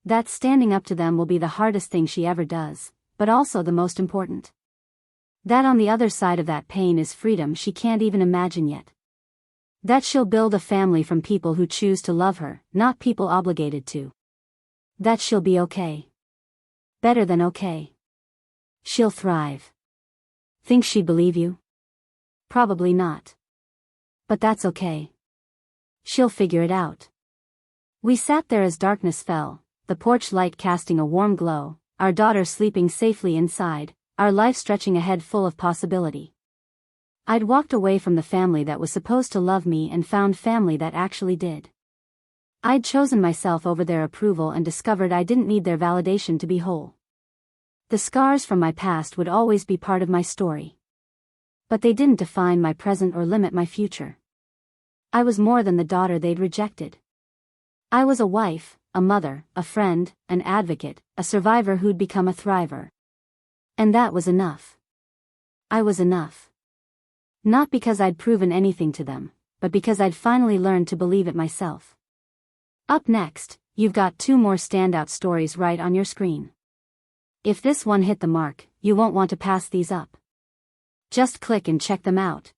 That standing up to them will be the hardest thing she ever does, but also the most important. That on the other side of that pain is freedom she can't even imagine yet. That she'll build a family from people who choose to love her, not people obligated to. That she'll be okay. Better than okay. She'll thrive." Think she'd believe you? Probably not. But that's okay. She'll figure it out. We sat there as darkness fell, the porch light casting a warm glow, our daughter sleeping safely inside, our life stretching ahead full of possibility. I'd walked away from the family that was supposed to love me and found family that actually did. I'd chosen myself over their approval and discovered I didn't need their validation to be whole. The scars from my past would always be part of my story. But they didn't define my present or limit my future. I was more than the daughter they'd rejected. I was a wife, a mother, a friend, an advocate, a survivor who'd become a thriver. And that was enough. I was enough. Not because I'd proven anything to them, but because I'd finally learned to believe it myself. Up next, you've got 2 more standout stories right on your screen. If this one hit the mark, you won't want to pass these up. Just click and check them out.